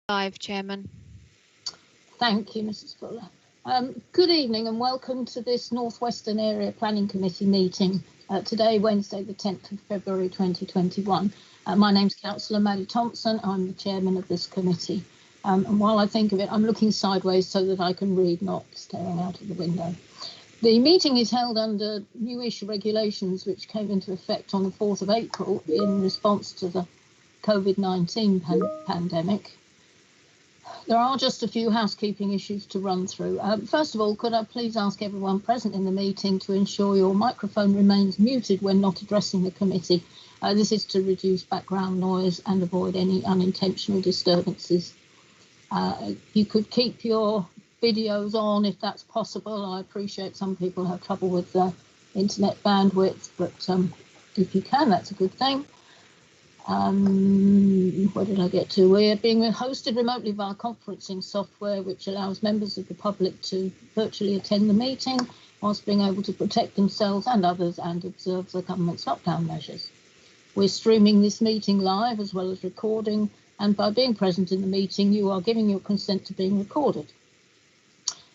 Live, Chairman. Thank you, Mrs. Fuller. Good evening and welcome to this North Western Area Planning Committee meeting today, Wednesday, the 10th of February 2021. My name's Councillor Maddie Thompson. I'm the chairman of this committee. And while I think of it, I'm looking sideways so that I can read, not staring out of the window. The meeting is held under newish regulations which came into effect on the 4th of April in response to the COVID-19 pandemic. There are just a few housekeeping issues to run through. First of all, could I please ask everyone present in the meeting to ensure your microphone remains muted when not addressing the committee. This is to reduce background noise and avoid any unintentional disturbances. You could keep your videos on if that's possible. I appreciate some people have trouble with the internet bandwidth, but if you can, that's a good thing. Where did I get to? We're being hosted remotely via conferencing software, which allows members of the public to virtually attend the meeting whilst being able to protect themselves and others and observe the government's lockdown measures. We're streaming this meeting live as well as recording, and by being present in the meeting, you are giving your consent to being recorded.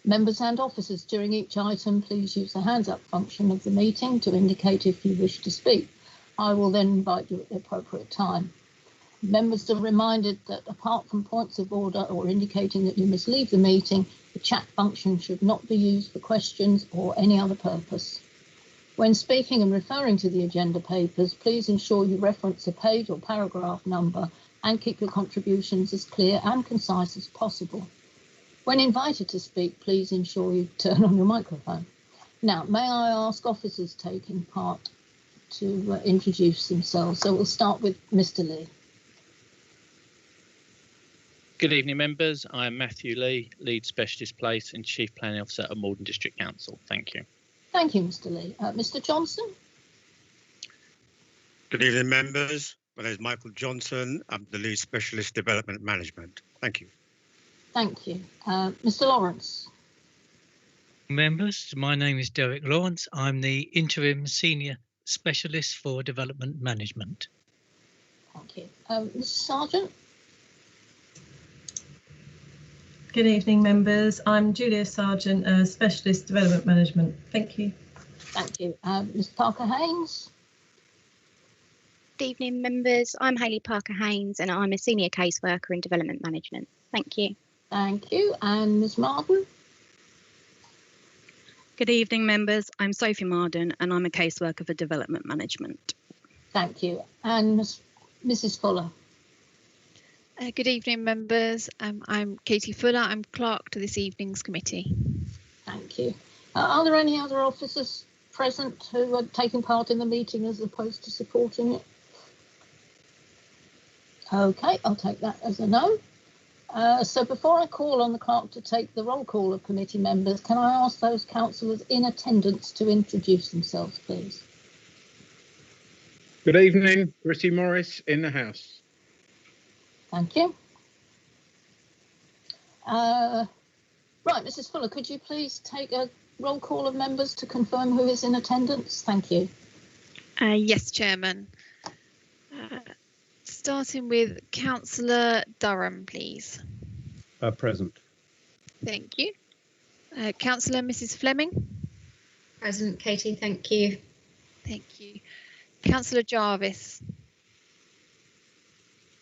Members and officers, during each item, please use the hands up function of the meeting to indicate if you wish to speak. I will then invite you at the appropriate time. Members are reminded that apart from points of order or indicating that you must leave the meeting, the chat function should not be used for questions or any other purpose. When speaking and referring to the agenda papers, please ensure you reference a page or paragraph number and keep your contributions as clear and concise as possible. When invited to speak, please ensure you turn on your microphone. Now, may I ask officers taking part to introduce themselves. So we'll start with Mr. Lee. Good evening, members. I'm Matthew Lee, Lead Specialist Place and Chief Planning Officer at Malden District Council. Thank you. Thank you, Mr. Lee. Mr. Johnson. Good evening, members. My name is Michael Johnson. I'm the Lead Specialist Development Management. Thank you. Thank you. Mr. Lawrence. Members, my name is Derek Lawrence. I'm the Interim Senior Specialist for Development Management. Thank you. Mr. Sargent. Good evening, members. I'm Julia Sargent, Specialist Development Management. Thank you. Thank you. Ms. Parker-Haynes. Good evening, members. I'm Hayley Parker-Haynes and I'm a Senior Caseworker in Development Management. Thank you. Thank you. And Ms. Marden. Good evening, members. I'm Sophie Marden and I'm a caseworker for Development Management. Thank you. And Mrs. Fuller. Good evening, members. I'm Katie Fuller. I'm clerk to this evening's committee. Thank you. Are there any other officers present who are taking part in the meeting as opposed to supporting it? Okay, I'll take that as a no. So before I call on the clerk to take the roll call of committee members, can I ask those councillors in attendance to introduce themselves, please? Good evening, Gritty Morris in the House. Thank you. Right, Mrs. Fuller, could you please take a roll call of members to confirm who is in attendance? Thank you. Yes, Chairman. Starting with Councillor Durham, please. Present. Thank you. Councillor Mrs. Fleming. Present, Katie, thank you. Thank you. Councillor Jarvis.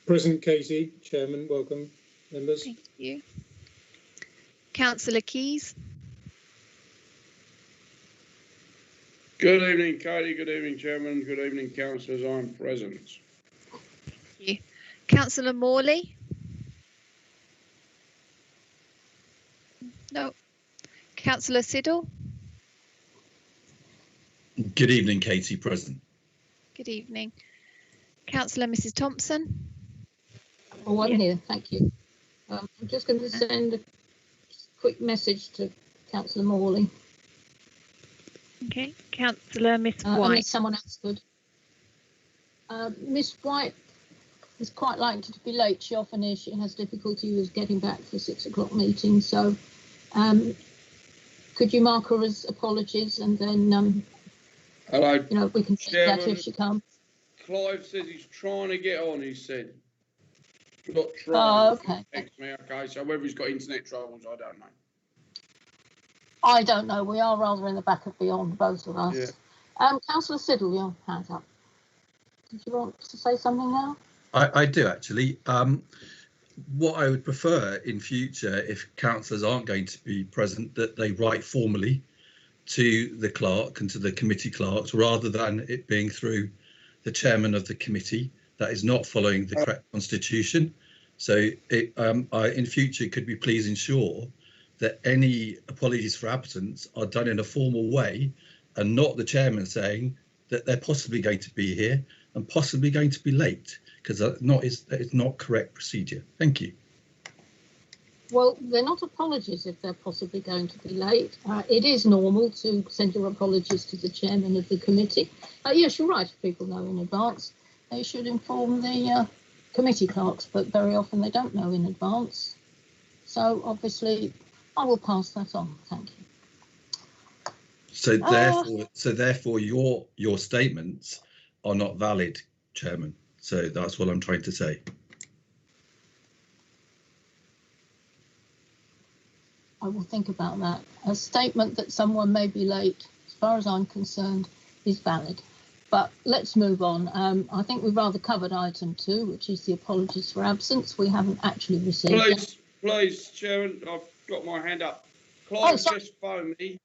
Present, Katie. Chairman, welcome, members. Thank you. Councillor Keys. Good evening, Katie. Good evening, Chairman. Good evening, councillors. I'm present. Thank you. Councillor Morley. No. Councillor Siddle. Good evening, Katie. Present. Good evening. Councillor Mrs. Thompson. Oh, I'm here. Thank you. I'm just going to send a quick message to Councillor Morley. Okay. Councillor Miss White. Someone else could. Miss White is quite likely to be late. She often is. She has difficulty with getting back for 6 o'clock meeting. So could you mark her as apologies and then hello, you know, we can see that if she comes. Clive says he's trying to get on, he said. Got Oh, okay. Next me, okay. So whether he's got internet troubles, I don't know. I don't know. We are rather in the back of beyond, both of us. Yeah. Councillor Siddle, your hand's up. Did you want to say something now? I do actually. What I would prefer in future, if councillors aren't going to be present, that they write formally to the clerk and to the committee clerks, rather than it being through the chairman of the committee. That is not following the correct constitution. So in future, could we please ensure that any apologies for absence are done in a formal way, and not the chairman saying that they're possibly going to be here and possibly going to be late, because that is not correct procedure. Thank you. Well, they're not apologies if they're possibly going to be late. It is normal to send your apologies to the chairman of the committee. Yes, you're right, if people know in advance. They should inform the committee clerks, but very often they don't know in advance. So obviously, I will pass that on. Thank you. So therefore, your statements are not valid, Chairman. So that's what I'm trying to say. I will think about that. A statement that someone may be late, as far as I'm concerned, is valid. But let's move on. I think we've rather covered item 2, which is the apologies for absence. We haven't actually received Please, Chairman, I've got my hand up. Clive just phoned me.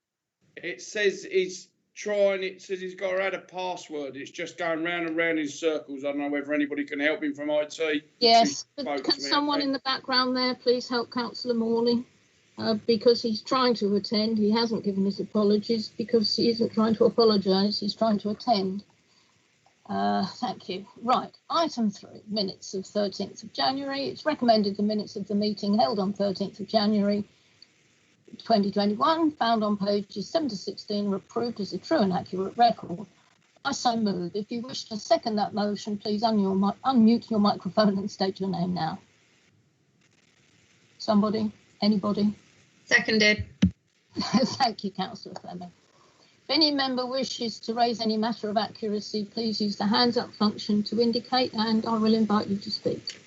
It says he's trying, it says he's got to add a password. It's just going round and round in circles. I don't know whether anybody can help him from IT. Yes, but can someone in the background there please help Councillor Morley? Because he's trying to attend. He hasn't given his apologies because he isn't trying to apologise. He's trying to attend. Thank you. Right, item 3, minutes of 13th of January. It's recommended the minutes of the meeting held on 13th of January 2021, found on pages 7 to 16, are approved as a true and accurate record. I so move. If you wish to second that motion, please unmute your microphone and state your name now. Somebody? Anybody? Seconded. Thank you, Councillor Fleming. If any member wishes to raise any matter of accuracy, please use the hands up function to indicate, and I will invite you to speak.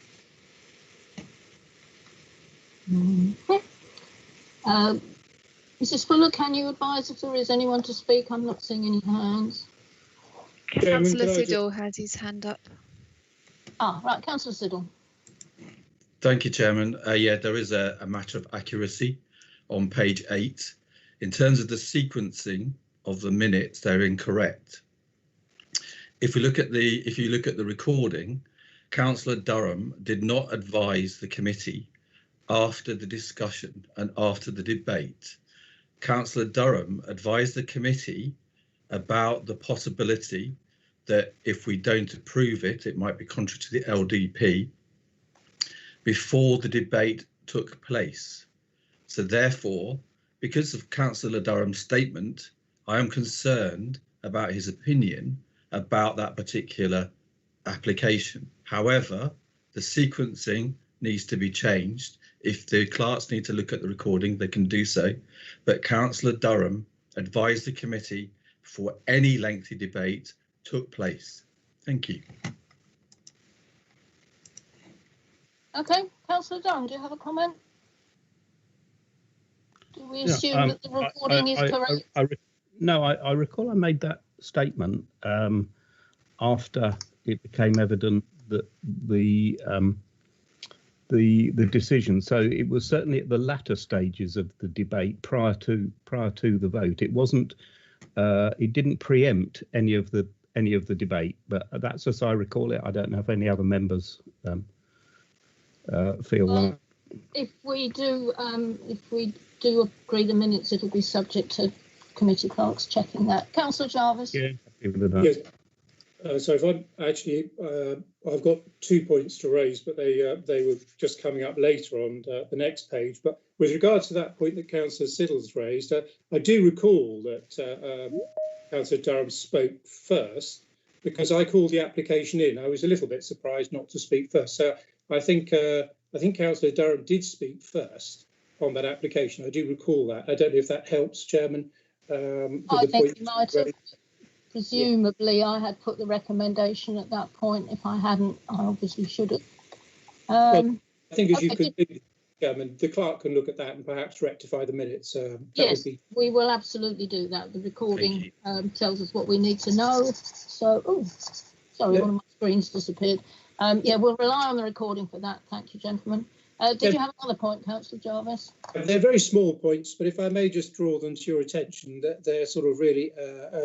Mrs. Fuller, can you advise if there is anyone to speak? I'm not seeing any hands. Councillor Siddle has his hand up. Right, Councillor Siddle. Thank you, Chairman. Yeah, there is a matter of accuracy on page 8. In terms of the sequencing of the minutes, they're incorrect. If you look at the recording, Councillor Durham did not advise the committee after the discussion and after the debate. Councillor Durham advised the committee about the possibility that if we don't approve it, it might be contrary to the LDP before the debate took place. So therefore, because of Councillor Durham's statement, I am concerned about his opinion about that particular application. However, the sequencing needs to be changed. If the clerks need to look at the recording, they can do so. But Councillor Durham advised the committee before any lengthy debate took place. Thank you. Okay, Councillor Durham, do you have a comment? Do we assume that the recording is correct? I recall I made that statement after it became evident that the decision. So it was certainly at the latter stages of the debate prior to the vote. It wasn't. It didn't preempt any of the debate, but that's as I recall it. I don't know if any other members feel that. If we do agree the minutes, it'll be subject to committee clerks checking that. Councillor Jarvis. Yeah. Yes. So if I've got 2 points to raise, but they were just coming up later on the next page. But with regards to that point that Councillor Siddle's raised, I do recall that Councillor Durham spoke first because I called the application in. I was a little bit surprised not to speak first. So I think Councillor Durham did speak first on that application. I do recall that. I don't know if that helps, Chairman. I think he might have. Presumably, I had put the recommendation at that point. If I hadn't, I obviously should have. Well, I think if okay, you could do the clerk can look at that and perhaps rectify the minutes. Yes, we will absolutely do that. The recording tells us what we need to know. So, oh, sorry, one of my screens disappeared. Yeah, we'll rely on the recording for that. Thank you, gentlemen. Did you have another point, Councillor Jarvis? They're very small points, but if I may just draw them to your attention, that they're sort of really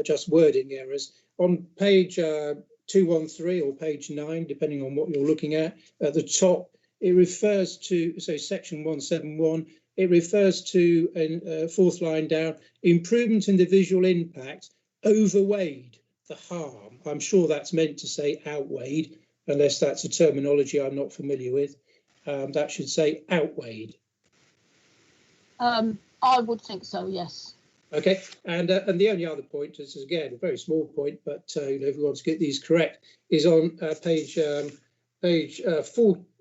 just wording errors. On page 213 or page 9, depending on what you're looking at the top, it refers to, so section 171, it refers to, fourth line down, improvement in the visual impact overweighed the harm. I'm sure that's meant to say outweighed, unless that's a terminology I'm not familiar with. That should say outweighed. I would think so, yes. Okay, and the only other point, this is again a very small point, but you know, if we want to get these correct, is on page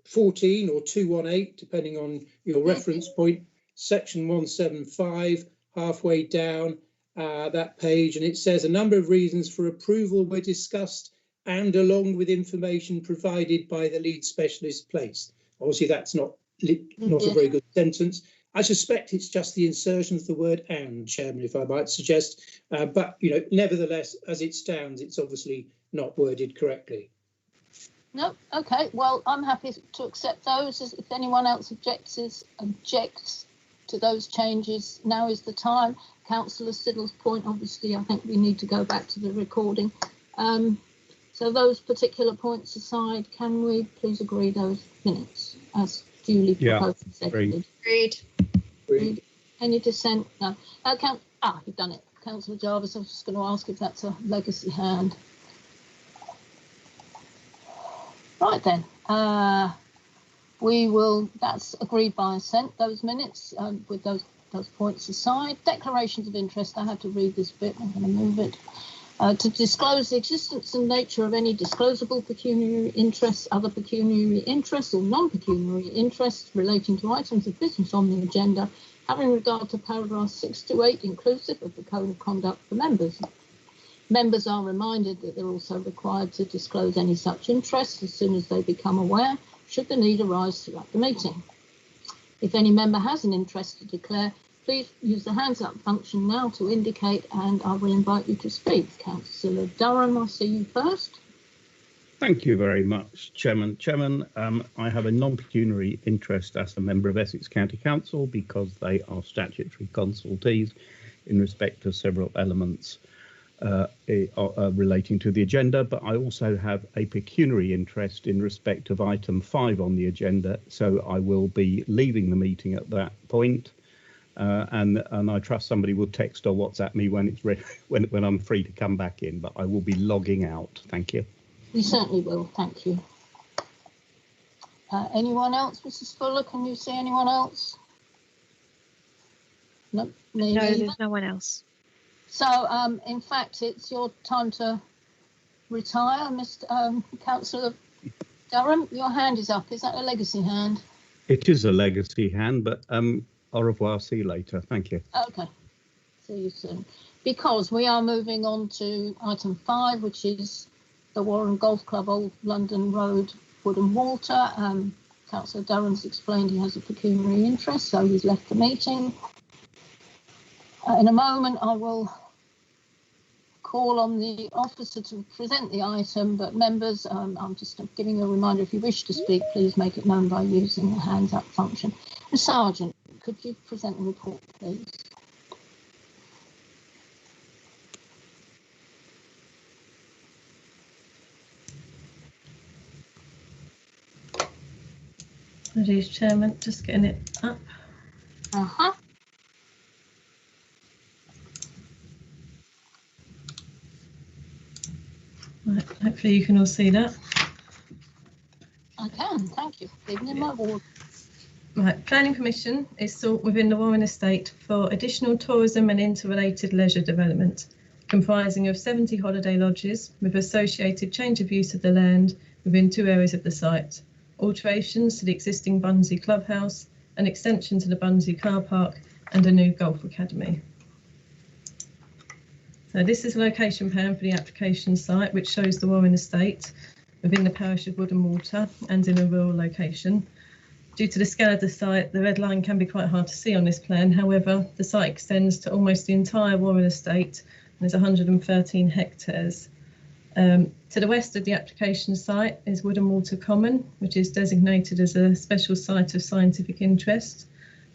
14 or 218, depending on your reference point, section 175, halfway down that page, and it says a number of reasons for approval were discussed and along with information provided by the lead specialist placed. Obviously, that's not a very good sentence. I suspect it's just the insertion of the word "and," Chairman, if I might suggest. But you know, nevertheless, as it stands, it's obviously not worded correctly. No, okay. Well, I'm happy to accept those. If anyone else objects to those changes, now is the time. Councillor Siddle's point, obviously, I think we need to go back to the recording. So those particular points aside, can we please agree those minutes as duly proposed and seconded? Agreed. Any dissent? No. You've done it. Councillor Jarvis, I was just going to ask if that's a legacy hand. Right then, we will, that's agreed by assent, those minutes, with those points aside. Declarations of interest, I had to read this bit, I'm going to move it. To disclose the existence and nature of any disclosable pecuniary interests, other pecuniary interests or non-pecuniary interests relating to items of business on the agenda, having regard to paragraphs 6 to 8 inclusive of the Code of Conduct for members. Members are reminded that they're also required to disclose any such interests as soon as they become aware, should the need arise throughout the meeting. If any member has an interest to declare, please use the hands up function now to indicate, and I will invite you to speak. Councillor Durham, I see you first. Thank you very much, Chairman. I have a non-pecuniary interest as a member of Essex County Council because they are statutory consultees in respect of several elements relating to the agenda, but I also have a pecuniary interest in respect of item 5 on the agenda, so I will be leaving the meeting at that point. And I trust somebody will text or WhatsApp me when it's ready, when I'm free to come back in, but I will be logging out. Thank you. We certainly will. Thank you. Anyone else, Mrs. Fuller? Can you see anyone else? No, there's no one else. So, in fact, it's your time to retire, Mr. Councillor Durham. Your hand is up. Is that a legacy hand? It is a legacy hand, but au revoir, see you later. Thank you. Okay, see you soon. Because we are moving on to item 5, which is the Warren Golf Club, Old London Road, Woodham Walter. Councillor Durham's explained he has a pecuniary interest, so he's left the meeting. In a moment, I will call on the officer to present the item, but members, I'm just giving you a reminder, if you wish to speak, please make it known by using the hands up function. Sergeant, could you present the report, please? Apologies, Chairman, just getting it up. Right, hopefully you can all see that. I can, thank you. Evening, my ward. Right, planning permission is sought within the Warren Estate for additional tourism and interrelated leisure development, comprising of 70 holiday lodges with associated change of use of the land within 2 areas of the site, alterations to the existing Bundsey Clubhouse, an extension to the Bundsey car park and a new golf academy. So this is a location plan for the application site, which shows the Warren Estate. within the parish of Woodham Walter and in a rural location. Due to the scale of the site, the red line can be quite hard to see on this plan. However, the site extends to almost the entire Warren estate and is 113 hectares. To the west of the application site is Woodham Walter Common, which is designated as a special site of scientific interest,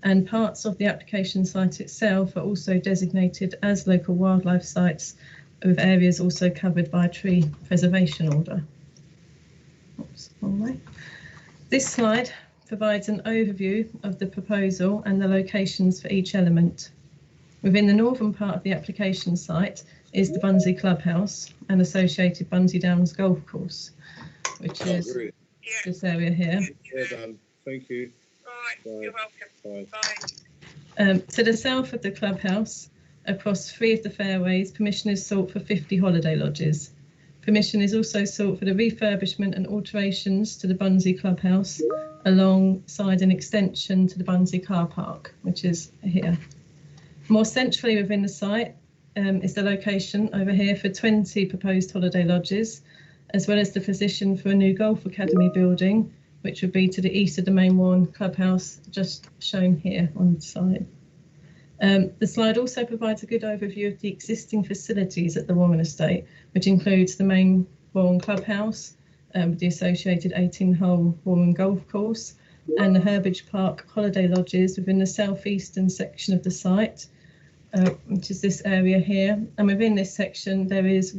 and parts of the application site itself are also designated as local wildlife sites, with areas also covered by a tree preservation order. Oops, wrong way. This slide provides an overview of the proposal and the locations for each element. Within the northern part of the application site is the Bunsey Clubhouse and associated Bunsey Downs Golf Course, which is this area here. Well done. Thank you. Right, you're welcome. Bye. To the south of the clubhouse, across 3 of the fairways, permission is sought for 50 holiday lodges. Permission is also sought for the refurbishment and alterations to the Bunsey Clubhouse, alongside an extension to the Bunsey car park, which is here. More centrally within the site is the location over here for 20 proposed holiday lodges, as well as the position for a new golf academy building, which would be to the east of the main Warren Clubhouse, just shown here on the side. The slide also provides a good overview of the existing facilities at the Warren estate, which includes the main Warren Clubhouse, the associated 18-hole Warren Golf Course, and the Herbage Park holiday lodges within the southeastern section of the site, which is this area here. And within this section, there is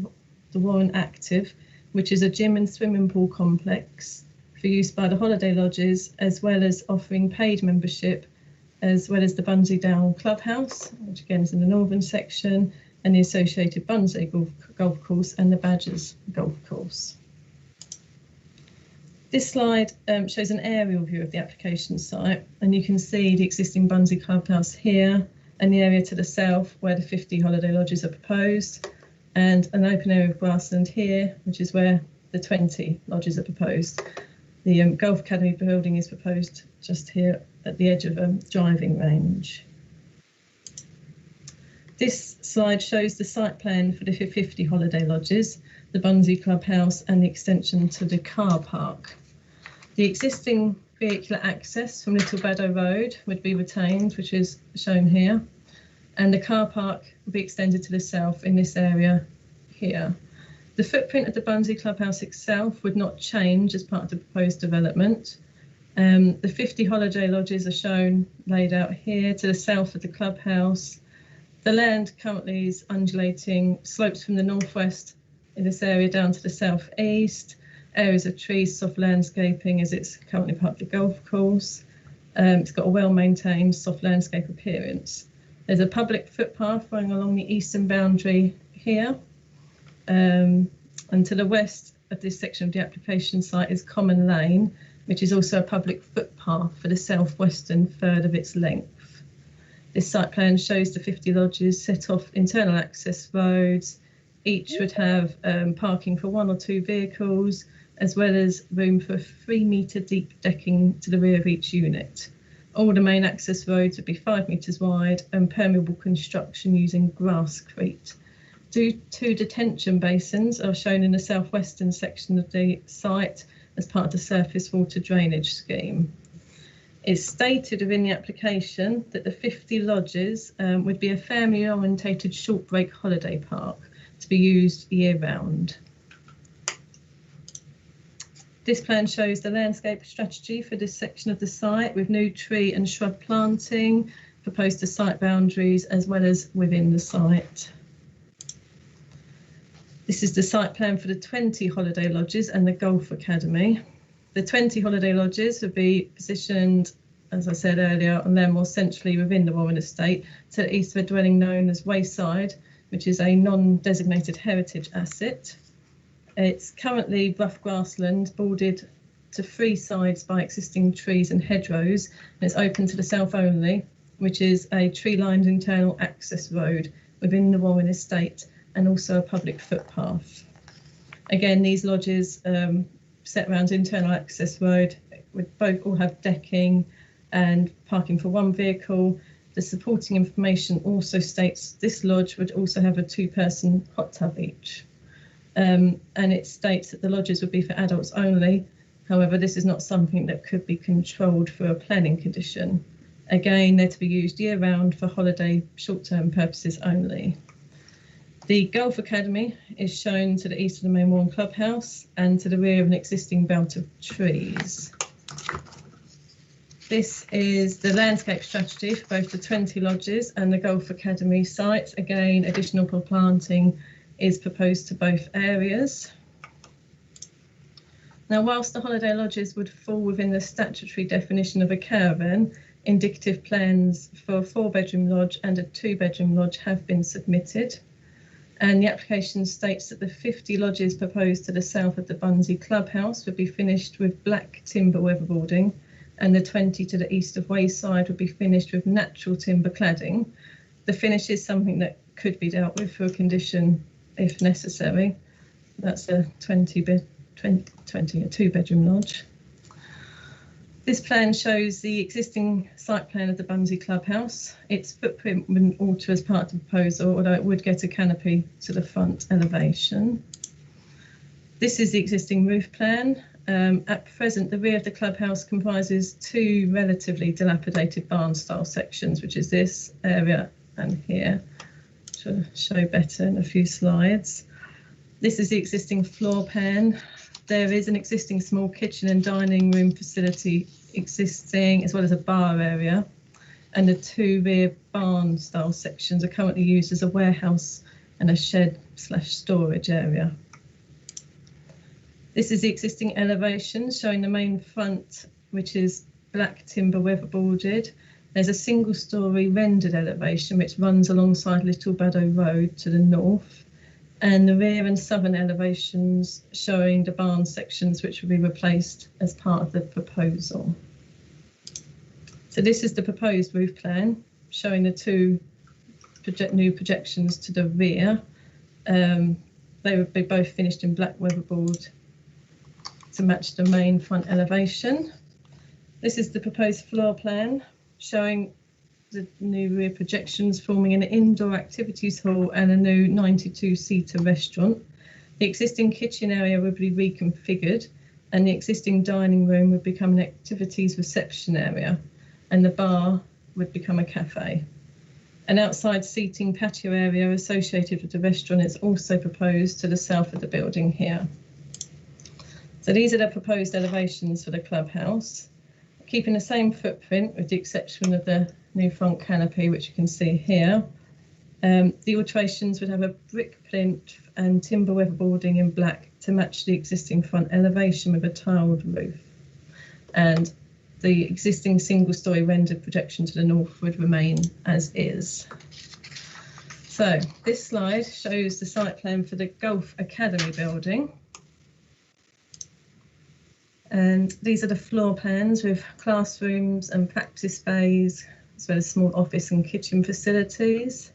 the Warren Active, which is a gym and swimming pool complex for use by the holiday lodges, as well as offering paid membership, as well as the Bunsey Down Clubhouse, which again is in the northern section, and the associated Bunsey Golf Course and the Badgers Golf Course. This slide shows an aerial view of the application site, and you can see the existing Bunsey Clubhouse here, and the area to the south where the 50 holiday lodges are proposed, and an open area of grassland here, which is where the 20 lodges are proposed. The Golf Academy building is proposed just here at the edge of a driving range. This slide shows the site plan for the 50 holiday lodges, the Bunsey Clubhouse and the extension to the car park. The existing vehicular access from Little Baddow Road would be retained, which is shown here, and the car park will be extended to the south in this area here. The footprint of the Bunsey Clubhouse itself would not change as part of the proposed development. The 50 holiday lodges are shown laid out here to the south of the clubhouse. The land currently is undulating, slopes from the northwest in this area down to the southeast, areas of trees, soft landscaping as it's currently part of the golf course. It's got a well-maintained soft landscape appearance. There's a public footpath running along the eastern boundary here. And to the west of this section of the application site is Common Lane, which is also a public footpath for the southwestern third of its length. This site plan shows the 50 lodges set off internal access roads. Each would have parking for 1 or 2 vehicles, as well as room for 3-metre deep decking to the rear of each unit. All the main access roads would be 5 metres wide and permeable construction using grasscrete. 2 detention basins are shown in the southwestern section of the site as part of the surface water drainage scheme. It's stated within the application that the 50 lodges would be a family orientated short break holiday park to be used year round. This plan shows the landscape strategy for this section of the site with new tree and shrub planting proposed to site boundaries as well as within the site. This is the site plan for the 20 holiday lodges and the Golf Academy. The 20 holiday lodges would be positioned, as I said earlier, and they're more centrally within the Warren estate to the east of a dwelling known as Wayside, which is a non-designated heritage asset. It's currently rough grassland bordered to 3 sides by existing trees and hedgerows, and it's open to the south only, which is a tree-lined internal access road within the Warren estate and also a public footpath. Again, these lodges set around internal access road would both all have decking and parking for 1 vehicle. The supporting information also states this lodge would also have a 2-person hot tub each. and it states that the lodges would be for adults only. However, this is not something that could be controlled through a planning condition. Again, they're to be used year-round for holiday short-term purposes only. The Golf Academy is shown to the east of the main Warren Clubhouse and to the rear of an existing belt of trees. This is the landscape strategy for both the 20 lodges and the Golf Academy sites. Again, additional planting is proposed to both areas. Now, whilst the holiday lodges would fall within the statutory definition of a caravan, indicative plans for a 4-bedroom lodge and a 2-bedroom lodge have been submitted. And the application states that the 50 lodges proposed to the south of the Bunsey Clubhouse would be finished with black timber weatherboarding, and the 20 to the east of Wayside would be finished with natural timber cladding. The finish is something that could be dealt with for a condition if necessary. That's a 2-bedroom lodge. This plan shows the existing site plan of the Bunsey Clubhouse. Its footprint wouldn't alter as part of the proposal, although it would get a canopy to the front elevation. This is the existing roof plan. At present, the rear of the clubhouse comprises 2 relatively dilapidated barn-style sections, which is this area and here, which I'll show better in a few slides. This is the existing floor plan. There is an existing small kitchen and dining room facility existing, as well as a bar area, and the 2 rear barn-style sections are currently used as a warehouse and a shed/storage area. This is the existing elevation showing the main front, which is black timber weatherboarded. There's a single-storey rendered elevation which runs alongside Little Baddow Road to the north, and the rear and southern elevations showing the barn sections which will be replaced as part of the proposal. So this is the proposed roof plan showing the 2 new projections to the rear. They would be both finished in black weatherboard to match the main front elevation. This is the proposed floor plan showing the new rear projections forming an indoor activities hall and a new 92-seater restaurant. The existing kitchen area would be reconfigured and the existing dining room would become an activities reception area and the bar would become a cafe. An outside seating patio area associated with the restaurant is also proposed to the south of the building here. So these are the proposed elevations for the clubhouse, keeping the same footprint with the exception of the new front canopy, which you can see here. The alterations would have a brick plinth and timber weatherboarding in black to match the existing front elevation with a tiled roof. And the existing single-storey rendered projection to the north would remain as is. So this slide shows the site plan for the Golf Academy building. And these are the floor plans with classrooms and practice bays, as well as small office and kitchen facilities.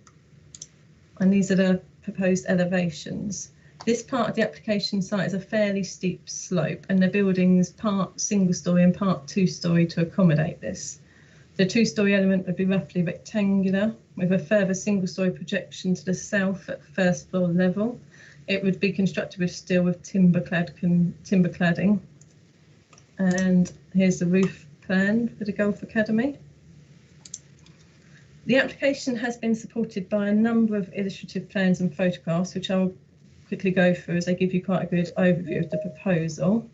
And these are the proposed elevations. This part of the application site is a fairly steep slope and the building is part single-storey and part 2-storey to accommodate this. The 2-storey element would be roughly rectangular with a further single-storey projection to the south at first floor level. It would be constructed with steel with timber cladding. And here's the roof plan for the Golf Academy. The application has been supported by a number of illustrative plans and photographs, which I'll quickly go through as they give you quite a good overview of the proposal.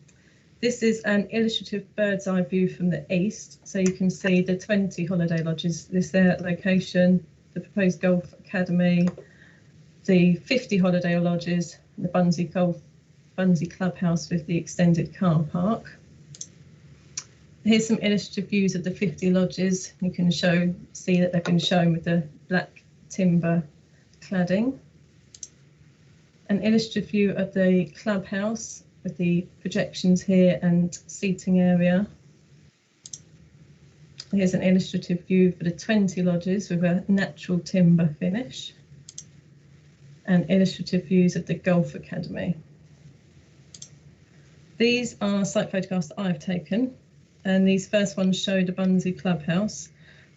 This is an illustrative bird's eye view from the east, so you can see the 20 holiday lodges, this there location, the proposed Golf Academy, the 50 holiday lodges, the Bunsey Clubhouse with the extended car park. Here's some illustrative views of the 50 lodges. You can see that they've been shown with the black timber cladding. An illustrative view of the clubhouse with the projections here and seating area. Here's an illustrative view for the 20 lodges with a natural timber finish. And illustrative views of the Golf Academy. These are site photographs that I've taken. And these first ones show the Bunsey Clubhouse.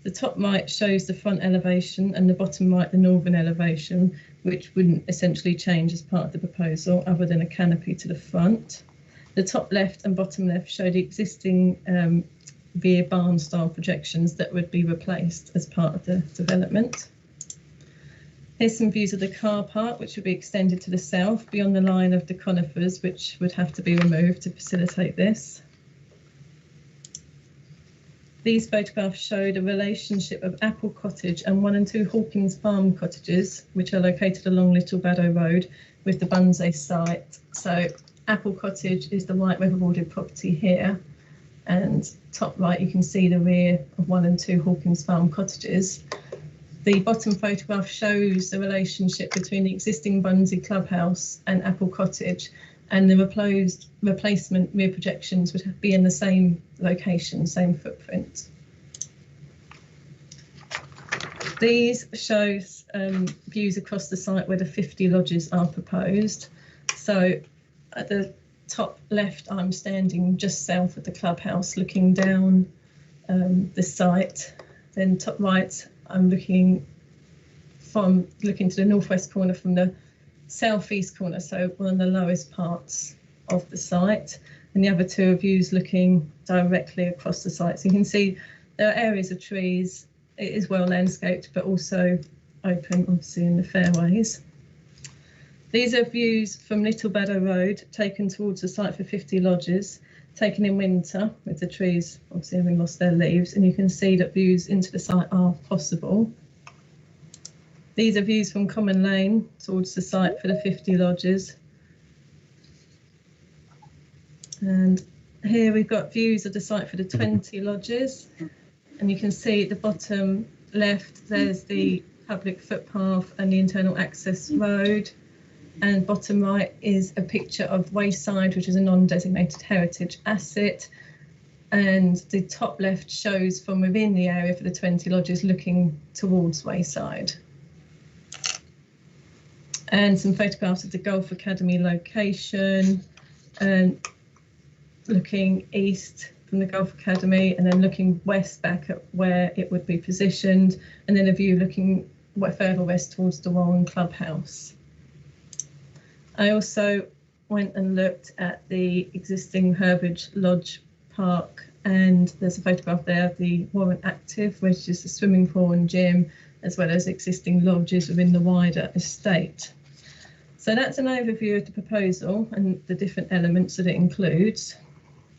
The top right shows the front elevation and the bottom right the northern elevation, which wouldn't essentially change as part of the proposal other than a canopy to the front. The top left and bottom left show the existing rear barn style projections that would be replaced as part of the development. Here's some views of the car park, which would be extended to the south beyond the line of the conifers, which would have to be removed to facilitate this. These photographs show the relationship of Apple Cottage and 1 and 2 Hawkins Farm cottages, which are located along Little Baddow Road, with the Bunzey site. So Apple Cottage is the white weatherboarded property here, and top right you can see the rear of 1 and 2 Hawkins Farm cottages. The bottom photograph shows the relationship between the existing Bunzey clubhouse and Apple Cottage, and the proposed replacement rear projections would be in the same location, same footprint. These show views across the site where the 50 lodges are proposed. So at the top left, I'm standing just south of the clubhouse, looking down the site. Then top right, I'm looking to the northwest corner from the southeast corner, so one of the lowest parts of the site, and the other two are views looking directly across the site. So you can see there are areas of trees. It is well landscaped, but also open, obviously, in the fairways. These are views from Little Baddow Road taken towards the site for 50 lodges, taken in winter with the trees obviously having lost their leaves, and you can see that views into the site are possible. These are views from Common Lane towards the site for the 50 lodges. And here we've got views of the site for the 20 lodges. And you can see at the bottom left, there's the public footpath and the internal access road. And bottom right is a picture of Wayside, which is a non-designated heritage asset. And the top left shows from within the area for the 20 lodges looking towards Wayside. And some photographs of the Golf Academy location, and looking east from the Golf Academy and then looking west back at where it would be positioned, and then a view looking further west towards the Warren Clubhouse. I also went and looked at the existing Herbage Lodge Park, and there's a photograph there of the Warren Active, which is the swimming pool and gym, as well as existing lodges within the wider estate. So that's an overview of the proposal and the different elements that it includes.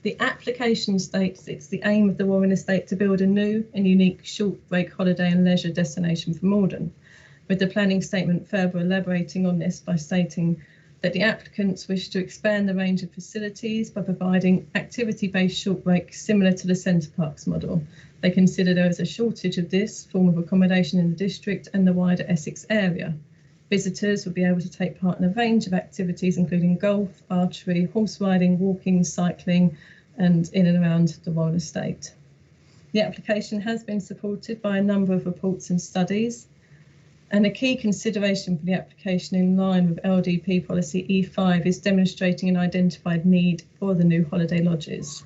The application states it's the aim of the Warren Estate to build a new and unique short break holiday and leisure destination for Morden, with the planning statement further elaborating on this by stating that the applicants wish to expand the range of facilities by providing activity-based short breaks similar to the Centre Parks model. They consider there is a shortage of this form of accommodation in the district and the wider Essex area. Visitors will be able to take part in a range of activities, including golf, archery, horse riding, walking, cycling, and in and around the Warren Estate. The application has been supported by a number of reports and studies, and a key consideration for the application in line with LDP policy E5 is demonstrating an identified need for the new holiday lodges.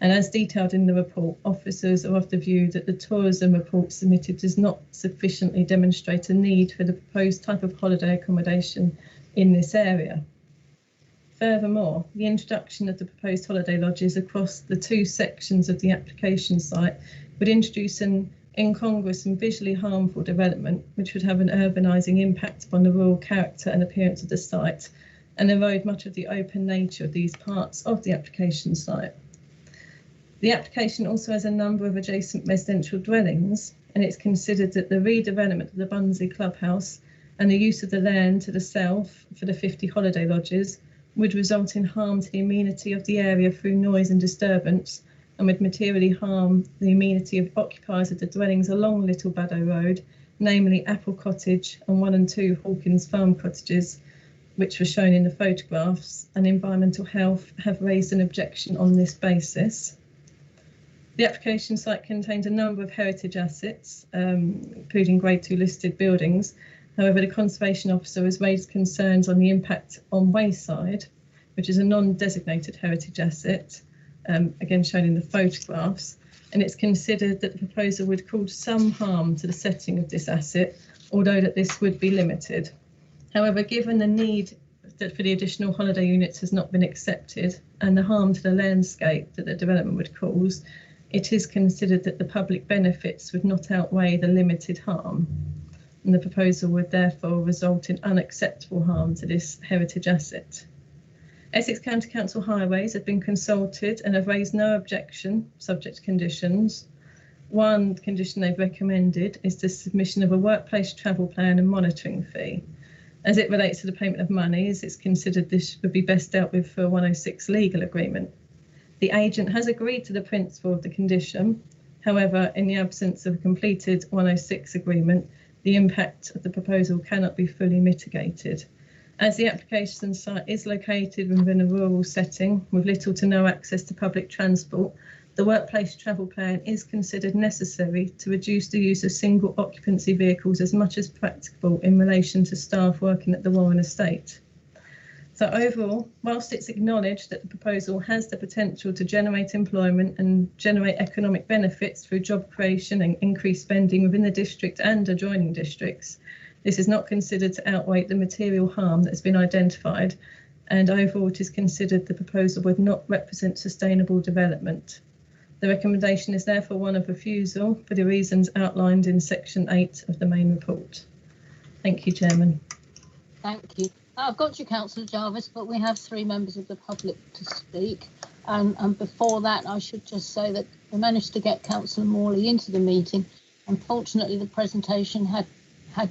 And as detailed in the report, officers are of the view that the tourism report submitted does not sufficiently demonstrate a need for the proposed type of holiday accommodation in this area. Furthermore, the introduction of the proposed holiday lodges across the two sections of the application site would introduce an incongruous and visually harmful development, which would have an urbanising impact upon the rural character and appearance of the site, and erode much of the open nature of these parts of the application site. The application also has a number of adjacent residential dwellings, and it's considered that the redevelopment of the Bunzey Clubhouse and the use of the land to the south for the 50 holiday lodges would result in harm to the amenity of the area through noise and disturbance, and would materially harm the amenity of occupiers of the dwellings along Little Baddow Road, namely Apple Cottage and 1 and 2 Hawkins Farm cottages, which were shown in the photographs, and Environmental Health have raised an objection on this basis. The application site contains a number of heritage assets, including Grade 2 listed buildings. However, the Conservation Officer has raised concerns on the impact on Wayside, which is a non-designated heritage asset, again shown in the photographs, and it's considered that the proposal would cause some harm to the setting of this asset, although that this would be limited. However, given the need that for the additional holiday units has not been accepted and the harm to the landscape that the development would cause, it is considered that the public benefits would not outweigh the limited harm, and the proposal would therefore result in unacceptable harm to this heritage asset. Essex County Council Highways have been consulted and have raised no objection, subject to conditions. One condition they've recommended is the submission of a workplace travel plan and monitoring fee. As it relates to the payment of monies, it's considered this would be best dealt with for a 106 legal agreement. The agent has agreed to the principle of the condition. However, in the absence of a completed 106 agreement, the impact of the proposal cannot be fully mitigated. As the application site is located within a rural setting with little to no access to public transport, the workplace travel plan is considered necessary to reduce the use of single occupancy vehicles as much as practicable in relation to staff working at the Warren estate. So overall, whilst it's acknowledged that the proposal has the potential to generate employment and generate economic benefits through job creation and increased spending within the district and adjoining districts, this is not considered to outweigh the material harm that has been identified, and overall it is considered the proposal would not represent sustainable development. The recommendation is therefore one of refusal for the reasons outlined in section 8 of the main report. Thank you, Chairman. Thank you. I've got you, Councillor Jarvis, but we have 3 members of the public to speak. And before that, I should just say that we managed to get Councillor Morley into the meeting. Unfortunately, the presentation had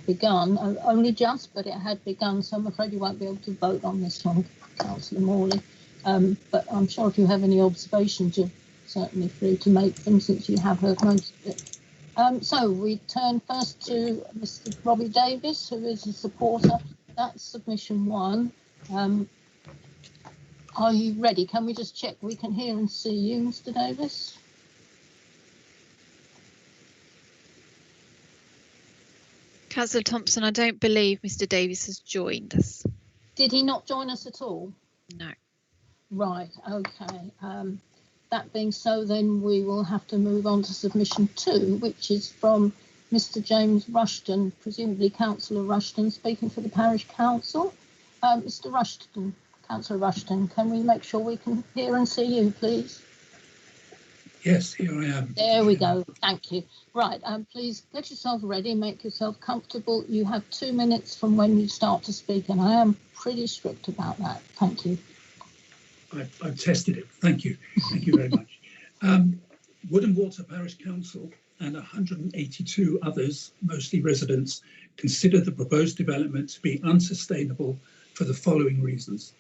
begun, only just, but it had begun. So I'm afraid you won't be able to vote on this one, Councillor Morley. But I'm sure if you have any observations, you're certainly free to make them since you have heard most of it. So we turn first to Mr. Robbie Davis, who is a supporter. That's submission 1. Are you ready? Can we just check we can hear and see you, Mr. Davis? Councillor Thompson, I don't believe Mr. Davis has joined us. Did he not join us at all? No. Right, okay. That being so, then we will have to move on to submission 2, which is from Mr. James Rushton, presumably Councillor Rushton, speaking for the Parish Council. Mr. Rushton, Councillor Rushton, can we make sure we can hear and see you, please? Yes, here I am. There we go. Thank you. Right, please get yourself ready, make yourself comfortable. You have 2 minutes from when you start to speak, and I am pretty strict about that. Thank you. I've tested it. Thank you. Thank you very much. Woodham Walter Parish Council and 182 others, mostly residents, consider the proposed development to be unsustainable for the following reasons.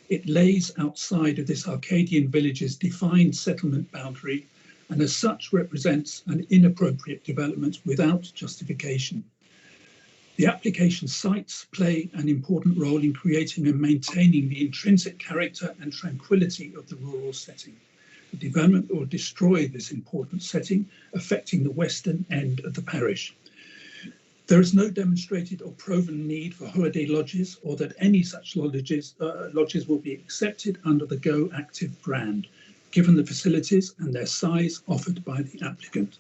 It lays outside of this Arcadian village's defined settlement boundary and as such represents an inappropriate development without justification. The application sites play an important role in creating and maintaining the intrinsic character and tranquility of the rural setting. The development will destroy this important setting, affecting the western end of the parish. There is no demonstrated or proven need for holiday lodges or that any such lodges will be accepted under the Go Active brand, given the facilities and their size offered by the applicant.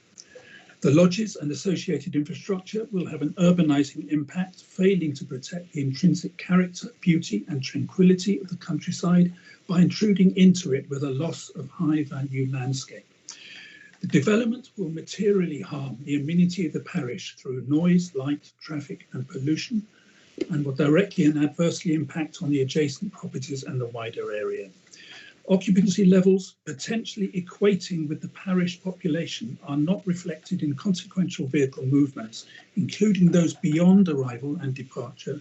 The lodges and associated infrastructure will have an urbanising impact, failing to protect the intrinsic character, beauty and tranquility of the countryside by intruding into it with a loss of high-value landscape. The development will materially harm the amenity of the parish through noise, light, traffic and pollution, and will directly and adversely impact on the adjacent properties and the wider area. Occupancy levels potentially equating with the parish population are not reflected in consequential vehicle movements, including those beyond arrival and departure,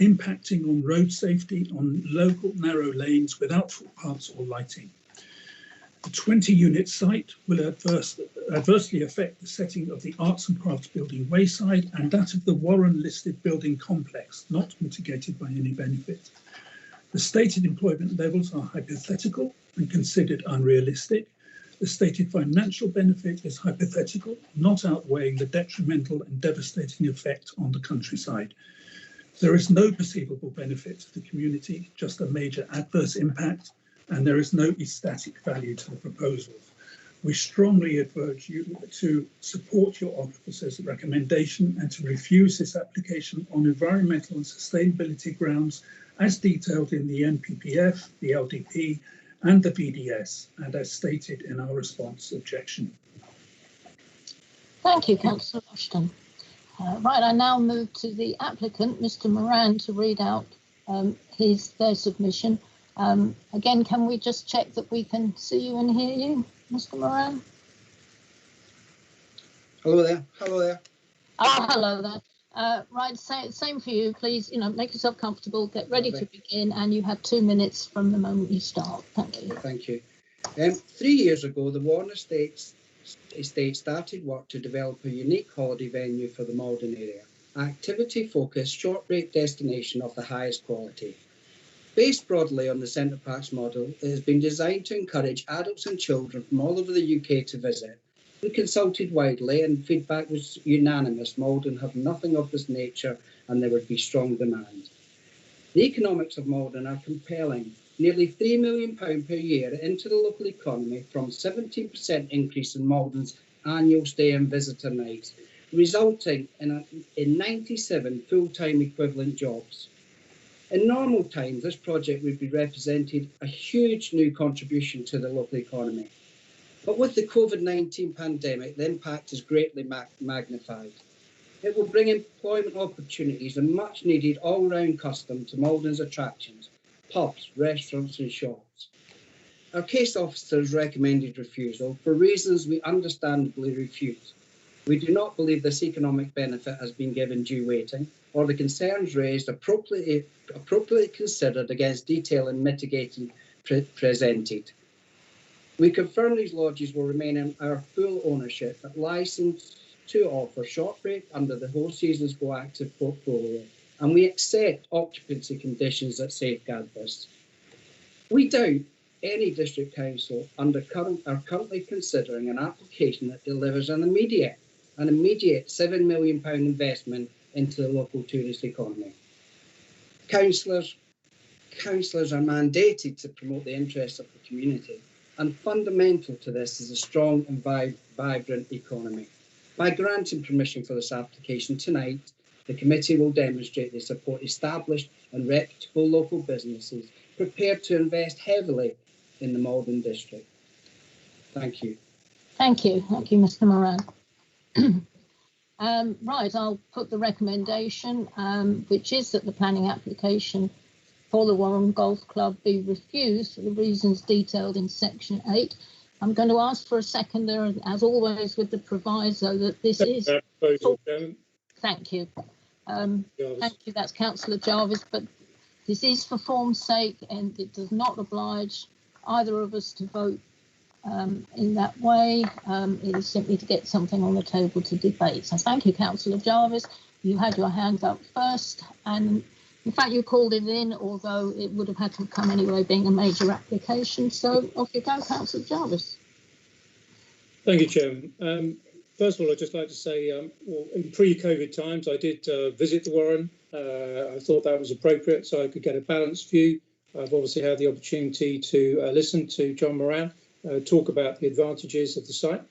impacting on road safety on local narrow lanes without footpaths or lighting. The 20-unit site will adversely affect the setting of the Arts and Crafts Building Wayside and that of the Warren-listed building complex, not mitigated by any benefit. The stated employment levels are hypothetical and considered unrealistic. The stated financial benefit is hypothetical, not outweighing the detrimental and devastating effect on the countryside. There is no perceivable benefit to the community, just a major adverse impact, and there is no aesthetic value to the proposals. We strongly urge you to support your officer's recommendation and to refuse this application on environmental and sustainability grounds as detailed in the NPPF, the LDP and the VDS, and as stated in our response objection. Thank you, Councillor Rushton. Right, I now move to the applicant, Mr. Moran, to read out their submission. Again, can we just check that we can see you and hear you, Mr. Moran? Hello there. Hello there. Oh, hello there. Right, same for you. Please, make yourself comfortable, get ready to begin, and you have 2 minutes from the moment you start. Thank you. Thank you. 3 years ago, the Warren Estate started work to develop a unique holiday venue for the Malden area. Activity-focused, short-break destination of the highest quality. Based broadly on the Centre Parks model, it has been designed to encourage adults and children from all over the UK to visit. We consulted widely and feedback was unanimous. Malden have nothing of this nature and there would be strong demand. The economics of Malden are compelling. Nearly £3 million per year into the local economy from 17% increase in Malden's annual stay and visitor nights, resulting in 97 full-time equivalent jobs. In normal times, this project would be represented a huge new contribution to the local economy. But with the COVID-19 pandemic, the impact is greatly magnified. It will bring employment opportunities and much needed all-round custom to Malden's attractions, pubs, restaurants and shops. Our case officers recommended refusal for reasons we understandably refute. We do not believe this economic benefit has been given due weighting or the concerns raised appropriately considered against detail and mitigating presented. We confirm these lodges will remain in our full ownership but licensed to offer short break under the Whole Seasons Go Active portfolio, and we accept occupancy conditions that safeguard this. We doubt any district council are currently considering an application that delivers an immediate £7 million investment into the local tourist economy. Councillors are mandated to promote the interests of the community, and fundamental to this is a strong and vibrant economy. By granting permission for this application tonight, the committee will demonstrate they support established and reputable local businesses prepared to invest heavily in the Malden district. Thank you. Thank you, Mr. Moran. Right, I'll put the recommendation, which is that the planning application for the Warren Golf Club be refused for the reasons detailed in section 8. I'm going to ask for a seconder, as always, with the proviso that this is... Thank you. Thank you, that's Councillor Jarvis, but this is for form's sake and it does not oblige either of us to vote in that way. It is simply to get something on the table to debate. So thank you, Councillor Jarvis. You had your hand up first, and in fact you called it in, although it would have had to come anyway, being a major application. So off you go, Councillor Jarvis. Thank you, Chairman. First of all, I'd just like to say, well, in pre-COVID times, I did visit the Warren. I thought that was appropriate so I could get a balanced view. I've obviously had the opportunity to listen to John Moran talk about the advantages of the site.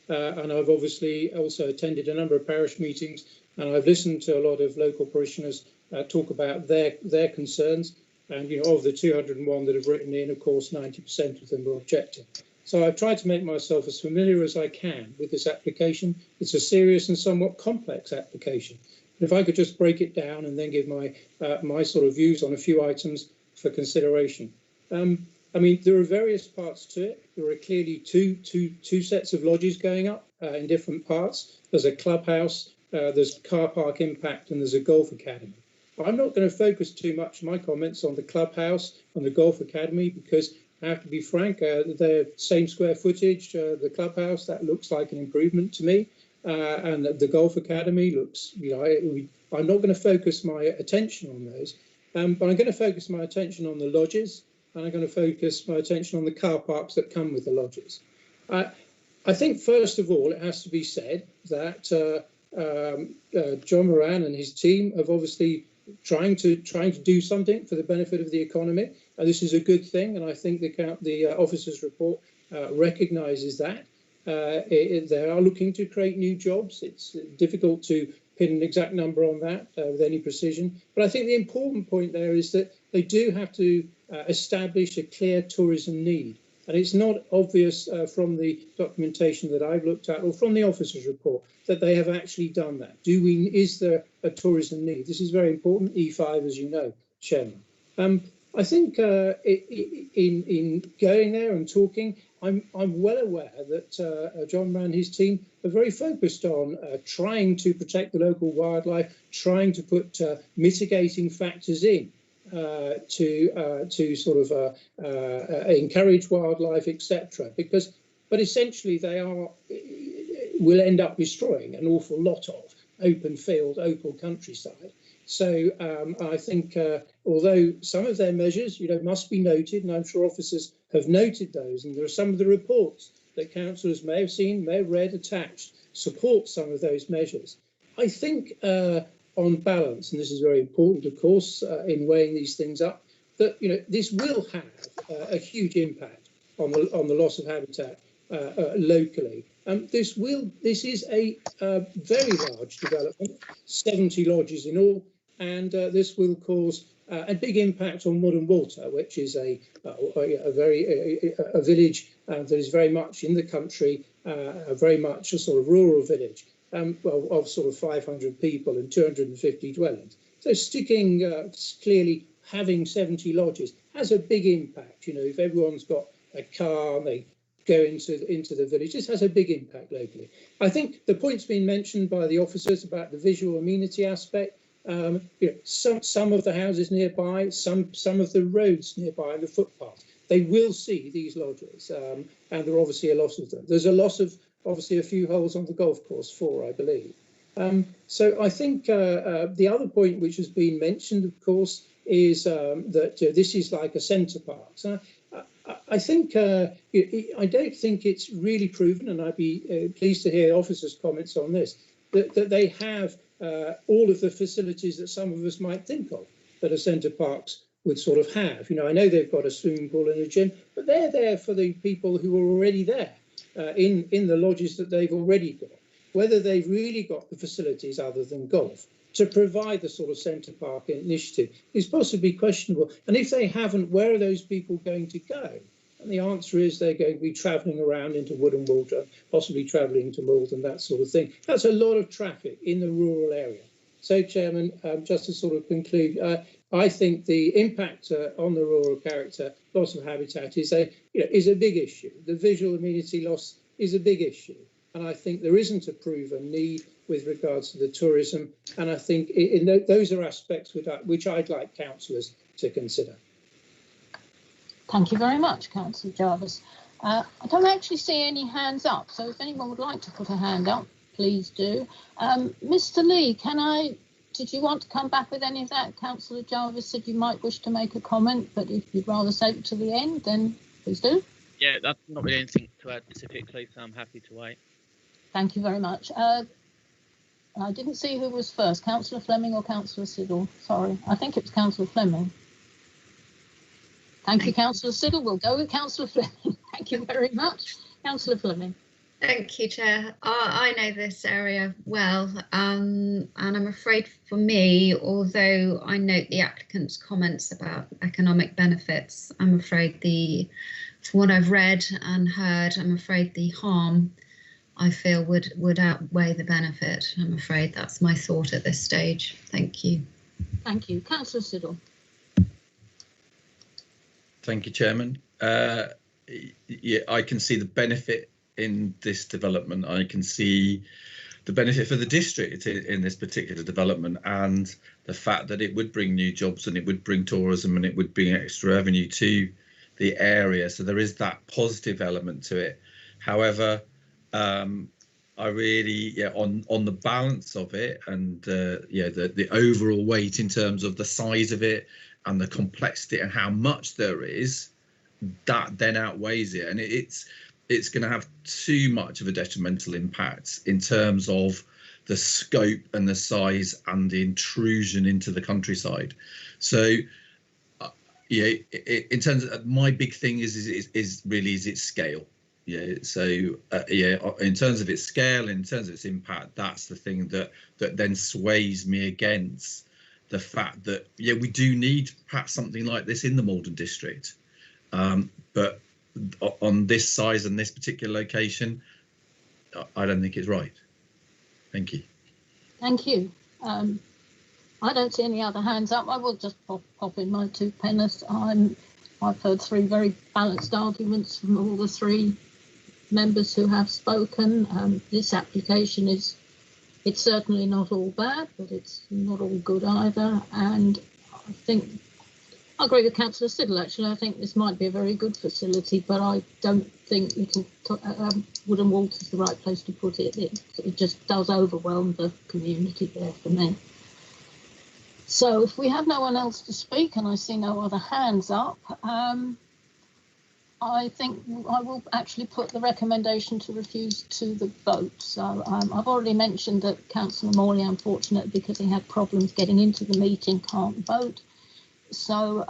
And I've obviously also attended a number of parish meetings, and I've listened to a lot of local parishioners talk about their concerns. And, of the 201 that have written in, of course, 90% of them were objecting. So I've tried to make myself as familiar as I can with this application. It's a serious and somewhat complex application. If I could just break it down and then give my sort of views on a few items for consideration. I mean, there are various parts to it. There are clearly two sets of lodges going up in different parts. There's a clubhouse, there's car park impact, and there's a golf academy. I'm not going to focus too much my comments on the clubhouse and the golf academy because I have to be frank, they're same square footage, the clubhouse, that looks like an improvement to me. And the golf academy looks, I'm not going to focus my attention on those, but I'm going to focus my attention on the lodges, and I'm going to focus my attention on the car parks that come with the lodges. I think, first of all, it has to be said that John Moran and his team have obviously trying to do something for the benefit of the economy. This is a good thing, and I think the officer's report recognises that. They are looking to create new jobs. It's difficult to pin an exact number on that with any precision. But I think the important point there is that they do have to establish a clear tourism need. And it's not obvious from the documentation that I've looked at or from the officer's report that they have actually done that. Is there a tourism need? This is very important, E5, as you know, Chairman. I think in going there and talking, I'm well aware that John Mann and his team are very focused on trying to protect the local wildlife, trying to put mitigating factors in to sort of encourage wildlife, etc. But essentially they will end up destroying an awful lot of open field, open countryside. So I think although some of their measures, must be noted, and I'm sure officers have noted those, and there are some of the reports that councillors may have seen, may have read attached, support some of those measures. I think on balance, and this is very important, of course, in weighing these things up, that this will have a huge impact on the loss of habitat locally. This is a very large development, 70 lodges in all, and this will cause a big impact on Woodham Walter, which is a village that is very much in the country, very much a sort of rural village, of sort of 500 people and 250 dwellings. So sticking clearly having 70 lodges has a big impact. If everyone's got a car and they go into the village, this has a big impact locally. I think the point's been mentioned by the officers about the visual amenity aspect. Some of the houses nearby, some of the roads nearby, and the footpaths, they will see these lodges, and there are obviously a lot of them. There's a lot of, obviously, a few holes on the golf course, 4, I believe. So I think the other point which has been mentioned, of course, is that this is like a centre park. So I think I don't think it's really proven, and I'd be pleased to hear officers' comments on this, that they have all of the facilities that some of us might think of that a centre parks would sort of have. I know they've got a swimming pool and a gym, but they're there for the people who are already there in the lodges that they've already got. Whether they've really got the facilities other than golf to provide the sort of centre park initiative is possibly questionable. And if they haven't, where are those people going to go? And the answer is they're going to be travelling around into Woodham Walter, possibly travelling to Malden, that sort of thing. That's a lot of traffic in the rural area. So, Chairman, just to sort of conclude, I think the impact on the rural character, loss of habitat, is a big issue. The visual amenity loss is a big issue. And I think there isn't a proven need with regards to the tourism. And I think those are aspects which I'd like councillors to consider. Thank you very much, Councillor Jarvis. I don't actually see any hands up, so if anyone would like to put a hand up, please do. Mr. Lee, did you want to come back with any of that? Councillor Jarvis said you might wish to make a comment, but if you'd rather save it to the end, then please do. Yeah, that's not really anything to add specifically, so I'm happy to wait. Thank you very much. I didn't see who was first, Councillor Fleming or Councillor Siddle. Sorry, I think it was Councillor Fleming. Thank you, Councillor Siddle. We'll go with Councillor Fleming. Thank you very much. Councillor Fleming. Thank you, Chair. I know this area well, and I'm afraid for me, although I note the applicant's comments about economic benefits, I'm afraid from what I've read and heard, I'm afraid the harm I feel would outweigh the benefit. I'm afraid that's my thought at this stage. Thank you. Thank you. Councillor Siddle. Thank you, Chairman. Yeah, I can see the benefit in this development. I can see the benefit for the district in this particular development, and the fact that it would bring new jobs and it would bring tourism and it would bring extra revenue to the area. So there is that positive element to it. However, I really, on the balance of it and the overall weight in terms of the size of it and the complexity and how much there is, that then outweighs it, and it's going to have too much of a detrimental impact in terms of the scope and the size and the intrusion into the countryside. So in terms of my big thing is really its scale. Yeah, so yeah, in terms of its scale, in terms of its impact, that's the thing that then sways me against the fact that, yeah, we do need perhaps something like this in the Malden district, but on this size and this particular location, I don't think it's right. Thank you. Thank you. I don't see any other hands up. I will just pop in my 2 pence. I've heard 3 very balanced arguments from all the 3 members who have spoken. This application it's certainly not all bad, but it's not all good either. And I think I agree with Councillor Siddle. Actually, I think this might be a very good facility, but I don't think Woodham Walter is the right place to put it. It just does overwhelm the community there for me. So if we have no one else to speak, and I see no other hands up, I think I will actually put the recommendation to refuse to the vote. So I've already mentioned that Councillor Morley, unfortunately, because he had problems getting into the meeting, can't vote. So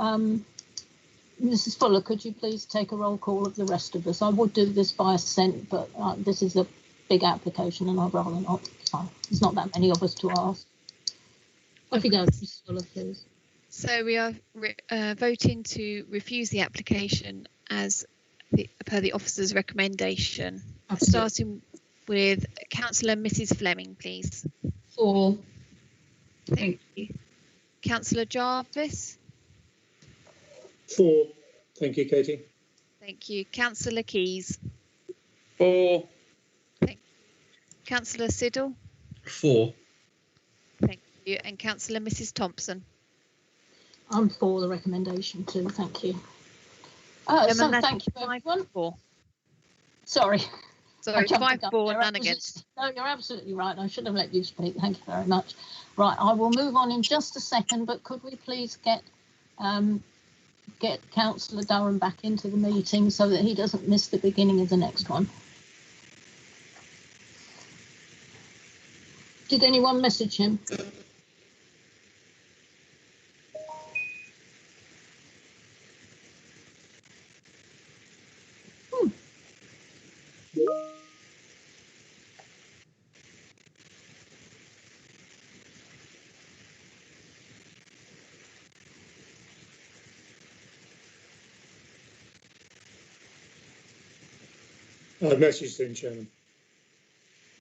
Mrs. Fuller, could you please take a roll call of the rest of us? I would do this by assent, but this is a big application and I'd rather not. So there's not that many of us to ask. Off you go, Mrs. Fuller, please. So we are voting to refuse the application as per the officer's recommendation. Absolutely. Starting with Councillor Mrs. Fleming, please. 4. Thank you. Councillor Jarvis. 4. Thank you, Katie. Thank you. Councillor Keys. 4. Thank you. Councillor Siddle. 4. Thank you. And Councillor Mrs. Thompson. I'm for the recommendation too. Thank you. So thank you, everyone. 4. Sorry. Sorry, 5-4, none against. No, you're absolutely right. I should have let you speak. Thank you very much. Right, I will move on in just a second, but could we please get Councillor Durham back into the meeting so that he doesn't miss the beginning of the next one? Did anyone message him? I've messaged him, Chairman.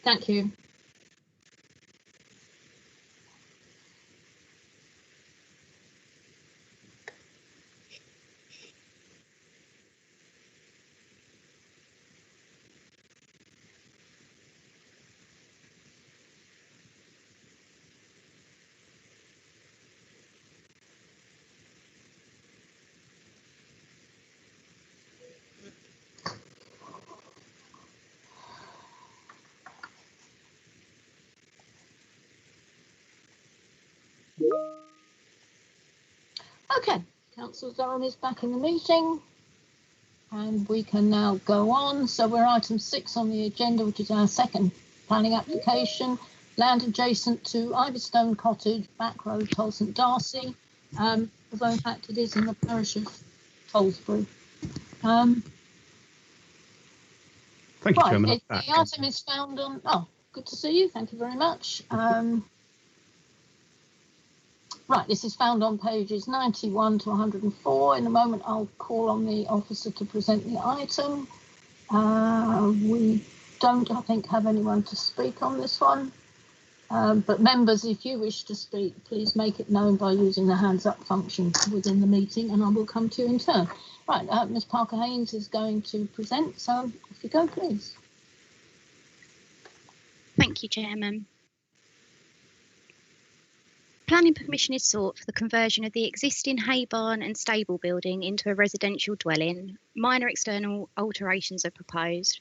Thank you. Okay, Councillor Durham is back in the meeting and we can now go on. So we're item 6 on the agenda, which is our second planning application, land adjacent to Ivystone Cottage, Back Road, Tolleshunt, Darcy, although in fact it is in the parish of Tollesbury. Thank you, Chairman. The item is found on, oh, good to see you, thank you very much. Right, this is found on pages 91 to 104. In a moment, I'll call on the officer to present the item. We don't, I think, have anyone to speak on this one. But members, if you wish to speak, please make it known by using the hands up function within the meeting and I will come to you in turn. Right, Ms. Parker-Haynes is going to present, so off you go, please. Thank you, Chairman. Planning permission is sought for the conversion of the existing hay barn and stable building into a residential dwelling. Minor external alterations are proposed.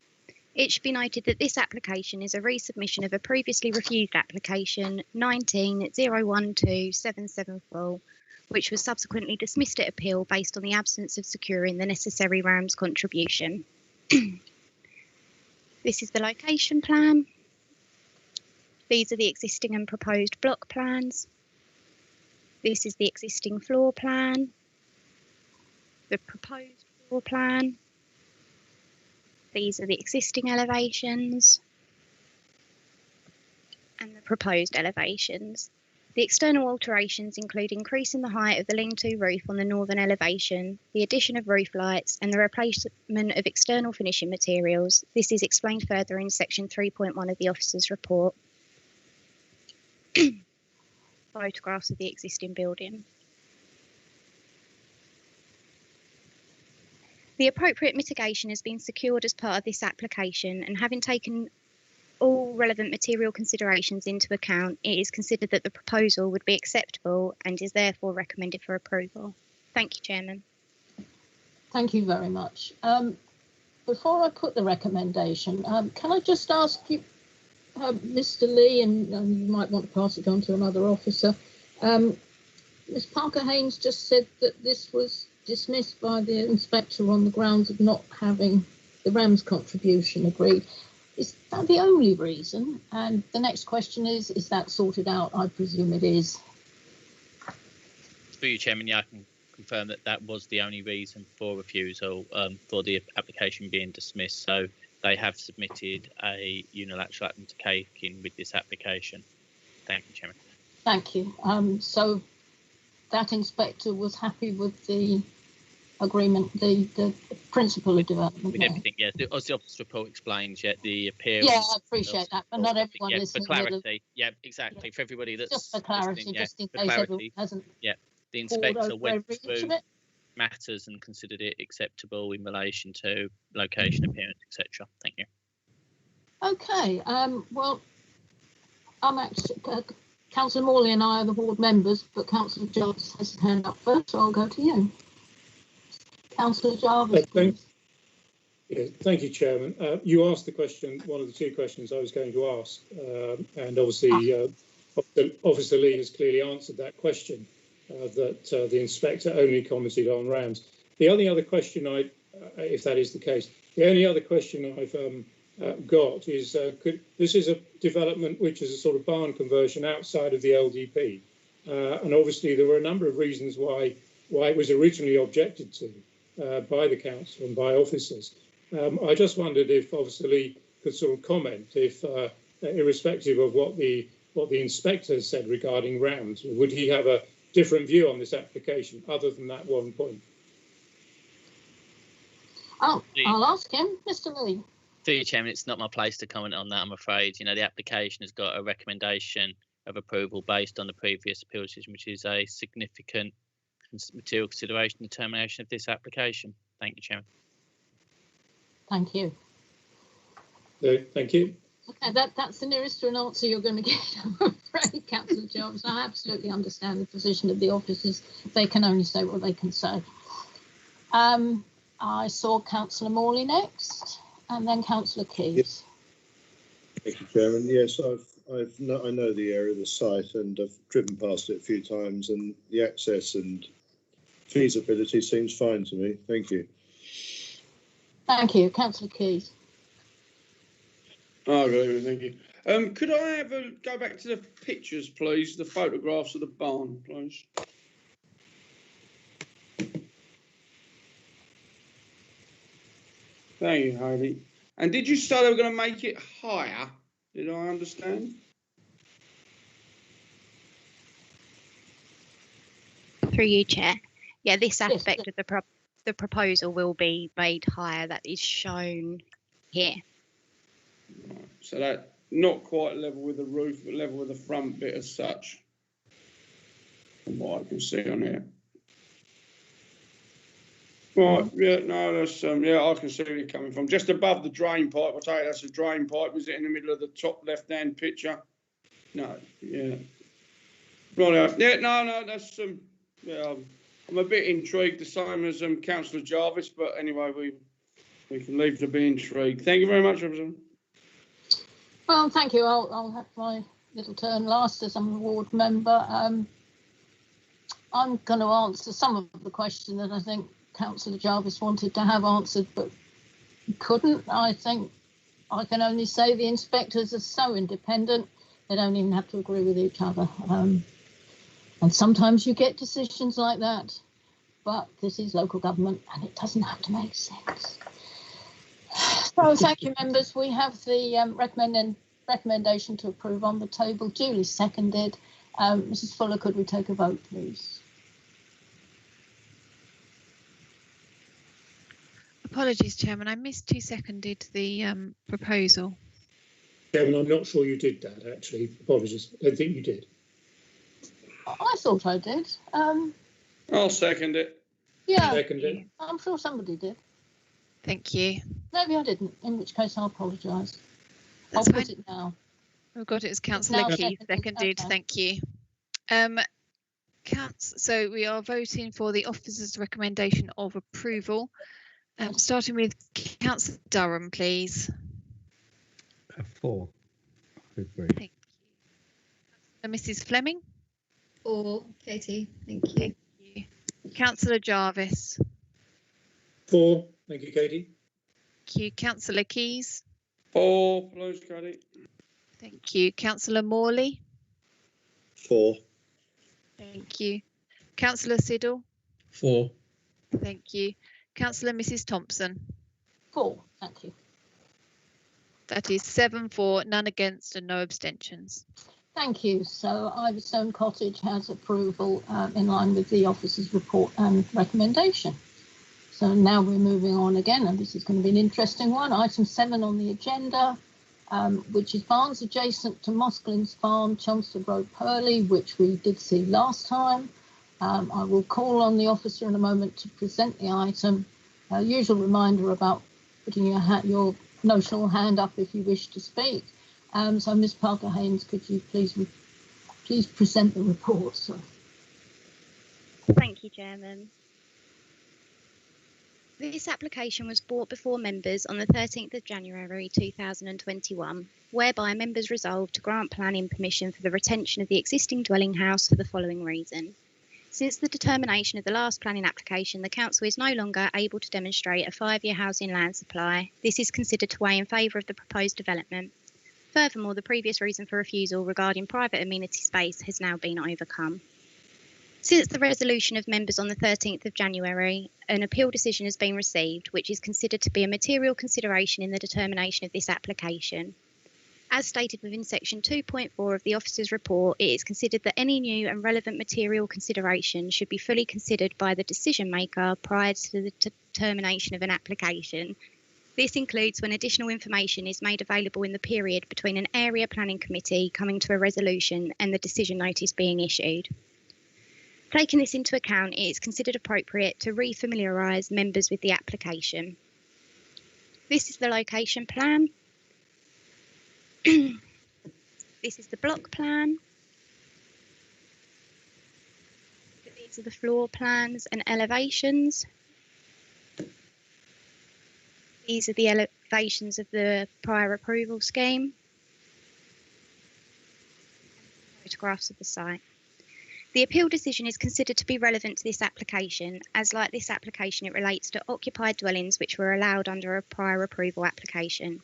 It should be noted that this application is a resubmission of a previously refused application 19-012-774, which was subsequently dismissed at appeal based on the absence of securing the necessary RAMS contribution. This is the location plan. These are the existing and proposed block plans. This is the existing floor plan, the proposed floor plan, These are the existing elevations and the proposed elevations. The external alterations include increasing the height of the lean-to roof on the northern elevation, the addition of roof lights and the replacement of external finishing materials. This is explained further in section 3.1 of the officer's report. Photographs of the existing building. The appropriate mitigation has been secured as part of this application, and having taken all relevant material considerations into account, it is considered that the proposal would be acceptable and is therefore recommended for approval. Thank you, Chairman. Thank you very much. Before I put the recommendation, can I just ask you, Mr. Lee, and you might want to pass it on to another officer. Ms. Parker-Haynes just said that this was dismissed by the inspector on the grounds of not having the RAMS contribution agreed. Is that the only reason? And the next question is that sorted out? I presume it is. For you, Chairman, yeah, I can confirm that that was the only reason for refusal for the application being dismissed. So they have submitted a unilateral undertaking with this application. Thank you, Chairman. Thank you. So that inspector was happy with the agreement, the principle of development. With everything, yes. As the office report explains, yeah, the appearance. Yeah, I appreciate that, but not everyone yeah, listening. For clarity, yeah, exactly. Yeah. For everybody that's just for clarity, yeah, just in for case clarity, everyone hasn't. Yeah, the inspector went through matters and considered it acceptable in relation to location, appearance, etc. Thank you. Okay. Well, I'm actually. Councillor Morley and I are the ward members, but Councillor Jarvis has his hand up first, so I'll go to you. Councillor Jarvis, please. Yeah, thank you, Chairman. You asked the question, one of the two questions I was going to ask, and obviously Officer Lee has clearly answered that question, that the inspector only commented on RAMS. The only other question if that is the case, the only other question I've got is, this is a development which is a sort of barn conversion outside of the LDP, and obviously there were a number of reasons why it was originally objected to by the council and by officers. I just wondered if Officer Lee could sort of comment, if irrespective of what the inspector said regarding RAMS, would he have a different view on this application other than that one point? I'll ask him, Mr. Lee. Through you, Chairman, it's not my place to comment on that, I'm afraid. You know, the application has got a recommendation of approval based on the previous appeal decision, which is a significant material consideration and determination of this application. Thank you, Chairman. Thank you. No, thank you. Okay, that's the nearest to an answer you're going to get, I'm afraid, Councillor Jarvis. I absolutely understand the position of the officers. They can only say what they can say. I saw Councillor Morley next, and then Councillor Keyes. Thank you, Chairman. Yes, I know the area of the site, and I've driven past it a few times, and the access and feasibility seems fine to me. Thank you. Thank you, Councillor Keyes. Oh, really, thank you. Could I go back to the pictures, please? The photographs of the barn, please. Thank you, Heidi. And did you say they were going to make it higher? Did I understand? Through you, Chair. Yeah, this aspect of the proposal will be made higher. That is shown here. Right. So that not quite level with the roof, but level with the front bit as such, from what I can see on here. Right, yeah, no, that's yeah, I can see where you're coming from. Just above the drain pipe, I tell you, that's a drain pipe. Was it in the middle of the top left-hand picture? No, yeah. Right, yeah, no, that's yeah. I'm a bit intrigued, the same as Councillor Jarvis, but anyway, we can leave to be intrigued. Thank you very much, Officer. Well, thank you. I'll have my little turn last as I'm a ward member. I'm going to answer some of the question that I think Councillor Jarvis wanted to have answered, but couldn't. I think I can only say the inspectors are so independent, they don't even have to agree with each other. And sometimes you get decisions like that, but this is local government and it doesn't have to make sense. Well, thank you, members. We have the recommendation to approve on the table, duly seconded. Mrs. Fuller, could we take a vote, please? Apologies, Chairman. I missed who seconded the proposal. Chairman, I'm not sure you did that, actually. Apologies. I don't think you did. I thought I did. I'll second it. Yeah, Second it. I'm sure somebody did. Thank you. Maybe I didn't, in which case I apologise. I'll That's put it now. We've got it as Councillor now Keith seconded. okay. Thank you. So we are voting for the officer's recommendation of approval. Starting with Councillor Durham, please. 4. I agree. Thank you. Mrs. Fleming. 4, Katie. Thank you. Thank you. Councillor Jarvis. 4. Thank you, Katie. Thank you. Councillor Keys. 4, please, Katie. Thank you. Councillor Morley. 4. Thank you. Councillor Siddle. 4. Thank you. Councillor Mrs. Thompson. 4. Thank you. That is 7 for, none against and no abstentions. Thank you. So Ivystone Cottage has approval in line with the officer's report and recommendation. So now we're moving on again, and this is going to be an interesting one. Item 7 on the agenda, which is barns adjacent to Mosklyns Farm, Chelmsford Road, Purleigh, which we did see last time. I will call on the officer in a moment to present the item. Usual reminder about putting your notional hand up if you wish to speak. So Ms. Parker-Haynes, could you please present the report? So. Thank you, Chairman. This application was brought before members on the 13th of January 2021, whereby members resolved to grant planning permission for the retention of the existing dwelling house for the following reason. Since the determination of the last planning application, the council is no longer able to demonstrate a 5-year housing land supply. This is considered to weigh in favour of the proposed development. Furthermore, the previous reason for refusal regarding private amenity space has now been overcome. Since the resolution of members on the 13th of January, an appeal decision has been received, which is considered to be a material consideration in the determination of this application. As stated within section 2.4 of the officer's report, it is considered that any new and relevant material consideration should be fully considered by the decision maker prior to the determination of an application. This includes when additional information is made available in the period between an area planning committee coming to a resolution and the decision notice being issued. Taking this into account, it is considered appropriate to re-familiarise members with the application. This is the location plan. This is the block plan. These are the floor plans and elevations. These are the elevations of the prior approval scheme. Photographs of the site. The appeal decision is considered to be relevant to this application, as like this application it relates to occupied dwellings which were allowed under a prior approval application.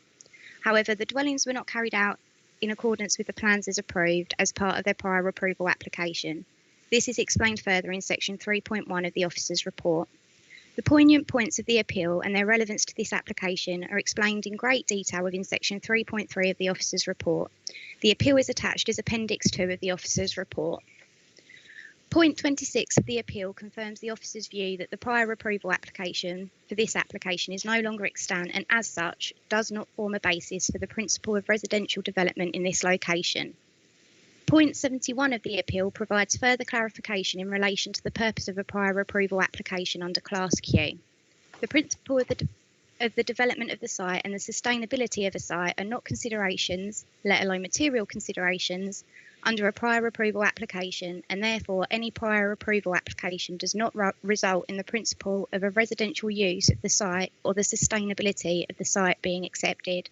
However, the dwellings were not carried out in accordance with the plans as approved as part of their prior approval application. This is explained further in section 3.1 of the officer's report. The poignant points of the appeal and their relevance to this application are explained in great detail within section 3.3 of the officer's report. The appeal is attached as Appendix 2 of the officer's report. Point 26 of the appeal confirms the officer's view that the prior approval application for this application is no longer extant and as such does not form a basis for the principle of residential development in this location. Point 71 of the appeal provides further clarification in relation to the purpose of a prior approval application under Class Q. The principle of the development of the site and the sustainability of a site are not considerations, let alone material considerations, under a prior approval application, and therefore any prior approval application does not result in the principle of a residential use of the site or the sustainability of the site being accepted.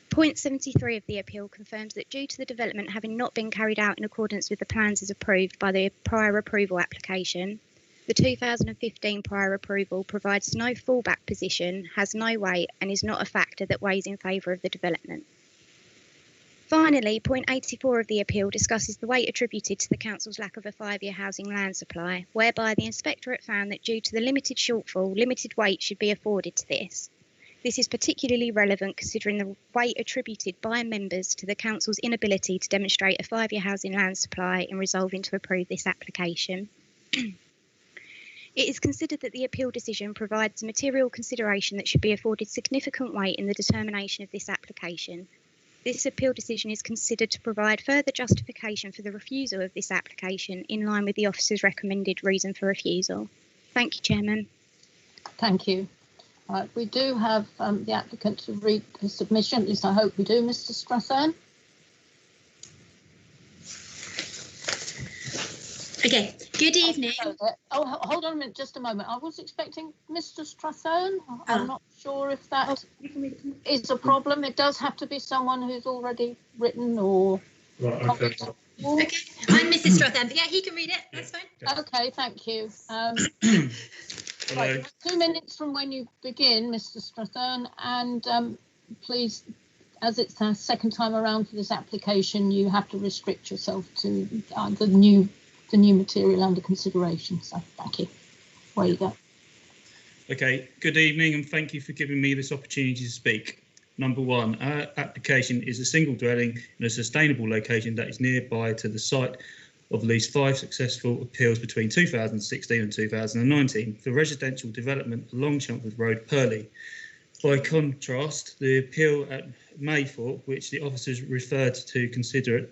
Point 73 of the appeal confirms that due to the development having not been carried out in accordance with the plans as approved by the prior approval application, the 2015 prior approval provides no fallback position, has no weight and is not a factor that weighs in favour of the development. Finally, point 84 of the appeal discusses the weight attributed to the council's lack of a 5-year housing land supply, whereby the inspectorate found that due to the limited shortfall, limited weight should be afforded to this. This is particularly relevant considering the weight attributed by members to the Council's inability to demonstrate a 5-year housing land supply in resolving to approve this application. It is considered that the appeal decision provides a material consideration that should be afforded significant weight in the determination of this application. This appeal decision is considered to provide further justification for the refusal of this application in line with the officer's recommended reason for refusal. Thank you, Chairman. Thank you. We do have the applicant to read the submission, at least I hope we do, Mr. Strathern. Okay, good evening. Oh, hold on a minute, just a moment. I was expecting Mr. Strathern. I'm not sure if that is a problem. It does have to be someone who's already written or... Right, okay. Okay, I'm Mrs. Strathern, but yeah, he can read it, that's fine. Okay, thank you. Right, 2 minutes from when you begin, Mr. Strathern, and please, as it's the second time around for this application, you have to restrict yourself to the new material under consideration. So thank you. Where you go. Okay, good evening and thank you for giving me this opportunity to speak. Number one, our application is a single dwelling in a sustainable location that is nearby to the site of at least 5 successful appeals between 2016 and 2019 for residential development along Chelmsford Road, Purleigh. By contrast, the appeal at Maythorpe, which the officers referred to consider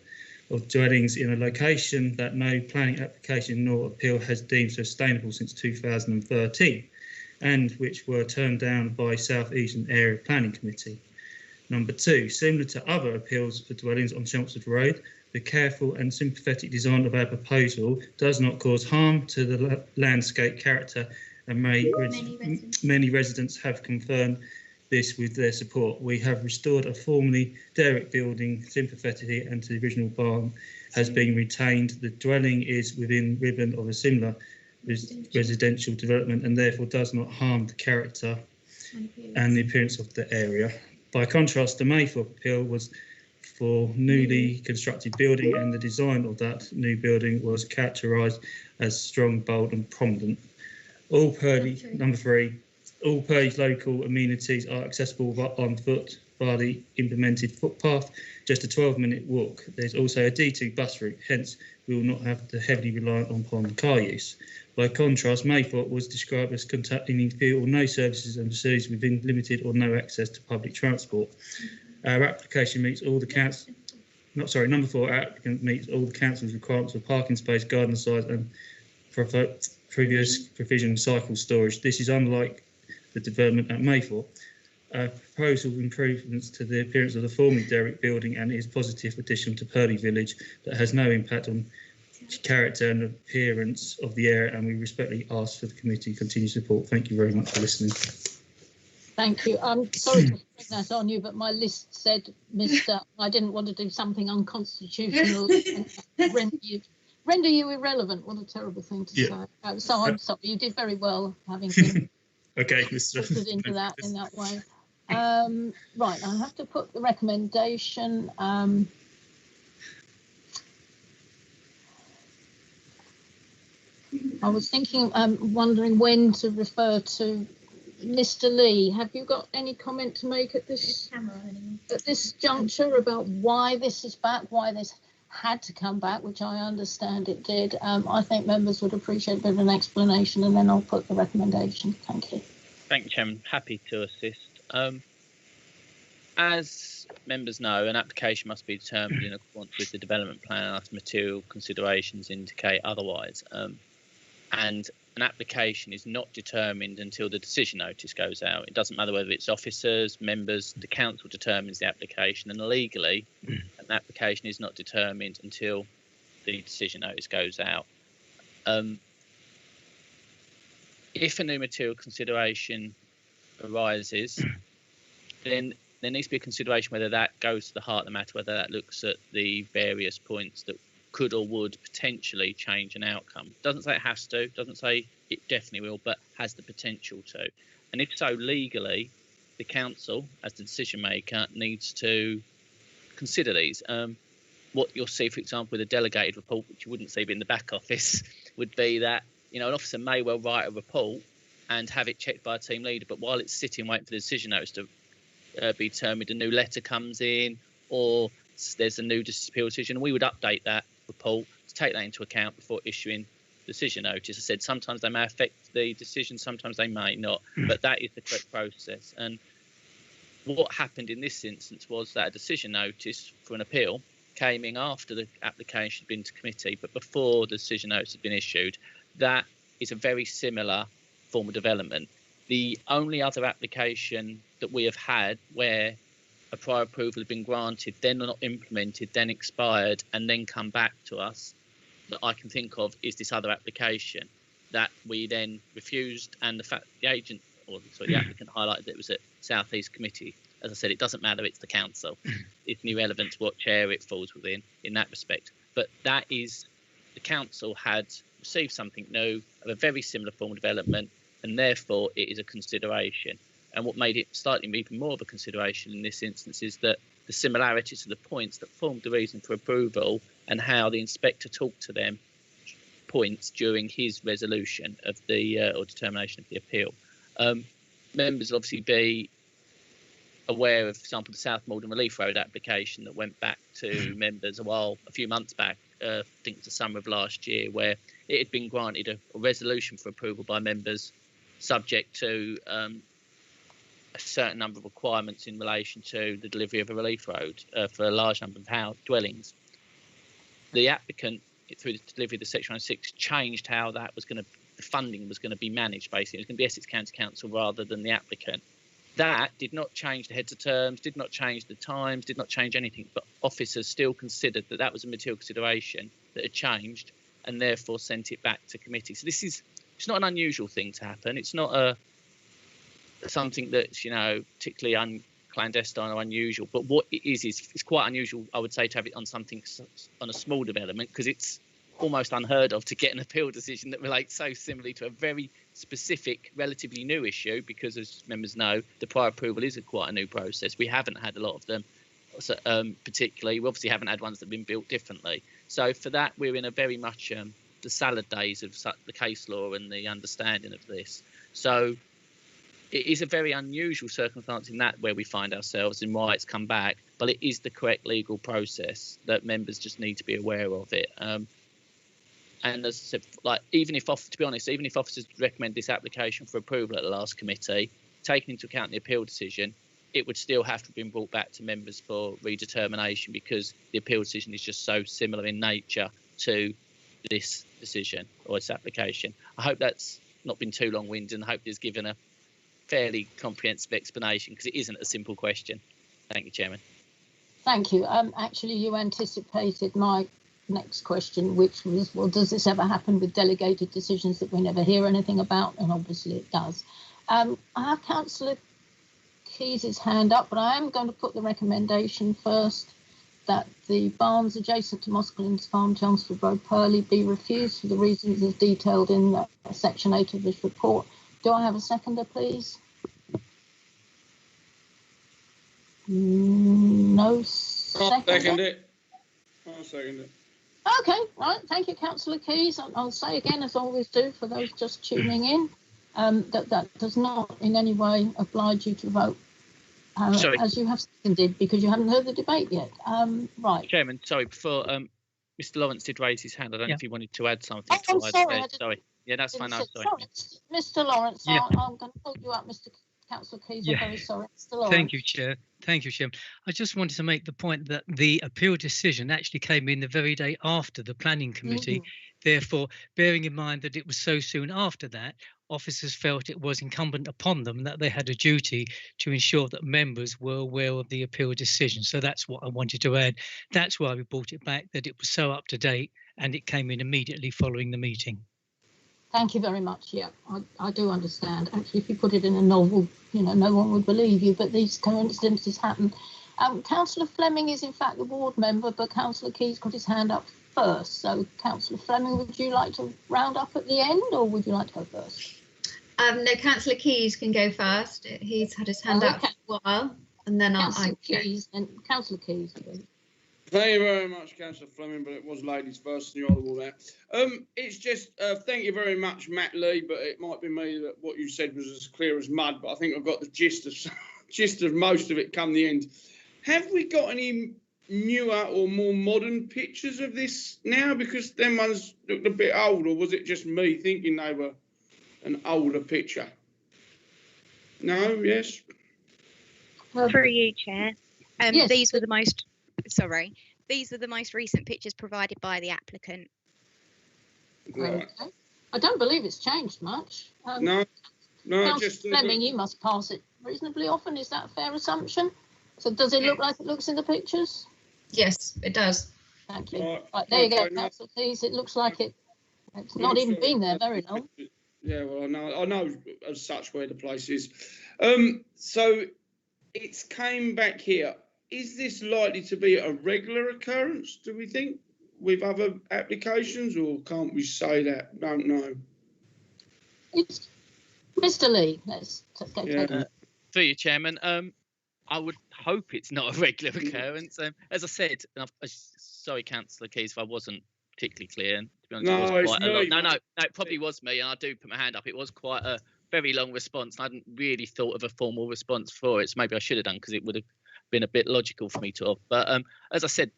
of dwellings in a location that no planning application nor appeal has deemed sustainable since 2013, and which were turned down by South Eastern Area Planning Committee. Number two, similar to other appeals for dwellings on Chelmsford Road, the careful and sympathetic design of our proposal does not cause harm to the landscape character, and many residents have confirmed this with their support. We have restored a formerly derelict building sympathetically, and the original barn has been retained. The dwelling is within ribbon of a similar residential development and therefore does not harm the character and the appearance of the area. By contrast, the Maythorpe appeal was for newly constructed building, and the design of that new building was characterised as strong, bold and prominent. All Purleigh, number three, all Purleigh's local amenities are accessible on foot via the implemented footpath, just a 12-minute walk. There's also a D2 bus route, hence we will not have to heavily rely upon car use. By contrast, Maythorpe was described as containing few or no services and facilities within limited or no access to public transport. Our application meets all the council. Number four, our applicant meets all the council's requirements for parking space, garden size, and previous provision of cycle storage. This is unlike the development at Maythorpe. Our proposal improvements to the appearance of the formerly derelict building and is positive addition to Purleigh Village that has no impact on character and appearance of the area, and we respectfully ask for the committee continued support. Thank you very much for listening. Thank you. I'm sorry to bring that on you, but my list said, Mr. I didn't want to do something unconstitutional and render you irrelevant. What a terrible thing to say. So I'm sorry. You did very well having been okay, put into that in that way. Right, I have to put the recommendation. I was thinking, wondering when to refer to Mr. Lee. Have you got any comment to make at this juncture about why this is back, why this had to come back, which I understand it did? I think members would appreciate a bit of an explanation, and then I'll put the recommendation. Thank you. Thank you, Chairman. Happy to assist. As members know, an application must be determined in accordance with the development plan unless material considerations indicate otherwise. And an application is not determined until the decision notice goes out. It doesn't matter whether it's officers, members, the council determines the application, and legally an application is not determined until the decision notice goes out. If a new material consideration arises, then there needs to be a consideration whether that goes to the heart of the matter, whether that looks at the various points that could or would potentially change an outcome. Doesn't say it has to, doesn't say it definitely will, but has the potential to. And if so, legally, the council, as the decision maker, needs to consider these. What you'll see, for example, with a delegated report, which you wouldn't see in the back office, would be that, you know, an officer may well write a report and have it checked by a team leader. But while it's sitting waiting for the decision notice to be determined, a new letter comes in, or there's a new appeal decision, we would update that report to take that into account before issuing decision notice. I said sometimes they may affect the decision, sometimes they may not, but that is the correct process. And what happened in this instance was that a decision notice for an appeal came in after the application had been to committee, but before the decision notice had been issued. That is a very similar form of development. The only other application that we have had where a prior approval had been granted, then not implemented, then expired, and then come back to us that I can think of is this other application that we then refused, and the fact the agent, or sorry, the applicant highlighted that it was at South East Committee. As I said, it doesn't matter, it's the council. It's irrelevant to what chair it falls within in that respect. But that is, the council had received something new of a very similar form of development, and therefore it is a consideration. And what made it slightly even more of a consideration in this instance is that the similarities to the points that formed the reason for approval and how the inspector talked to them points during his resolution of the or determination of the appeal. Members will obviously be aware of, for example, the South Malden Relief Road application that went back to members a few months back, I think it's the summer of last year, where it had been granted a resolution for approval by members subject to a certain number of requirements in relation to the delivery of a relief road for a large number of dwellings. The applicant, through the delivery of the Section 106, changed how that was going to, the funding was going to be managed. Basically, it was going to be Essex County Council rather than the applicant. That did not change the heads of terms, did not change the times, did not change anything, but officers still considered that that was a material consideration that had changed, and therefore sent it back to committee. So this is, it's not an unusual thing to happen. It's not something that's, particularly clandestine or unusual, but what it is it's quite unusual, I would say, to have it on something, on a small development, because it's almost unheard of to get an appeal decision that relates so similarly to a very specific, relatively new issue, because as members know, the prior approval is quite a new process. We haven't had a lot of them, particularly. We obviously haven't had ones that have been built differently. So for that, we're in a very much the salad days of the case law and the understanding of this. So it is a very unusual circumstance in that where we find ourselves and why it's come back, but it is the correct legal process that members just need to be aware of it. And as I said, even if officers recommend this application for approval at the last committee, taking into account the appeal decision, it would still have to have been brought back to members for redetermination, because the appeal decision is just so similar in nature to this decision or this application. I hope that's not been too long-winded, and I hope it's given a fairly comprehensive explanation, because it isn't a simple question. Thank you, Chairman. Thank you. Actually, you anticipated my next question, which was, well, does this ever happen with delegated decisions that we never hear anything about? And obviously it does. I have Councillor Keyes' hand up, but I am going to put the recommendation first that the barns adjacent to Mosklyns Farm, Chelmsford Road, Purleigh, be refused for the reasons as detailed in Section 8 of this report. Do I have a seconder, please? No seconder. I'll second it. Okay, right. Thank you, Councillor Keyes. I'll say again, as I always do, for those just tuning in, that does not in any way oblige you to vote as you have seconded, because you haven't heard the debate yet. Right. Chairman, sorry, before Mr. Lawrence did raise his hand, I don't know if he wanted to add something. Oh, I'm sorry. Sorry. Yeah, that's fine. I'm sorry. Mr. Lawrence, Yeah. I'm going to hold you up, Mr. Councillor Keyes. I'm very sorry. Mr. Lawrence. Thank you, Chair. Thank you, Chairman. I just wanted to make the point that the appeal decision actually came in the very day after the planning committee. Therefore, bearing in mind that it was so soon after that, officers felt it was incumbent upon them that they had a duty to ensure that members were aware of the appeal decision. So that's what I wanted to add. That's why we brought it back, that it was so up to date and it came in immediately following the meeting. Thank you very much. Yeah, I do understand. Actually, if you put it in a novel, no one would believe you, but these coincidences happen. Councillor Fleming is in fact the ward member, but Councillor Keyes got his hand up first. So, Councillor Fleming, would you like to round up at the end, or would you like to go first? No, Councillor Keyes can go first. He's had his hand up for a while, and then Councillor Keyes, please. Thank you very much, Councillor Fleming, but it was ladies first and you're all that. It's just, thank you very much, Matt Lee, but it might be me that what you said was as clear as mud, but I think I've got the gist of most of it come the end. Have we got any newer or more modern pictures of this now? Because them ones looked a bit old, or was it just me thinking they were an older picture? No, yes? For you, Chair. Yes. These were the most recent pictures provided by the applicant. Right. Okay. I don't believe it's changed much. No, Councillor just Fleming, you must pass it reasonably often. Is that a fair assumption? So does it look like it looks in the pictures? Yes, it does. Thank you. Right. Right, there you go, Okay, no. Councillor Pease. It looks like it's not even been there very long. Yeah, well, I know as such where the place is. So it's came back here. Is this likely to be a regular occurrence, do we think, with other applications, or can't we say that? Don't know. It's Mr. Lee. Let's go. Yeah. Through you, Chairman. I would hope it's not a regular occurrence. As I said, and sorry, Councillor Keys, if I wasn't particularly clear. And to be honest, No, it was it's quite a long. me. No, it probably was me, and I do put my hand up. It was quite a very long response. I hadn't really thought of a formal response for it, so maybe I should have done, because it would have been a bit logical for me to have. But as I said,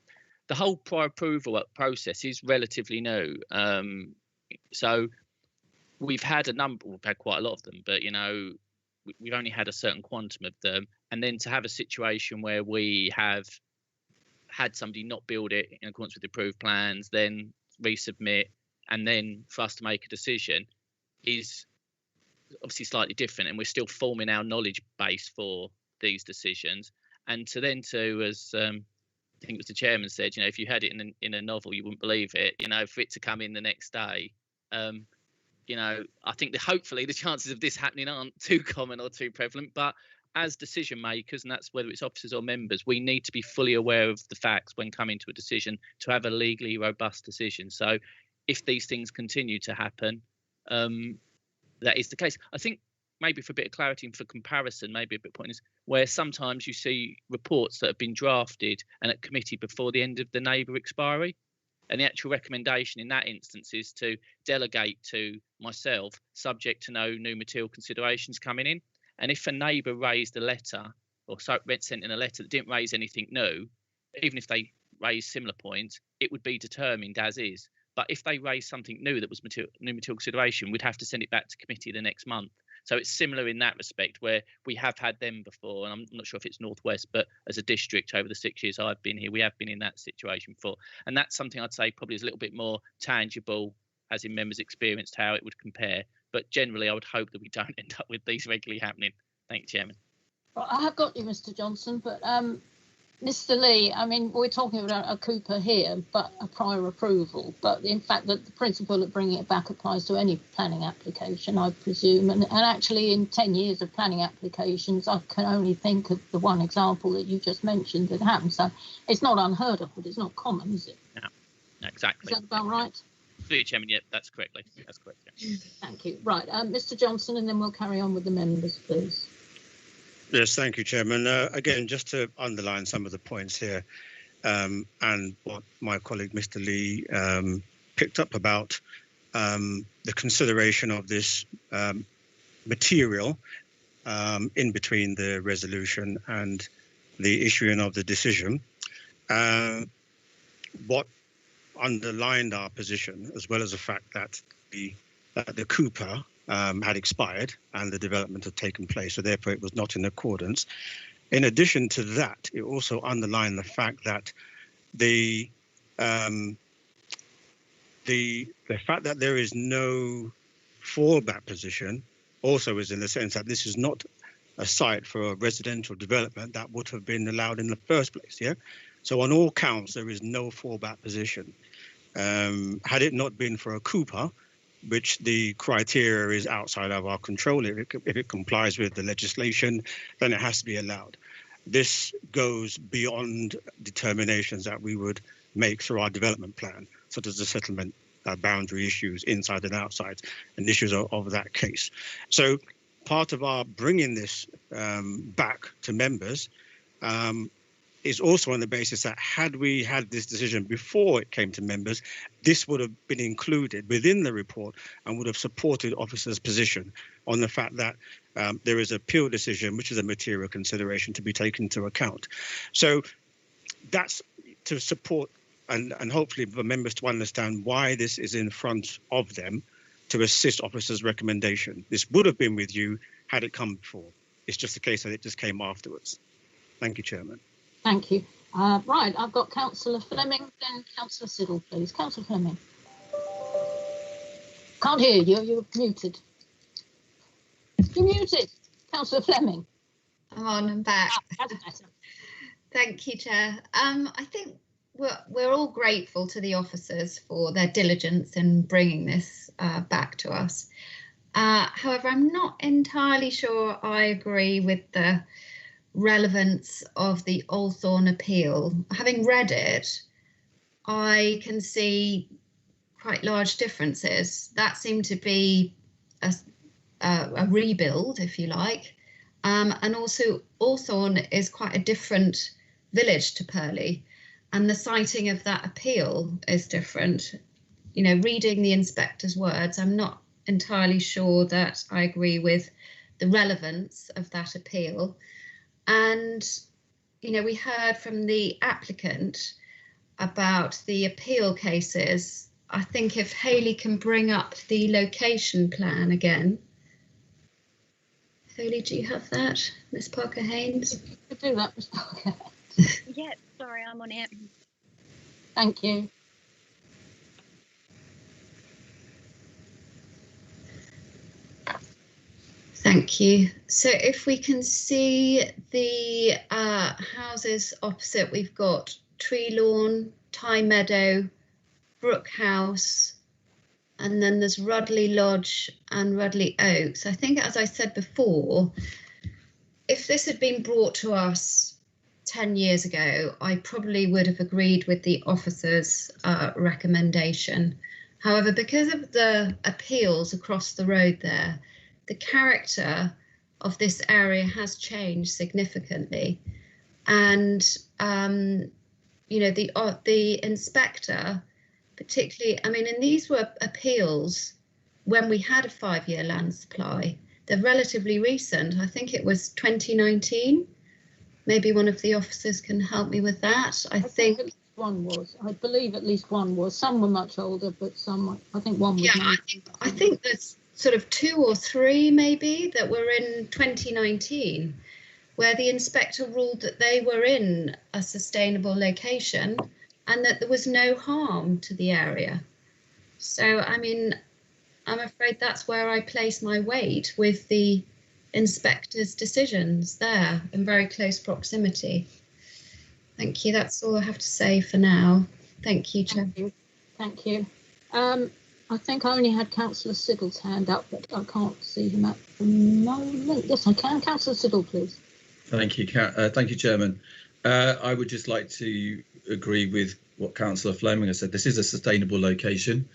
the whole prior approval process is relatively new. So we've had quite a lot of them, but we've only had a certain quantum of them, and then to have a situation where we have had somebody not build it in accordance with the approved plans, then resubmit, and then for us to make a decision is obviously slightly different, and we're still forming our knowledge base for these decisions. And to as I think it was the chairman said, if you had it in a novel, you wouldn't believe it. For it to come in the next day, I think that hopefully the chances of this happening aren't too common or too prevalent. But as decision makers, and that's whether it's officers or members, we need to be fully aware of the facts when coming to a decision to have a legally robust decision. So if these things continue to happen, that is the case. I think maybe for a bit of clarity and for comparison, maybe a bit pointless, where sometimes you see reports that have been drafted and at committee before the end of the neighbour expiry. And the actual recommendation in that instance is to delegate to myself, subject to no new material considerations coming in. And if a neighbour raised a letter or sent in a letter that didn't raise anything new, even if they raised similar points, it would be determined as is. But if they raised something new that was new material consideration, we'd have to send it back to committee the next month. So it's similar in that respect, where we have had them before, and I'm not sure if it's Northwest, but as a district over the 6 years I've been here, we have been in that situation before. And that's something I'd say probably is a little bit more tangible, as in members experienced how it would compare. But generally, I would hope that we don't end up with these regularly happening. Thank you, Chairman. Well, I have got you, Mr. Johnson, but Mr. Lee, I mean, we're talking about a Cooper here, but a prior approval. But in fact, the principle of bringing it back applies to any planning application, I presume. And actually, in 10 years of planning applications, I can only think of the one example that you just mentioned that happened. So it's not unheard of, but it's not common, is it? No, exactly. Is that about right? Through Chairman, yeah, that's correct. That's correct. Yeah. Thank you. Right, Mr. Johnson, and then we'll carry on with the members, please. Yes, thank you, Chairman. Again, just to underline some of the points here, and what my colleague Mr. Lee picked up about the consideration of this material in between the resolution and the issuing of the decision. What underlined our position, as well as the fact that the Cooper had expired and the development had taken place, so therefore it was not in accordance. In addition to that, it also underlined the fact that the fact that there is no fallback position also is in the sense that this is not a site for a residential development that would have been allowed in the first place. Yeah, so on all counts there is no fallback position. Had it not been for a Cooper, which the criteria is outside of our control, if it complies with the legislation, then it has to be allowed. This goes beyond determinations that we would make through our development plan, such as the settlement boundary issues inside and outside, and issues of that case. So part of our bringing this back to members is also on the basis that had we had this decision before it came to members, this would have been included within the report and would have supported officers' position on the fact that there is an appeal decision, which is a material consideration to be taken into account. So that's to support and hopefully for members to understand why this is in front of them to assist officers' recommendation. This would have been with you had it come before. It's just a case that it just came afterwards. Thank you, Chairman. Thank you. Right, I've got Councillor Fleming, then Councillor Siddle, please. Councillor Fleming. Can't hear you, you're muted. You're muted. Councillor Fleming. I'm on and back. That's better. Thank you, Chair. I think we're all grateful to the officers for their diligence in bringing this back to us. However, I'm not entirely sure I agree with the relevance of the Althorn appeal. Having read it, I can see quite large differences. That seemed to be a rebuild, if you like, and also Althorn is quite a different village to Purleigh, and the citing of that appeal is different. You know, reading the inspector's words, I'm not entirely sure that I agree with the relevance of that appeal. And, you know, we heard from the applicant about the appeal cases. I think if Hayley can bring up the location plan again. Hayley, do you have that, Miss Parker-Haynes? You could do that, Miss Parker. Yeah, sorry, I'm on it. Thank you. Thank you. So if we can see the houses opposite, we've got Tree Lawn, Tye Meadow, Brook House, and then there's Rudley Lodge and Rudley Oaks. I think, as I said before, if this had been brought to us 10 years ago, I probably would have agreed with the officer's recommendation. However, because of the appeals across the road there, the character of this area has changed significantly. And, you know, the inspector, particularly, I mean, and these were appeals when we had a 5-year land supply. They're relatively recent. I think it was 2019. Maybe one of the officers can help me with that. I think at least one was. I believe at least one was. Some were much older, but some, I think one was. Yeah, I think there's sort of 2 or 3 maybe that were in 2019, where the inspector ruled that they were in a sustainable location and that there was no harm to the area. So, I mean, I'm afraid that's where I place my weight with the inspector's decisions there in very close proximity. Thank you. That's all I have to say for now. Thank you, Chair. Thank you. I think I only had Councillor Siddle's hand up, but I can't see him at the moment. Yes, I can. Councillor Siddle, please. Thank you, Chairman. I would just like to agree with what Councillor Fleming has said. This is a sustainable location.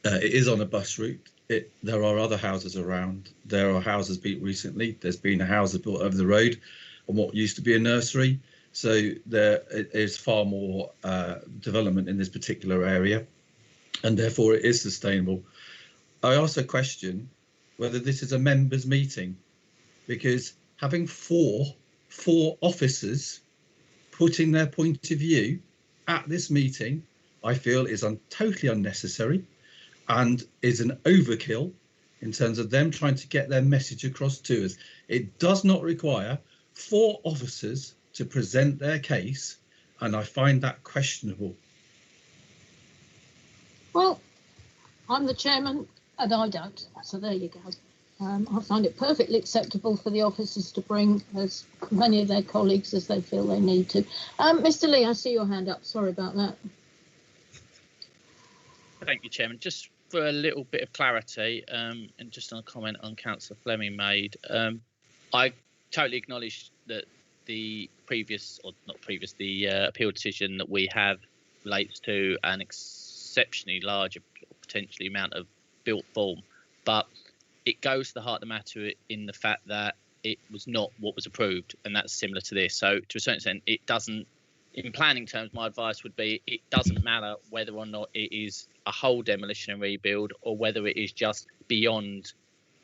It is on a bus route. There are other houses around. There are houses built recently. There's been a house built over the road on what used to be a nursery. So there is far more development in this particular area, and therefore it is sustainable. I also question whether this is a members' meeting, because having four officers putting their point of view at this meeting, I feel is totally unnecessary and is an overkill in terms of them trying to get their message across to us. It does not require 4 officers to present their case, and I find that questionable. Well, I'm the chairman and I don't, so there you go. I find it perfectly acceptable for the officers to bring as many of their colleagues as they feel they need to. Mr. Lee, I see your hand up. Sorry about that. Thank you, Chairman. Just for a little bit of clarity, and just on a comment on Councillor Fleming made, I totally acknowledge that the appeal decision that we have relates to an exceptionally large, potentially amount of built form, but it goes to the heart of the matter in the fact that it was not what was approved, and that's similar to this. So to a certain extent, it doesn't in planning terms, my advice would be it doesn't matter whether or not it is a whole demolition and rebuild or whether it is just beyond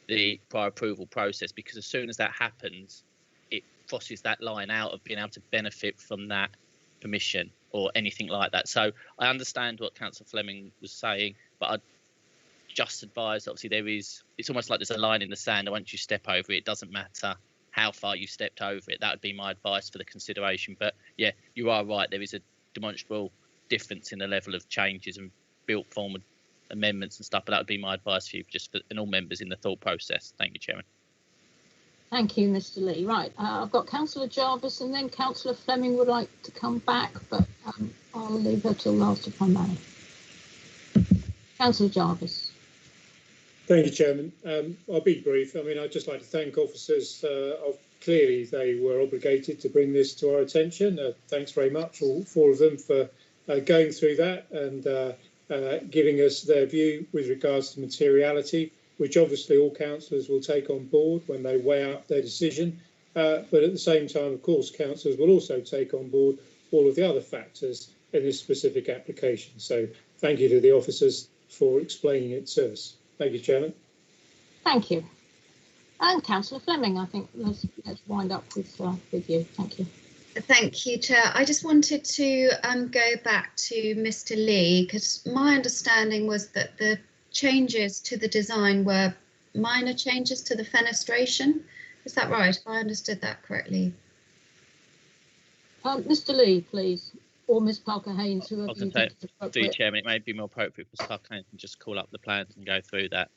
the prior approval process, because as soon as that happens, it crosses that line out of being able to benefit from that permission or anything like that. So I understand what Councillor Fleming was saying, but I'd just advise, obviously it's almost like there's a line in the sand, and once you step over it, it doesn't matter how far you stepped over it. That would be my advice for the consideration. But yeah, you are right, there is a demonstrable difference in the level of changes and built form amendments and stuff, but that would be my advice for you, just for and all members in the thought process. Thank you, Chairman. Thank you, Mr. Lee. Right, I've got Councillor Jarvis and then Councillor Fleming would like to come back, but I'll leave her till last if I may. Councillor Jarvis. Thank you, Chairman. I'll be brief. I mean, I'd just like to thank officers. Clearly, they were obligated to bring this to our attention. Thanks very much, all four of them, for going through that and giving us their view with regards to materiality, which obviously all councillors will take on board when they weigh up their decision. But at the same time, of course, councillors will also take on board all of the other factors in this specific application. So thank you to the officers for explaining it to us. Thank you, Chairman. Thank you. And Councillor Fleming, I think let's wind up with you. Thank you. Thank you, Chair. I just wanted to go back to Mr. Lee, because my understanding was that the changes to the design were minor changes to the fenestration. Is that right? If I understood that correctly? Mr. Lee, please, or Ms. Parker-Haynes, whoever you think is appropriate. Through you, Chairman, it may be more appropriate for Ms. Parker-Haynes and just call up the plans and go through that.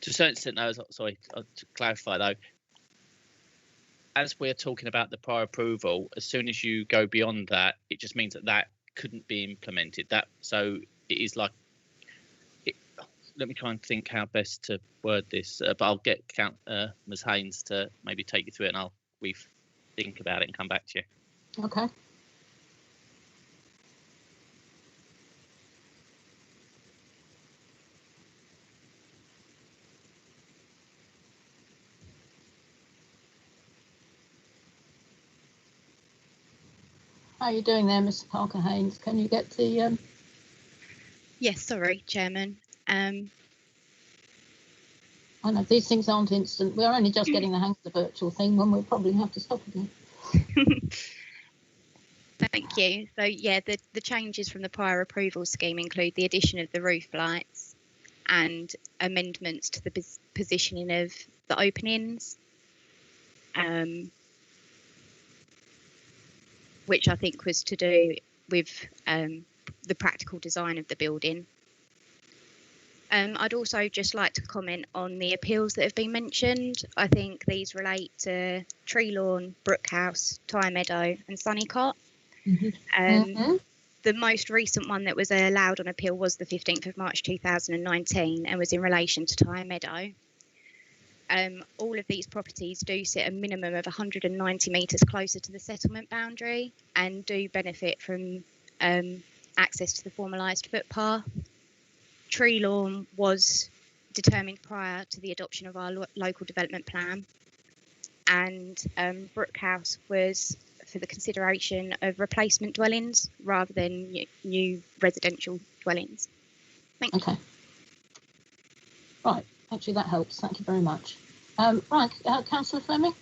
To a certain extent, though, sorry, to clarify though, as we're talking about the prior approval, as soon as you go beyond that, it just means that that couldn't be implemented. So it is like, let me try and think how best to word this, but I'll get Ms. Haynes to maybe take you through it, and I'll think about it and come back to you. Okay. How are you doing there, Mr. Parker-Haynes? Can you get the... Yes, sorry, Chairman. I know these things aren't instant. We're only just getting the hang of the virtual thing when we'll probably have to stop again. Thank you. So yeah, the changes from the prior approval scheme include the addition of the roof lights and amendments to the positioning of the openings, which I think was to do with the practical design of the building. I'd also just like to comment on the appeals that have been mentioned. I think these relate to Tree Lawn, Brookhouse, Tye Meadow and Sunnycott. The most recent one that was allowed on appeal was the 15th of March 2019 and was in relation to Tye Meadow. All of these properties do sit a minimum of 190 metres closer to the settlement boundary and do benefit from access to the formalised footpath. Tree Lawn was determined prior to the adoption of our local development plan, and Brookhouse was for the consideration of replacement dwellings rather than new residential dwellings. Thank you. Okay. Right, actually that helps. Thank you very much. Right, Councillor Fleming?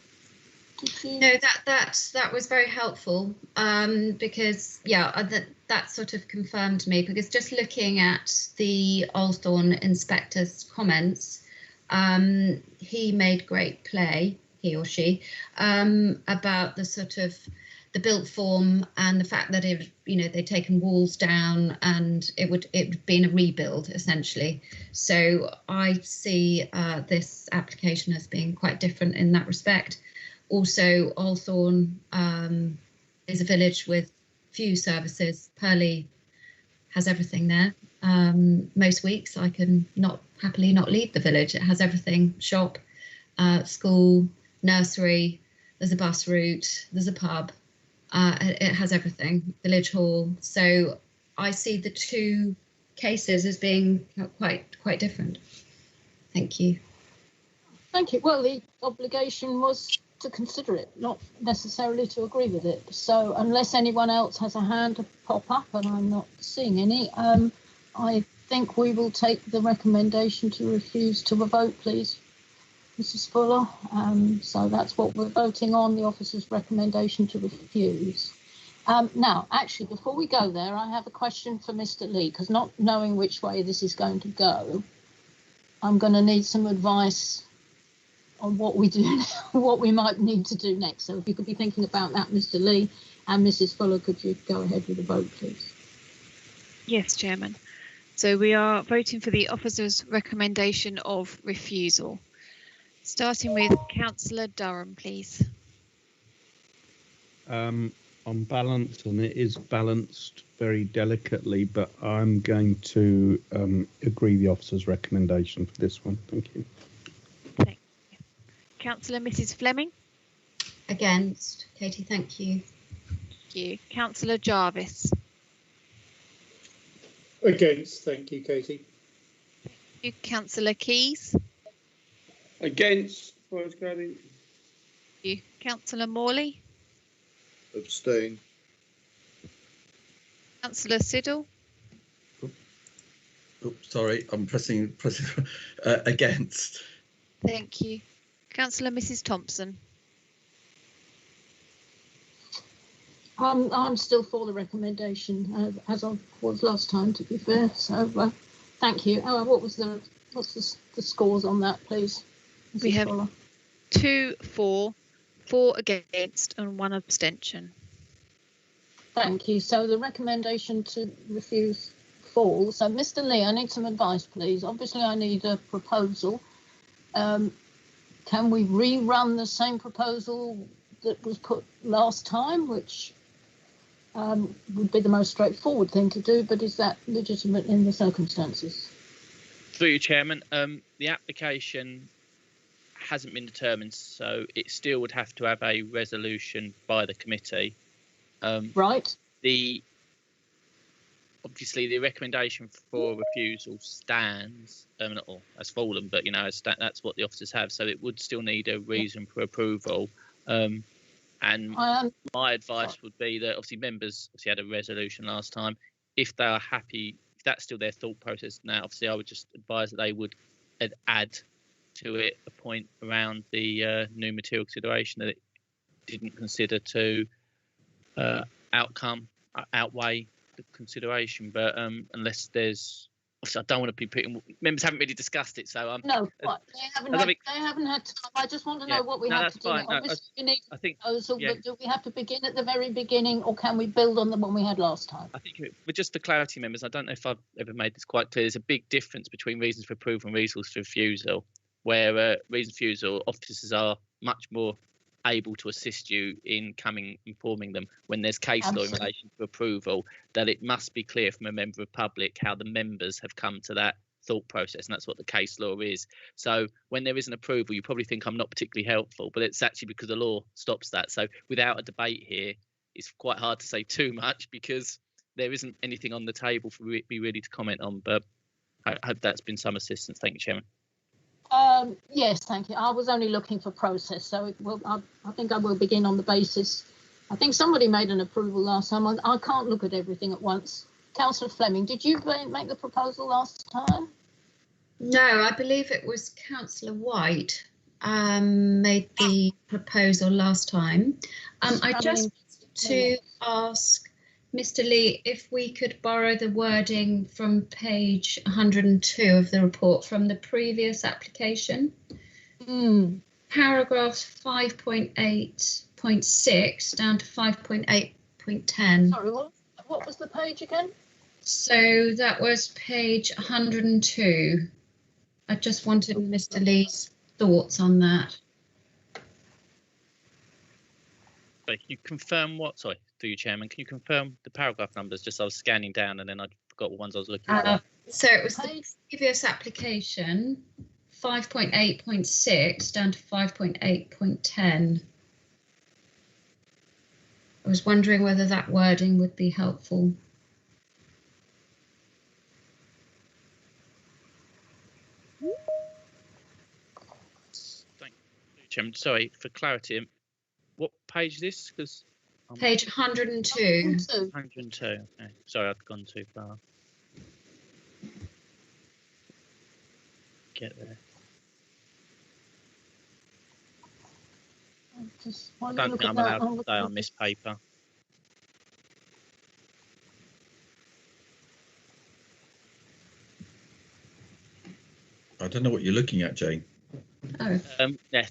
No, that was very helpful, because yeah, that sort of confirmed me, because just looking at the Althorn inspector's comments, he made great play, he or she, about the sort of the built form and the fact that they'd taken walls down and it would been a rebuild essentially. So I see this application as being quite different in that respect. Also, Althorn is a village with few services. Purleigh has everything there. Most weeks I can happily not leave the village. It has everything: shop, school, nursery, there's a bus route, there's a pub. It has everything, village hall. So I see the two cases as being quite different. Thank you. Thank you. Well, the obligation was to consider it, not necessarily to agree with it. So unless anyone else has a hand to pop up, and I'm not seeing any, I think we will take the recommendation to refuse to a vote, please, Mrs. Fuller. So that's what we're voting on, the officer's recommendation to refuse. Now, actually, before we go there, I have a question for Mr. Lee, because not knowing which way this is going to go, I'm going to need some advice on what we do now, what we might need to do next. So if you could be thinking about that, Mr. Lee, and Mrs. Fuller, could you go ahead with the vote, please? Yes, Chairman. So we are voting for the officer's recommendation of refusal. Starting with Councillor Durham, please. On balance, and it is balanced very delicately, but I'm going to agree the officer's recommendation for this one. Thank you. Thank you. Councillor Mrs. Fleming. Against. Katie, thank you. Thank you. Councillor Jarvis. Against, thank you, Katie. Thank you. Councillor Keys. Against. First Grading. Thank you. Councillor Morley. Abstain. Councillor Siddle. Oops, sorry, I'm pressing against. Thank you. Councillor Mrs. Thompson. I'm still for the recommendation, as I was last time, to be fair. So thank you. What's the scores on that, please? Mrs. We have Fuller? 2 for, 4 against, and 1 abstention. Thank you. So the recommendation to refuse falls. So Mr. Lee, I need some advice, please. Obviously, I need a proposal. Can we rerun the same proposal that was put last time, which would be the most straightforward thing to do, but is that legitimate in the circumstances? Through you, Chairman, the application hasn't been determined, so it still would have to have a resolution by the committee. Right. Obviously the recommendation for refusal stands, or has fallen, but you know that's what the officers have. So it would still need a reason for approval. And my advice would be that obviously members had a resolution last time. If they are happy, if that's still their thought process now, obviously I would just advise that they would add to it a point around the new material consideration that it didn't consider to outweigh the consideration. But unless there's, obviously I don't want to be putting, members haven't really discussed it, so I'm no, they haven't had time. I just want to know what we have to do. Obviously we need a proposal, but do we have to begin at the very beginning, or can we build on the one we had last time? I think, but just for clarity, members, I don't know if I've ever made this quite clear. There's a big difference between reasons for approval and reasons for refusal, where reasons for refusal, officers are much more able to assist you in informing them when there's case law in relation to approval, that it must be clear from a member of public how the members have come to that thought process, and that's what the case law is. So when there is an approval, you probably think I'm not particularly helpful, but it's actually because the law stops that. So without a debate here, it's quite hard to say too much because there isn't anything on the table for me really to comment on. But I hope that's been some assistance. Thank you, Chairman. Yes, thank you. I was only looking for process, so I think I will begin on the basis. I think somebody made an approval last time. I can't look at everything at once. Councillor Fleming, did you make the proposal last time? No, I believe it was Councillor White made the proposal last time. I just wanted to ask Mr. Lee if we could borrow the wording from page 102 of the report from the previous application. Paragraphs 5.8.6 down to 5.8.10. Sorry, what was the page again? So that was page 102. I just wanted Mr. Lee's thoughts on that. Can you confirm what? Sorry, through you, Chairman. Can you confirm the paragraph numbers? Just I was scanning down and then I forgot what ones I was looking for. So it was the previous application, 5.8.6 down to 5.8.10. I was wondering whether that wording would be helpful. Chairman, sorry for clarity. What page is this? Because Page 102. 102. Okay. Sorry, I've gone too far. Get there. I don't think I'm allowed to say on this paper. I don't know what you're looking at, Jane. Oh. Yeah,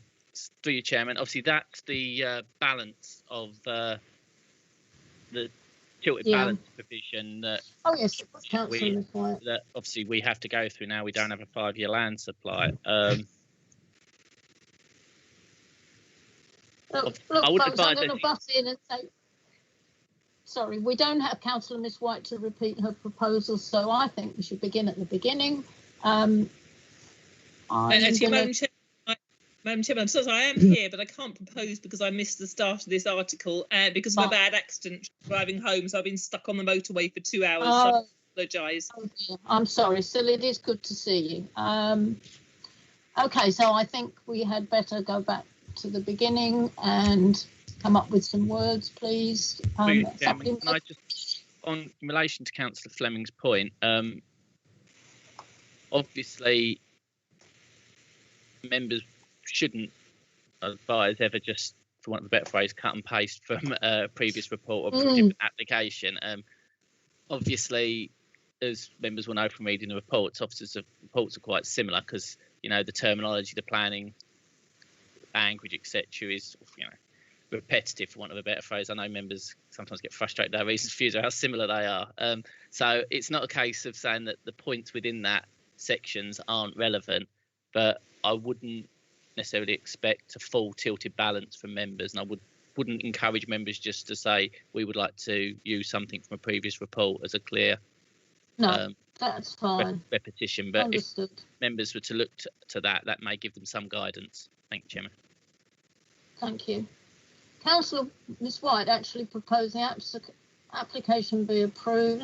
through you, Chairman. Obviously, that's the balance of the tilted balance provision that, that obviously we have to go through now. We don't have a 5-year land supply. Look, folks, I'm going to butt in and say, sorry, we don't have Councillor Miss White to repeat her proposal, so I think we should begin at the beginning. Madam Chairman, I'm sorry, I am here, but I can't propose because I missed the start of this article because of a bad accident driving home, so I've been stuck on the motorway for 2 hours. So I apologise. I'm sorry, Silly, it is good to see you. Okay, so I think we had better go back to the beginning and come up with some words, please. Can I just, in relation to Councillor Fleming's point, obviously members shouldn't advise ever just, for want of a better phrase, cut and paste from a previous report or different application. Obviously, as members will know from reading the reports, officers' reports are quite similar because, you know, the terminology, the planning, language, etc., is, you know, repetitive, for want of a better phrase. I know members sometimes get frustrated at our reasons for how similar they are. So it's not a case of saying that the points within that sections aren't relevant, but I wouldn't necessarily expect a full tilted balance from members, and I wouldn't encourage members just to say we would like to use something from a previous report as a clear that's fine. Repetition. But understood. If members were to look to that may give them some guidance. Thank you, Chairman. Thank you. Councillor Miss White actually proposed the application be approved.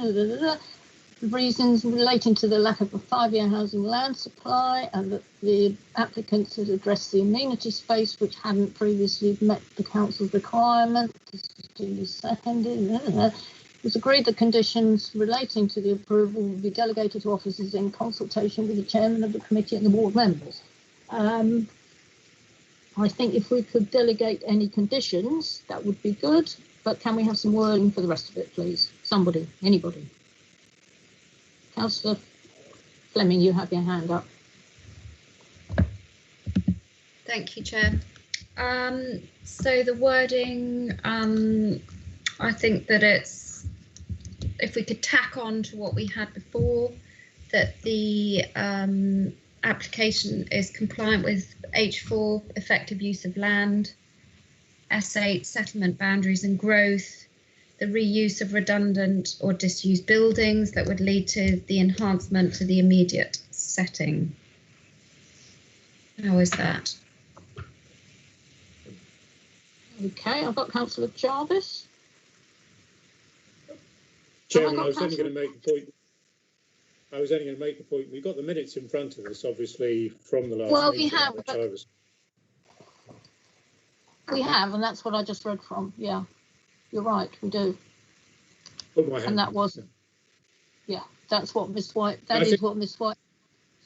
The reasons relating to the lack of a 5-year housing land supply, and that the applicants had addressed the amenity space which hadn't previously met the council's requirement. This was duly seconded. It was agreed that conditions relating to the approval will be delegated to officers in consultation with the chairman of the committee and the ward members. I think if we could delegate any conditions, that would be good, but can we have some wording for the rest of it, please? Somebody, anybody. Councillor Fleming, you have your hand up. Thank you, Chair. So the wording, I think that it's, if we could tack on to what we had before, that the application is compliant with H4, effective use of land, S8, settlement boundaries and growth, the reuse of redundant or disused buildings that would lead to the enhancement to the immediate setting. How is that? Okay, I've got Councillor Jarvis. Chairman, I was only going to make the point. We've got the minutes in front of us, obviously, from the last meeting. We have, and that's what I just read from. Yeah, you're right, we do. And that was, yeah, that's what Miss White, that is what Miss White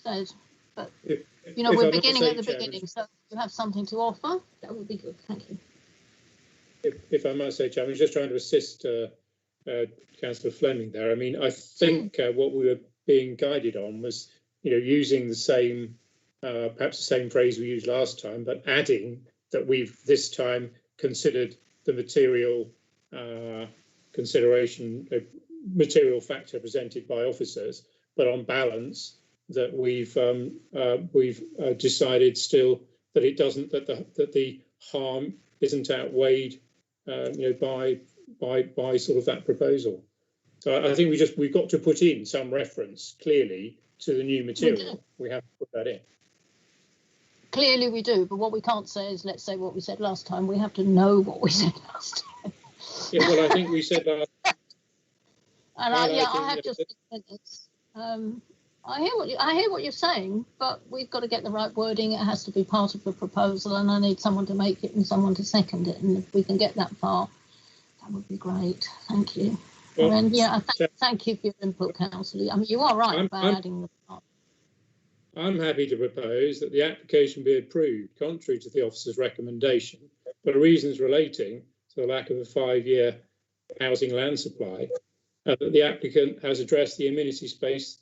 said. But, you know, we're beginning at the beginning, so if you have something to offer, that would be good. Thank you. If I might say, Chairman, I was just trying to assist Councillor Fleming there. I mean, I think what we were being guided on was, you know, using the same, perhaps the same phrase we used last time, but adding that we've this time considered the material material factor presented by officers, but on balance that we've decided still that it doesn't, that the harm isn't outweighed, you know, by sort of that proposal. So I think we've got to put in some reference clearly to the new material. We have to put that in. Clearly we do, but what we can't say is, let's say what we said last time. We have to know what we said last time. Yeah, well, I think we said last. And I have just minutes. I hear what you're saying, but we've got to get the right wording. It has to be part of the proposal, and I need someone to make it and someone to second it. And if we can get that far, that would be great. Thank you. Well, and yeah, thank you for your input, Councillor. I mean, you are right about adding the part. I'm happy to propose that the application be approved, contrary to the officer's recommendation, for reasons relating to the lack of a 5-year housing land supply, that the applicant has addressed the amenity space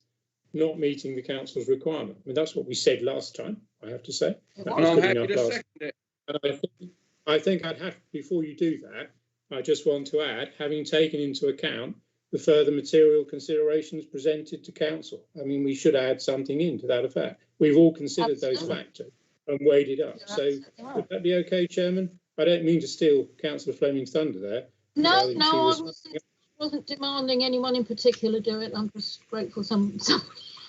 not meeting the council's requirement. I mean, that's what we said last time, I have to say. That was I'm good happy enough to last second it. And I think I'd have, before you do that, I just want to add, having taken into account the further material considerations presented to council. I mean, we should add something in to that effect. We've all considered those factors and weighed it up. So would that be okay, Chairman? I don't mean to steal Councillor Fleming's thunder there. No, I wasn't demanding anyone in particular do it. I'm just grateful somebody else.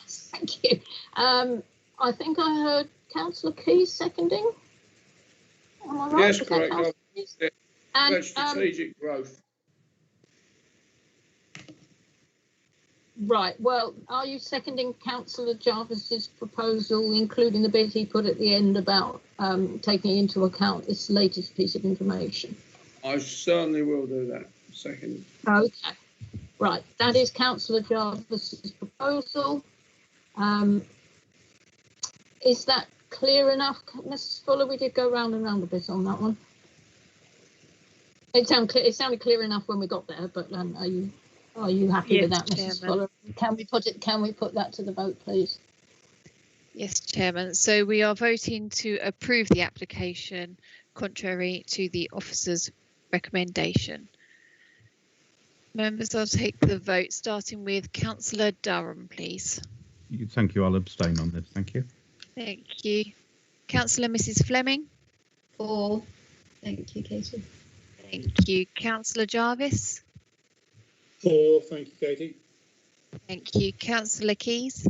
Thank you. I think I heard Councillor Keys seconding. Am I right? Yes, correct. And strategic growth. Right. Well, are you seconding Councillor Jarvis's proposal, including the bit he put at the end about taking into account this latest piece of information? I certainly will do that. Second. Okay. Right. That is Councillor Jarvis's proposal. Is that clear enough, Mrs. Fuller? We did go round and round a bit on that one. It sounded clear enough when we got there, but are you happy with that, Mrs. Fuller? Can we put that to the vote, please? Yes, Chairman. So we are voting to approve the application contrary to the officer's recommendation. Members, I'll take the vote, starting with Councillor Durham, please. Thank you. I'll abstain on this. Thank you. Thank you. Councillor Mrs. Fleming? For. Thank you, Katie. Thank you. Councillor Jarvis? For. Thank you, Katie. Thank you. Councillor Keys?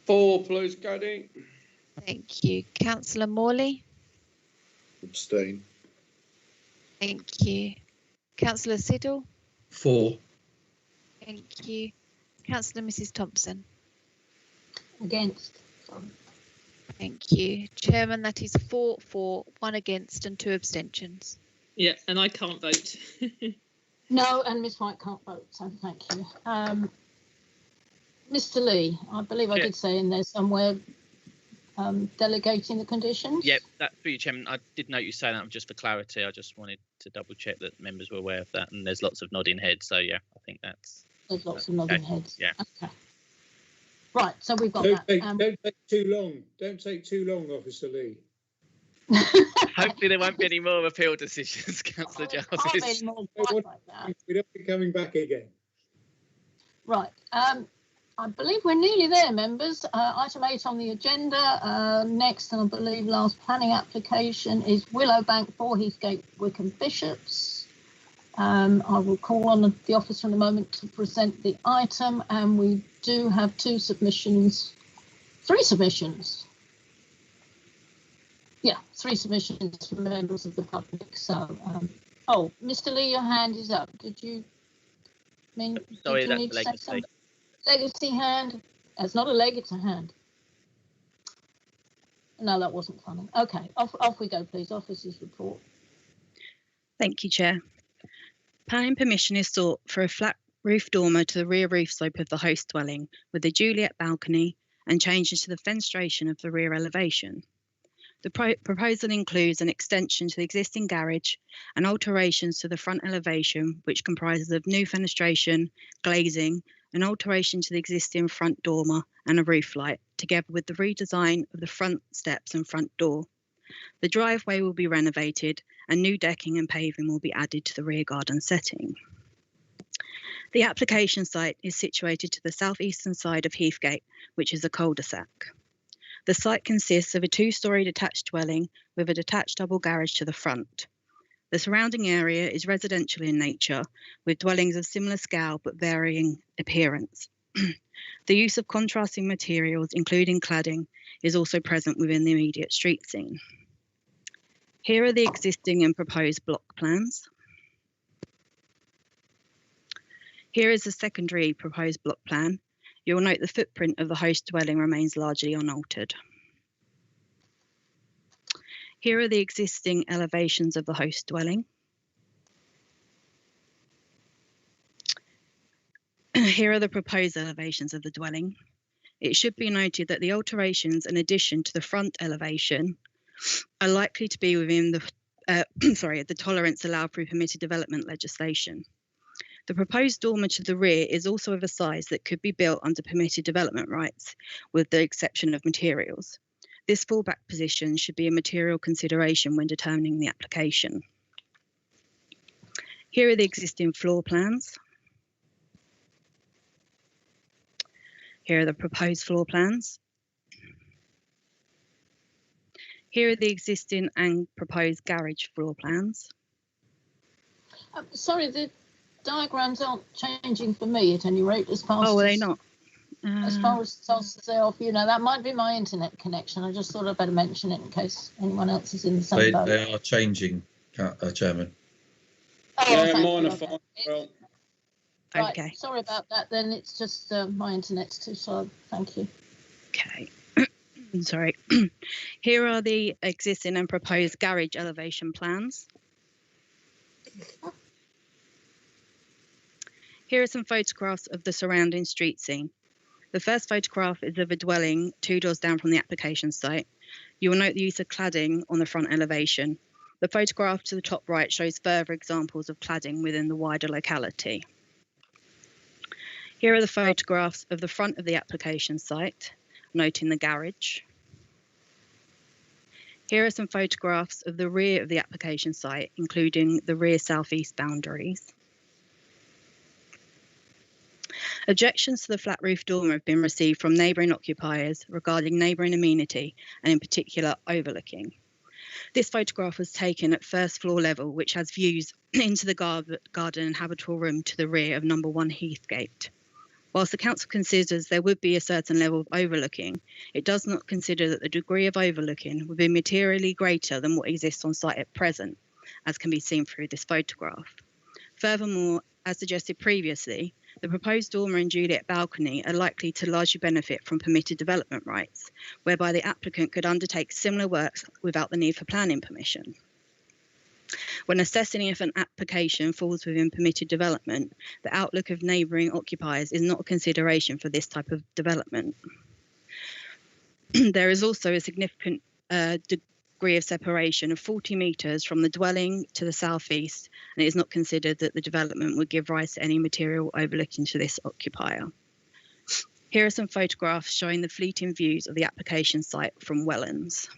For, please, Katie. Thank you. Councillor Morley? Abstain. Thank you. Councillor Siddle? For. Thank you. Councillor Mrs. Thompson? Against. Thank you. Chairman, that is 4 for, 1 against and 2 abstentions. Yeah, and I can't vote. No, and Miss White can't vote, so thank you. Mr. Lee, I believe I did say in there somewhere delegating the conditions. Yep, that's for you, Chairman. I did note you saying that. Just for clarity, I just wanted to double check that members were aware of that, and there's lots of nodding heads. So yeah, I think there's lots of nodding heads. Yeah. Okay. Right, so we've got Don't that. take too long. Don't take too long, Officer Lee. Hopefully there won't be any more appeal decisions, Councillor Jarvis. We don't be coming back again. Right. I believe we're nearly there, members. Item 8 on the agenda. Next, and I believe last planning application is Willowbank, 4 Heathgate, Wickham Bishops. I will call on the officer in a moment to present the item, and we do have 3 submissions. Yeah, 3 submissions from members of the public. So, oh, Mr. Lee, your hand is up. Did you Sorry, did you need to say legacy. something? Legacy hand. It's not a leg, it's a hand. No, that wasn't funny. Okay, off we go, please. Officer's report. Thank you, Chair. Planning permission is sought for a flat roof dormer to the rear roof slope of the host dwelling with a Juliet balcony and changes to the fenestration of the rear elevation. The proposal includes an extension to the existing garage and alterations to the front elevation, which comprises of new fenestration, glazing, an alteration to the existing front dormer and a roof light, together with the redesign of the front steps and front door. The driveway will be renovated and new decking and paving will be added to the rear garden setting. The application site is situated to the southeastern side of Heathgate, which is a cul-de-sac. The site consists of a 2-storey detached dwelling with a detached double garage to the front. The surrounding area is residential in nature, with dwellings of similar scale but varying appearance. The use of contrasting materials, including cladding, is also present within the immediate street scene. Here are the existing and proposed block plans. Here is the secondary proposed block plan. You'll note the footprint of the host dwelling remains largely unaltered. Here are the existing elevations of the host dwelling. Here are the proposed elevations of the dwelling. It should be noted that the alterations in addition to the front elevation are likely to be within the the tolerance allowed through permitted development legislation. The proposed dormer to the rear is also of a size that could be built under permitted development rights, with the exception of materials. This fallback position should be a material consideration when determining the application. Here are the existing floor plans. Here are the proposed floor plans. Here are the existing and proposed garage floor plans. Sorry, the diagrams aren't changing for me at any rate as fast are they not? As far as they are for you. Now, that might be my internet connection. I just thought I'd better mention it in case anyone else is in the same boat. They are changing, Chairman. Oh, yeah, mine are fine. Well, right, okay. Sorry about that then. It's just my internet's too slow. Thank you. Okay. Sorry. Here are the existing and proposed garage elevation plans. Here are some photographs of the surrounding street scene. The first photograph is of a dwelling 2 doors down from the application site. You will note the use of cladding on the front elevation. The photograph to the top right shows further examples of cladding within the wider locality. Here are the photographs of the front of the application site, noting the garage. Here are some photographs of the rear of the application site, including the rear southeast boundaries. Objections to the flat roof dormer have been received from neighbouring occupiers regarding neighbouring amenity and in particular overlooking. This photograph was taken at first floor level, which has views into the garden and habitable room to the rear of number 1 Heathgate. Whilst the council considers there would be a certain level of overlooking, it does not consider that the degree of overlooking would be materially greater than what exists on site at present, as can be seen through this photograph. Furthermore, as suggested previously, the proposed dormer and Juliet balcony are likely to largely benefit from permitted development rights, whereby the applicant could undertake similar works without the need for planning permission. When assessing if an application falls within permitted development, the outlook of neighbouring occupiers is not a consideration for this type of development. There is also a significant degree of separation of 40 metres from the dwelling to the southeast, and it is not considered that the development would give rise to any material overlooking to this occupier. Here are some photographs showing the fleeting views of the application site from Wellands.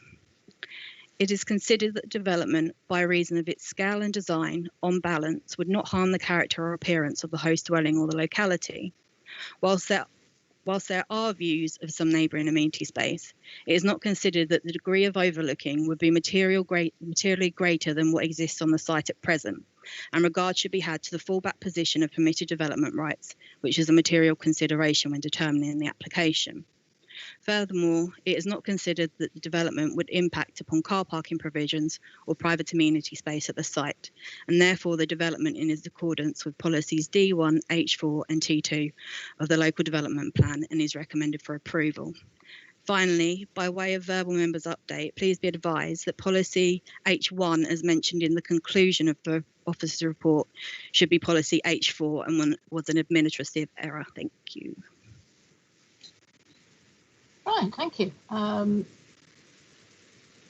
It is considered that development, by reason of its scale and design, on balance, would not harm the character or appearance of the host dwelling or the locality. Whilst there are views of some neighbouring amenity space, it is not considered that the degree of overlooking would be materially greater than what exists on the site at present, and regard should be had to the fallback position of permitted development rights, which is a material consideration when determining the application. Furthermore, it is not considered that the development would impact upon car parking provisions or private amenity space at the site, and therefore the development is in accordance with policies D1, H4 and T2 of the local development plan and is recommended for approval. Finally, by way of verbal members update, please be advised that policy H1, as mentioned in the conclusion of the officer's report, should be policy H4 and was an administrative error. Thank you. Right, thank you.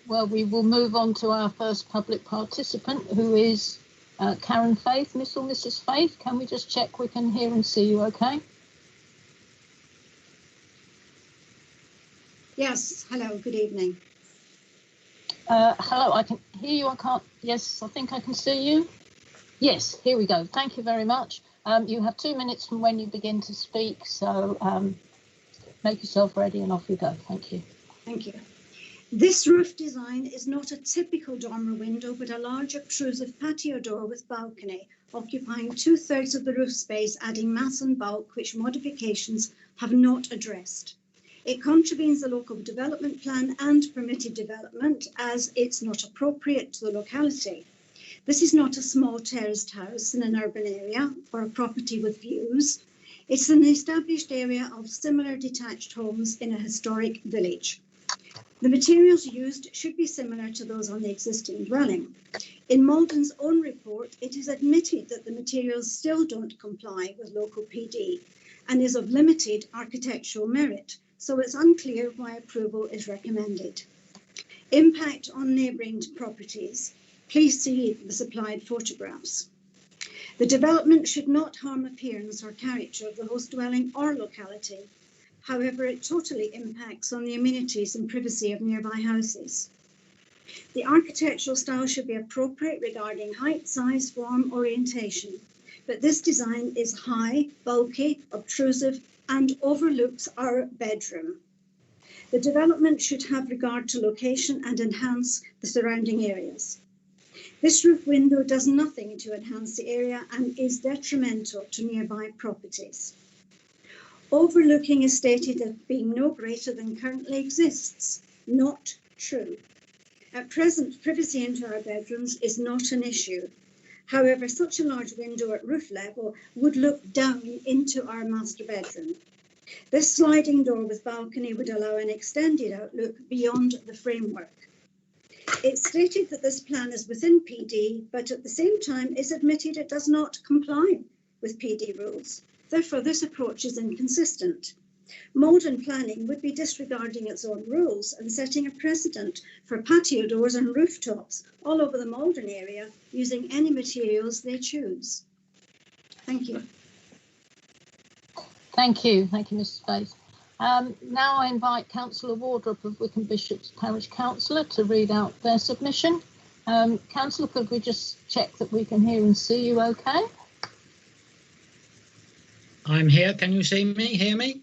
Well, we will move on to our first public participant, who is Karen Faith. Miss or Mrs. Faith, can we just check we can hear and see you okay? Yes, hello, good evening. Hello, I can hear you, I can't, yes, I think I can see you. Yes, here we go. Thank you very much. You have 2 minutes from when you begin to speak, so make yourself ready and off you go. Thank you. Thank you. This roof design is not a typical dormer window, but a large obtrusive patio door with balcony, occupying 2/3 of the roof space, adding mass and bulk, which modifications have not addressed. It contravenes the local development plan and permitted development, as it's not appropriate to the locality. This is not a small terraced house in an urban area or a property with views. It's an established area of similar detached homes in a historic village. The materials used should be similar to those on the existing dwelling. In Malden's own report, it is admitted that the materials still don't comply with local PD and is of limited architectural merit, so it's unclear why approval is recommended. Impact on neighbouring properties. Please see the supplied photographs. The development should not harm appearance or character of the host dwelling or locality. However, it totally impacts on the amenities and privacy of nearby houses. The architectural style should be appropriate regarding height, size, form, orientation, but this design is high, bulky, obtrusive, and overlooks our bedroom. The development should have regard to location and enhance the surrounding areas. This roof window does nothing to enhance the area and is detrimental to nearby properties. Overlooking is stated as being no greater than currently exists. Not true. At present, privacy into our bedrooms is not an issue. However, such a large window at roof level would look down into our master bedroom. This sliding door with balcony would allow an extended outlook beyond the framework. It's stated that this plan is within PD, but at the same time it's admitted it does not comply with PD rules. Therefore, this approach is inconsistent. Malden planning would be disregarding its own rules and setting a precedent for patio doors and rooftops all over the Malden area using any materials they choose. Thank you. Thank you, Mrs. Bates. Now I invite Councillor Wardrop of Wickham Bishop's Parish Councillor to read out their submission. Councillor, could we just check that we can hear and see you okay? I'm here. Can you see me, hear me?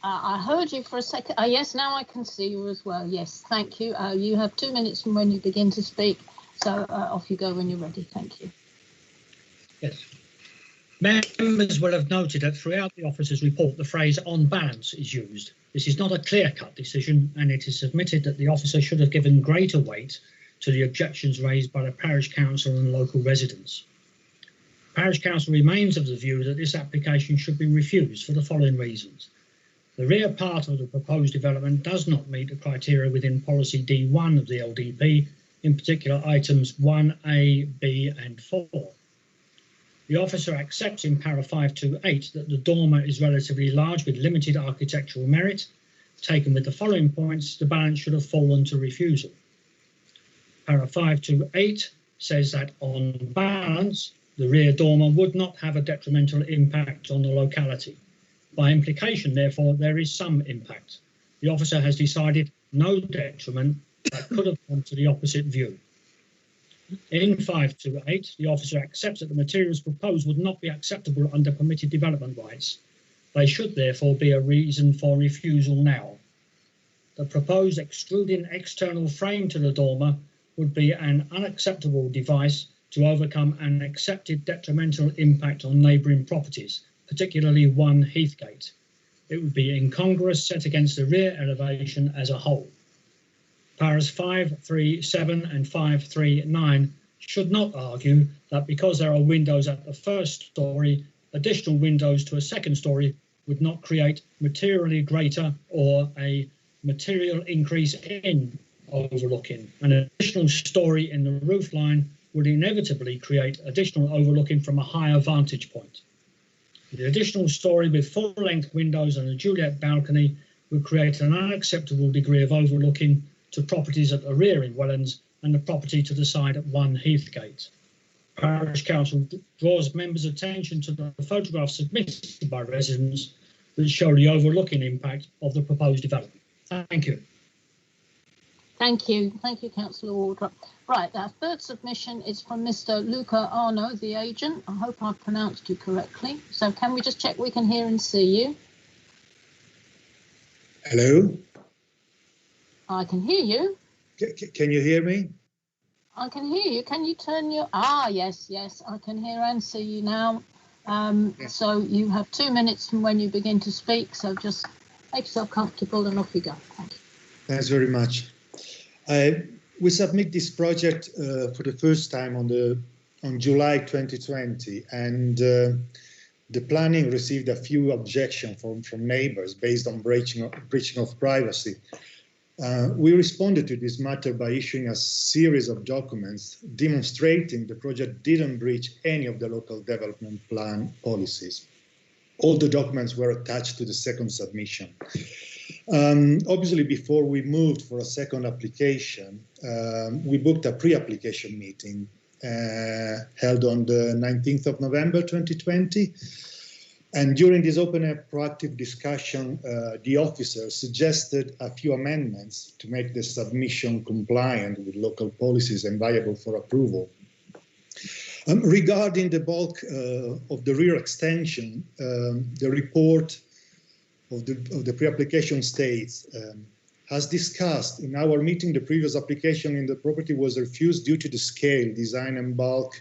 I heard you for a second. Yes, now I can see you as well. Yes, thank you. You have 2 minutes from when you begin to speak. So off you go when you're ready. Thank you. Yes. Members will have noted that throughout the officer's report, the phrase on balance is used. This is not a clear-cut decision, and it is submitted that the officer should have given greater weight to the objections raised by the parish council and local residents. Parish council remains of the view that this application should be refused for the following reasons. The rear part of the proposed development does not meet the criteria within policy D1 of the LDP, in particular items 1A, B and 4. The officer accepts in para 528 that the dormer is relatively large with limited architectural merit. Taken with the following points, the balance should have fallen to refusal. Para 528 says that on balance, the rear dormer would not have a detrimental impact on the locality. By implication, therefore, there is some impact. The officer has decided no detriment that could have gone to the opposite view. In 528, the officer accepts that the materials proposed would not be acceptable under permitted development rights. They should therefore be a reason for refusal now. The proposed extruding external frame to the dormer would be an unacceptable device to overcome an accepted detrimental impact on neighbouring properties, particularly 1 Heathgate. It would be incongruous set against the rear elevation as a whole. Paras 537 and 539 should not argue that because there are windows at the first story, additional windows to a second story would not create materially greater or a material increase in overlooking. An additional story in the roof line would inevitably create additional overlooking from a higher vantage point. The additional story with full-length windows and a Juliet balcony would create an unacceptable degree of overlooking to properties at the rear in Wellands and the property to the side at 1 Heathgate. Parish Council draws members' attention to the photographs submitted by residents that show the overlooking impact of the proposed development. Thank you. Thank you, Councillor Wardrop. Right, our third submission is from Mr. Luca Arno, the agent. I hope I've pronounced you correctly. So can we just check we can hear and see you? Hello? I can hear you. Can you hear me? I can hear you. Can you turn your... yes, I can hear and see you now. So you have 2 minutes from when you begin to speak, so just make yourself comfortable and off you go. Thank you. Thanks very much. We submit this project for the first time on July 2020, and The planning received a few objections from neighbours based on breaching of privacy. We responded to this matter by issuing a series of documents demonstrating the project didn't breach any of the local development plan policies. All the documents were attached to the second submission. Obviously, before we moved for a second application, we booked a pre-application meeting held on the 19th of November 2020. And during this open and proactive discussion, the officer suggested a few amendments to make the submission compliant with local policies and viable for approval. Regarding the bulk of the rear extension, the report of the pre-application states, as discussed in our meeting, the previous application in the property was refused due to the scale, design and bulk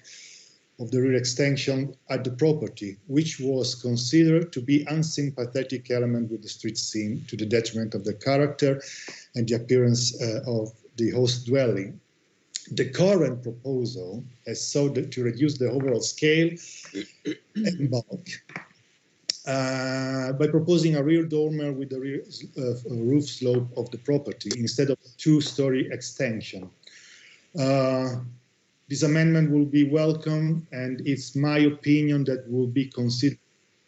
of the rear extension at the property, which was considered to be unsympathetic element with the street scene to the detriment of the character and the appearance of the host dwelling. The current proposal has sought to reduce the overall scale and bulk by proposing a rear dormer with the rear roof slope of the property instead of a two-story extension. This amendment will be welcome, and it's my opinion that will be considered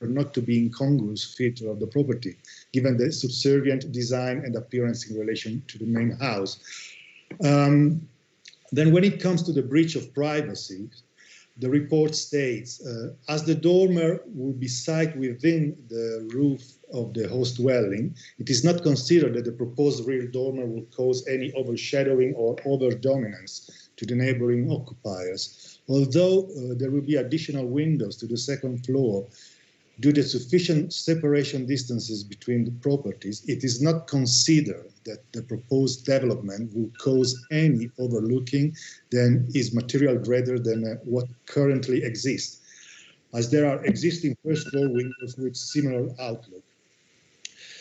not to be incongruous feature of the property, given the subservient design and appearance in relation to the main house. Then when it comes to the breach of privacy, the report states, as the dormer will be sited within the roof of the host dwelling, it is not considered that the proposed rear dormer will cause any overshadowing or over-dominance to the neighboring occupiers. Although there will be additional windows to the second floor, due to sufficient separation distances between the properties, it is not considered that the proposed development will cause any overlooking than is material greater than what currently exists, as there are existing first floor windows with similar outlook.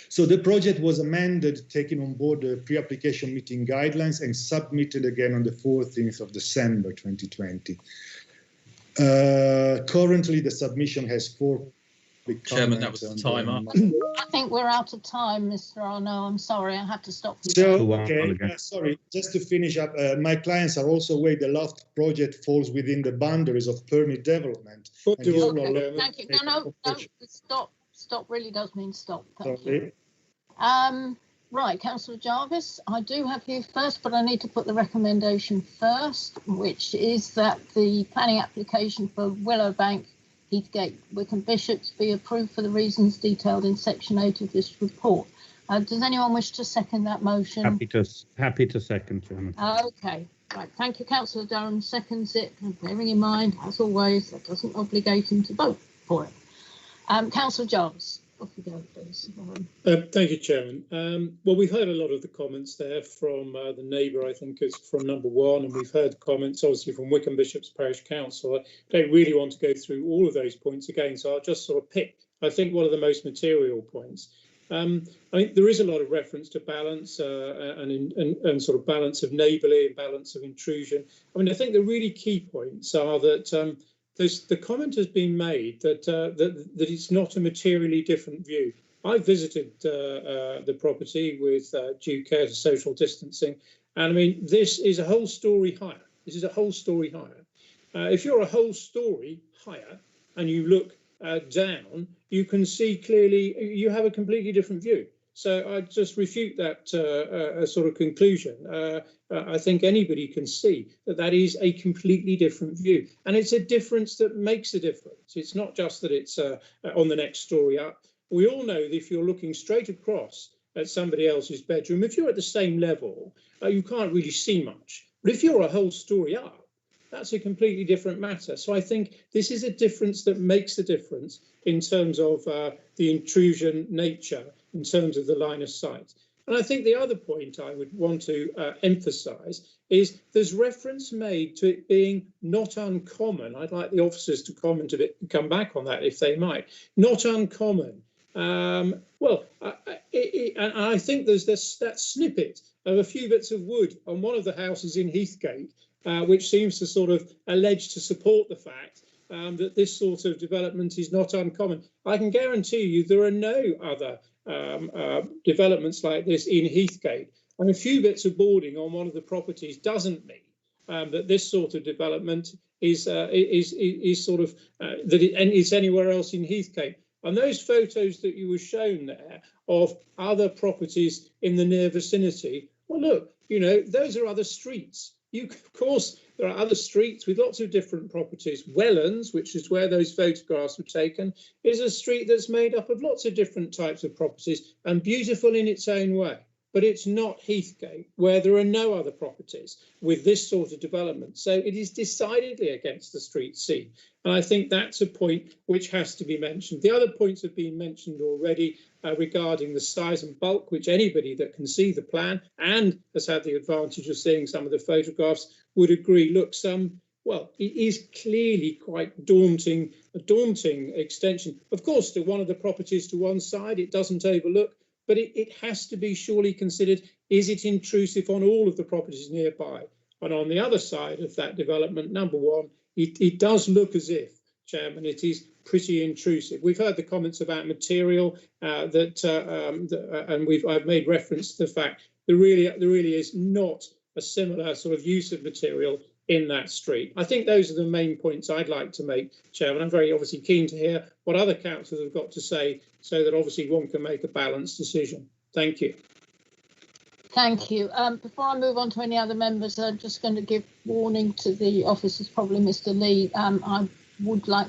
So the project was amended, taking on board the pre-application meeting guidelines and submitted again on the 14th of December 2020. Currently, the submission has 4 big Chairman, that was the time up. I think we're out of time, Mr. Arno. I'm sorry, I have to stop you. So, okay, sorry, just to finish up, my clients are also aware the loft project falls within the boundaries of permit development. Okay, thank you. No, stop really does mean stop. Thank you. Right, Councillor Jarvis, I do have you first, but I need to put the recommendation first, which is that the planning application for Willowbank, Heathgate, Wickham Bishops be approved for the reasons detailed in section 8 of this report. Does anyone wish to second that motion? Happy to second, Chairman. Okay, right. Thank you, Councillor Durham seconds it, and bearing in mind, as always, that doesn't obligate him to vote for it. Councillor Jarvis. Off you go, please. Thank you, Chairman. Well, we've heard a lot of the comments there from the neighbour, I think it's from number 1, and we've heard comments obviously from Wickham Bishops Parish Council. I don't really want to go through all of those points again, so I'll just sort of pick, I think, one of the most material points. I mean, there is a lot of reference to balance and sort of balance of neighbourly and balance of intrusion. I mean, I think the really key points are that the comment has been made that it's not a materially different view. I visited the property with due care to social distancing, and I mean, this is a whole story higher. This is a whole story higher. If you're a whole story higher and you look down, you can see clearly you have a completely different view. So I just refute that sort of conclusion. I think anybody can see that that is a completely different view. And it's a difference that makes a difference. It's not just that it's on the next story up. We all know that if you're looking straight across at somebody else's bedroom, if you're at the same level, you can't really see much. But if you're a whole story up, that's a completely different matter. So I think this is a difference that makes a difference in terms of the intrusion nature, in terms of the line of sight. And I think the other point I would want to emphasise is there's reference made to it being not uncommon. I'd like the officers to comment a bit and come back on that if they might. Not uncommon. And I think there's that snippet of a few bits of wood on one of the houses in Heathgate, which seems to sort of allege to support the fact that this sort of development is not uncommon. I can guarantee you there are no other developments like this in Heathgate, and a few bits of boarding on one of the properties doesn't mean that this sort of development is sort of that it's anywhere else in Heathgate. And those photos that you were shown there of other properties in the near vicinity, well, look, you know, those are other streets. Of course, there are other streets with lots of different properties. Wellands, which is where those photographs were taken, is a street that's made up of lots of different types of properties and beautiful in its own way. But it's not Heathgate, where there are no other properties with this sort of development. So it is decidedly against the street scene. And I think that's a point which has to be mentioned. The other points have been mentioned already regarding the size and bulk, which anybody that can see the plan and has had the advantage of seeing some of the photographs would agree looks well, it is clearly quite a daunting extension. Of course, to one of the properties to one side, it doesn't overlook, but it has to be surely considered, is it intrusive on all of the properties nearby? And on the other side of that development, number one, it does look as if, Chairman, it is pretty intrusive. We've heard the comments about material and I've made reference to the fact there really is not a similar sort of use of material in that street. I think those are the main points I'd like to make, Chairman. I'm very obviously keen to hear what other councillors have got to say so that obviously one can make a balanced decision. Thank you. Thank you. Before I move on to any other members, I'm just going to give warning to the officers, probably Mr. Lee. I would like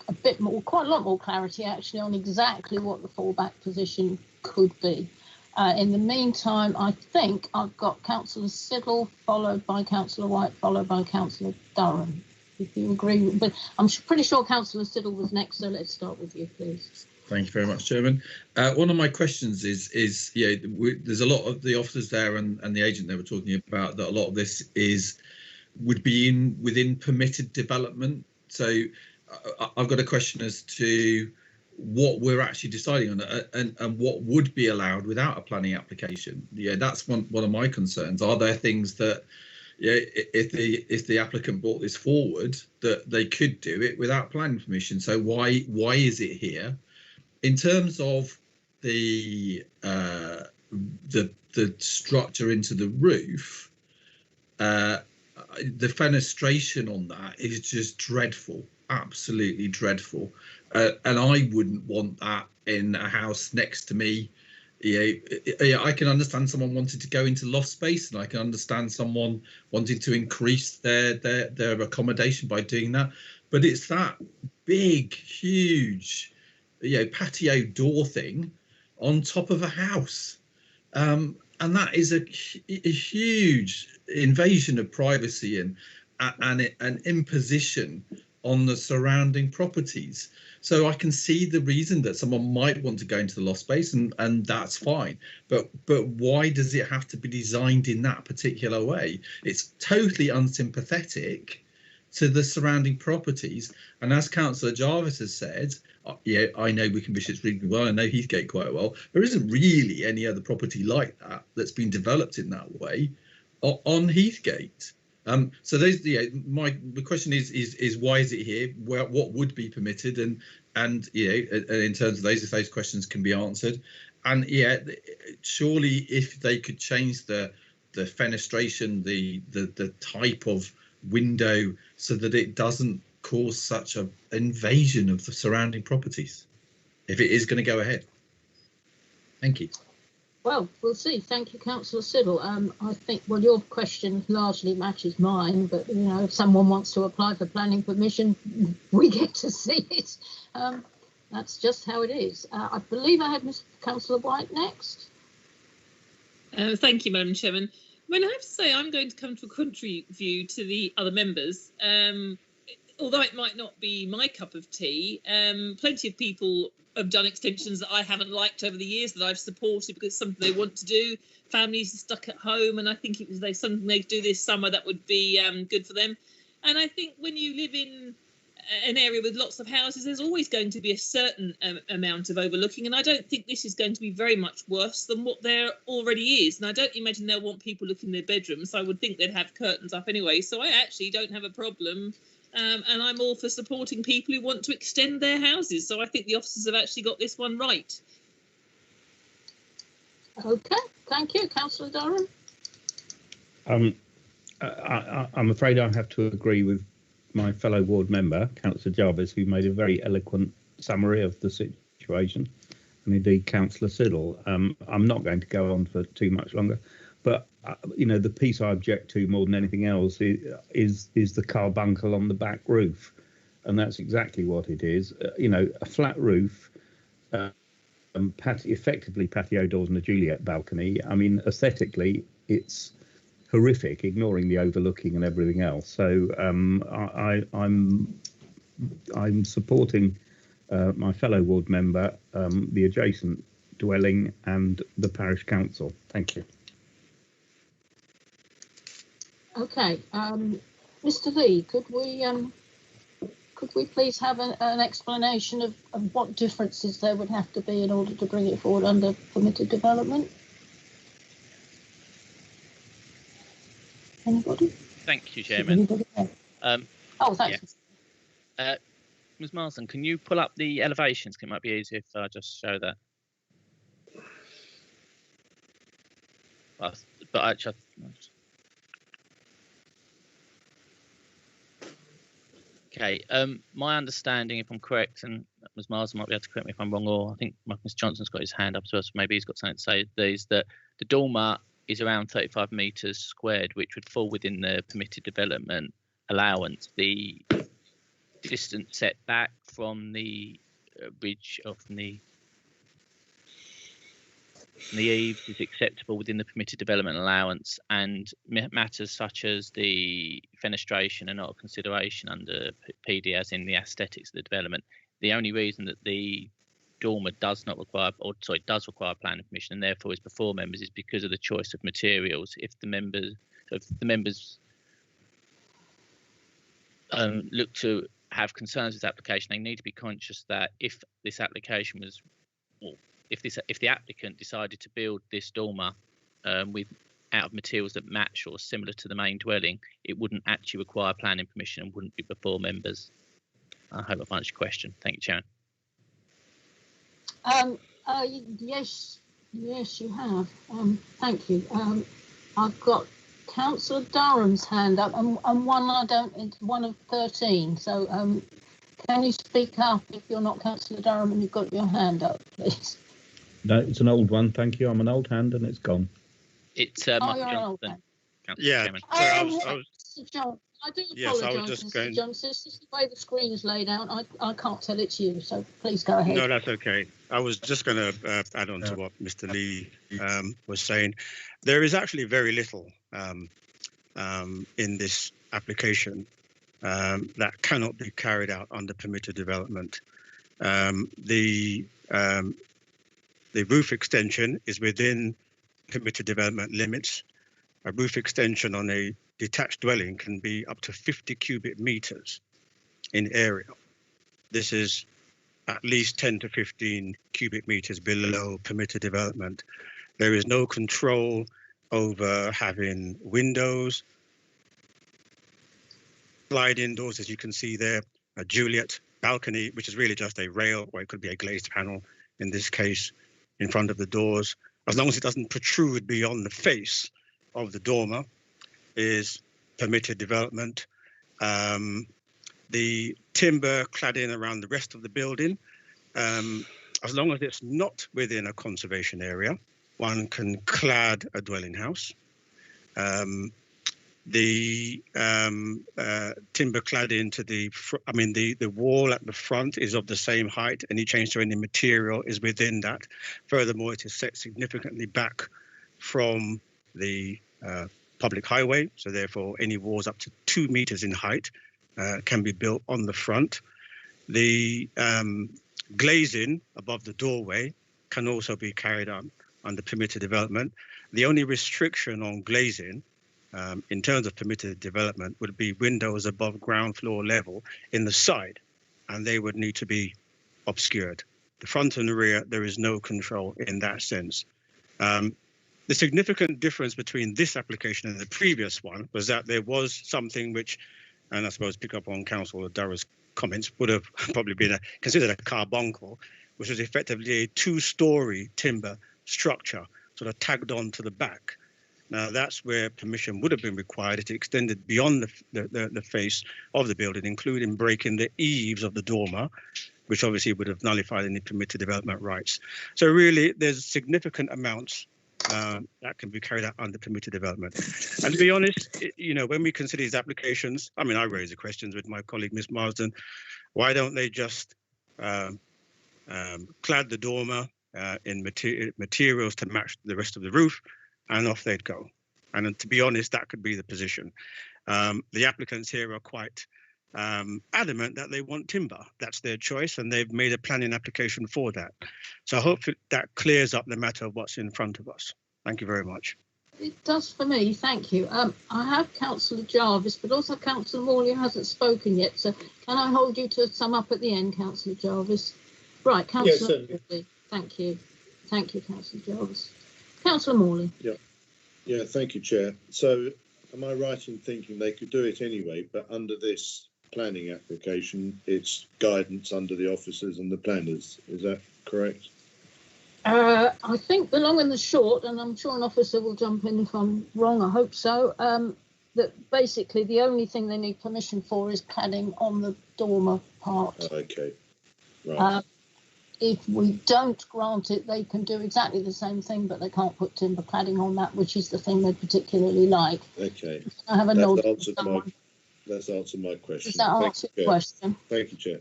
a bit more, quite a lot more clarity actually on exactly what the fallback position could be. In the meantime, I think I've got Councillor Siddle, followed by Councillor White, followed by Councillor Durham. If you agree, but I'm pretty sure Councillor Siddle was next, so let's start with you, please. Thank you very much, Chairman. One of my questions is there's a lot of the officers there and the agent they were talking about that a lot of this would be within permitted development. So I've got a question as to what we're actually deciding on and what would be allowed without a planning application. Yeah, that's one of my concerns. Are there things that, if the applicant brought this forward, that they could do it without planning permission? So why is it here? In terms of the structure into the roof, the fenestration on that is just dreadful, absolutely dreadful. And I wouldn't want that in a house next to me. I can understand someone wanting to go into loft space, and I can understand someone wanting to increase their accommodation by doing that. But it's that big, huge, patio door thing on top of a house, and that is a huge invasion of privacy and an imposition on the surrounding properties. So I can see the reason that someone might want to go into the loft space, and that's fine. But why does it have to be designed in that particular way? It's totally unsympathetic to the surrounding properties. And as Councillor Jarvis has said, I know Wickham Bishops reasonably well, I know Heathgate quite well. There isn't really any other property like that that's been developed in that way on Heathgate. So those, the question is why is it here? What would be permitted, and in terms of those, if those questions can be answered, and surely if they could change the fenestration, the type of window, so that it doesn't cause such an invasion of the surrounding properties, if it is going to go ahead. Thank you. Well, we'll see. Thank you, Councillor Siddle. I think, well, your question largely matches mine, but, if someone wants to apply for planning permission, we get to see it. That's just how it is. I believe I have Councillor White next. Thank you, Madam Chairman. I mean, I have to say I'm going to come to a contrary view to the other members. Although it might not be my cup of tea, plenty of people have done extensions that I haven't liked over the years, that I've supported because it's something they want to do. Families are stuck at home, and I think it was something they could do this summer that would be good for them. And I think when you live in an area with lots of houses, there's always going to be a certain amount of overlooking, and I don't think this is going to be very much worse than what there already is. And I don't imagine they'll want people looking in their bedrooms, so I would think they'd have curtains up anyway. So I actually don't have a problem and I'm all for supporting people who want to extend their houses. So I think the officers have actually got this one right. Okay, thank you, Councillor Durham. I'm afraid I have to agree with my fellow ward member, Councillor Jarvis, who made a very eloquent summary of the situation, and indeed Councillor Siddle. I'm not going to go on for too much longer, but you know, the piece I object to more than anything else is the carbuncle on the back roof, and that's exactly what it is. You know, a flat roof, effectively patio doors and a Juliet balcony. I mean, aesthetically, it's horrific, ignoring the overlooking and everything else. So I'm supporting my fellow ward member, the adjacent dwelling, and the parish council. Thank you. Okay, Mr. Lee, could we please have an explanation of what differences there would have to be in order to bring it forward under permitted development? Anybody? Thank you, Chairman. Oh, thanks. Yeah. Ms. Marsden, can you pull up the elevations? It might be easier if I just show that. But actually, okay. My understanding, if I'm correct, and Ms. Marsden might be able to correct me if I'm wrong, or I think Mr. Johnson's got his hand up, so maybe he's got something to say. Is that the dormer is around 35 metres squared, which would fall within the permitted development allowance. The distance set back from the ridge of the eaves is acceptable within the permitted development allowance, and matters such as the fenestration are not a consideration under PD, as in the aesthetics of the development. The only reason that the dormer does require planning permission and therefore is before members is because of the choice of materials. If the members look to have concerns with this application, they need to be conscious that if this application was, or if the applicant decided to build this dormer out of materials that match or similar to the main dwelling, it wouldn't actually require planning permission and wouldn't be before members. I hope I've answered your question. Thank you, Chairman. Yes, you have. Thank you. I've got Councillor Durham's hand up, and it's one of 13. So can you speak up if you're not Councillor Durham and you've got your hand up, please? No, it's an old one. Thank you. I'm an old hand, and it's gone. It's you're Michael an old Johnson. hand. Chairman. I do Yes, I was apologise, just Mr. going. Johnson. This is the way the screen is laid out. I can't tell it's you, so please go ahead. No, that's okay. I was just going to add on to what Mr. Lee was saying. There is actually very little in this application that cannot be carried out under permitted development. The roof extension is within permitted development limits. A roof extension on a detached dwelling can be up to 50 cubic meters in area. This is at least 10 to 15 cubic meters below permitted development. There is no control over having windows, sliding doors, as you can see there, a Juliet balcony, which is really just a rail, or it could be a glazed panel in this case, in front of the doors. As long as it doesn't protrude beyond the face of the dormer, is permitted development. The timber cladding around the rest of the building, as long as it's not within a conservation area, one can clad a dwelling house. The timber cladding to the wall at the front is of the same height. Any change to any material is within that. Furthermore, it is set significantly back from the public highway, so therefore any walls up to 2 meters in height can be built on the front. The glazing above the doorway can also be carried on under permitted development. The only restriction on glazing in terms of permitted development would be windows above ground floor level in the side, and they would need to be obscured. The front and the rear, there is no control in that sense. The significant difference between this application and the previous one was that there was something which and I suppose pick up on Councillor Darrow's comments, would have probably been considered a carbuncle, which was effectively a two-storey timber structure sort of tagged on to the back. Now, that's where permission would have been required. It extended beyond the face of the building, including breaking the eaves of the dormer, which obviously would have nullified any permitted development rights. So really, there's significant amounts that can be carried out under permitted development. And to be honest, you know, when we consider these applications, I mean, I raise the questions with my colleague, Ms. Marsden, why don't they just clad the dormer in materials to match the rest of the roof, and off they'd go. And to be honest, that could be the position. The applicants here are quite adamant that they want timber. That's their choice, and they've made a planning application for that. So hopefully that clears up the matter of what's in front of us. Thank you very much. It does for me, thank you. I have Councillor Jarvis, but also Councillor Morley hasn't spoken yet. So can I hold you to sum up at the end, Councillor Jarvis? Right, Councillor Morley. Thank you. Thank you, Councillor Jarvis. Councillor Morley. Yeah, thank you, Chair. So am I right in thinking they could do it anyway, but under this planning application, it's guidance under the officers and the planners? Is that correct? I think the long and the short, and I'm sure an officer will jump in if I'm wrong, I hope so, that basically the only thing they need permission for is cladding on the dormer part. Okay, right. If we don't grant it, they can do exactly the same thing, but they can't put timber cladding on that, which is the thing they particularly like. Okay. I have a nod. That's answered my question. Does that answer your question? Thank you, Chair.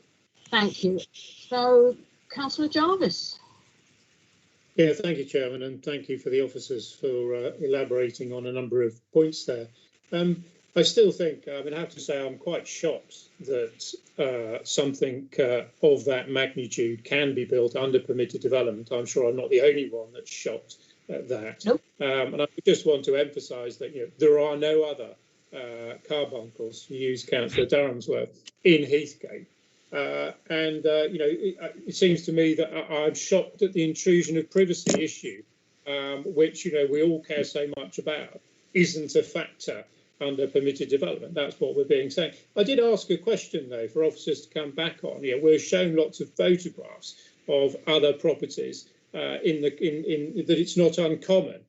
Thank you. So, Councillor Jarvis. Yeah, thank you, Chairman, and thank you for the officers for elaborating on a number of points there. I still think, I mean, I have to say I'm quite shocked that something of that magnitude can be built under permitted development. I'm sure I'm not the only one that's shocked at that. Nope. And I just want to emphasise that, you know, there are no other carbuncles, to use Councillor Durham's word, in Heathgate. You know, it seems to me that I'm shocked at the intrusion of privacy issue, which, you know, we all care so much about, isn't a factor under permitted development. That's what we're being saying. I did ask a question, though, for officers to come back on. Yeah, we're shown lots of photographs of other properties that it's not uncommon.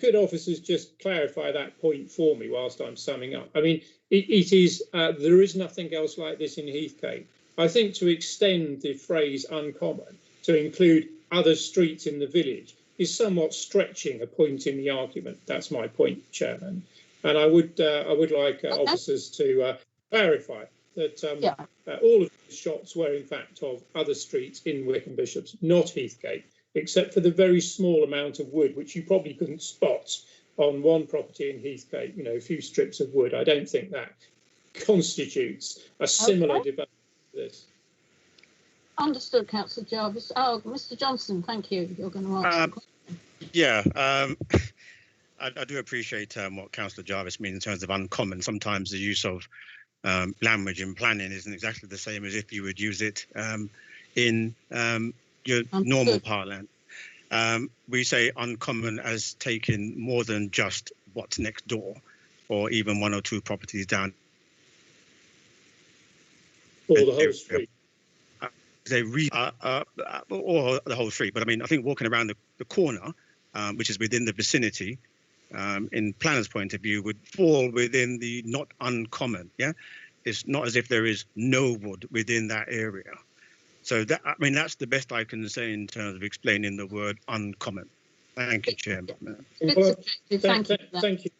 Could officers just clarify that point for me whilst I'm summing up? I mean, it is there is nothing else like this in Heathgate. I think to extend the phrase uncommon to include other streets in the village is somewhat stretching a point in the argument. That's my point, Chairman. And I would like officers to clarify that all of the shots were in fact of other streets in Wickham Bishops, not Heathgate, except for the very small amount of wood which you probably couldn't spot on one property in Heathgate. You know, a few strips of wood. I don't think that constitutes a similar development to this. Understood, Councillor Jarvis. Oh, Mr. Johnson, thank you. You're going to answer. Yeah. I do appreciate what Councillor Jarvis means in terms of uncommon. Sometimes the use of language in planning isn't exactly the same as if you would use it in your normal parlance. We say uncommon as taking more than just what's next door, or even one or two properties down. Or the whole street. Or the whole street. But I mean, I think walking around the corner, which is within the vicinity, in planner's point of view, would fall within the not uncommon. Yeah, it's not as if there is no wood within that area. So that, I mean, that's the best I can say in terms of explaining the word uncommon. Thank you, Chairman. Well, thank you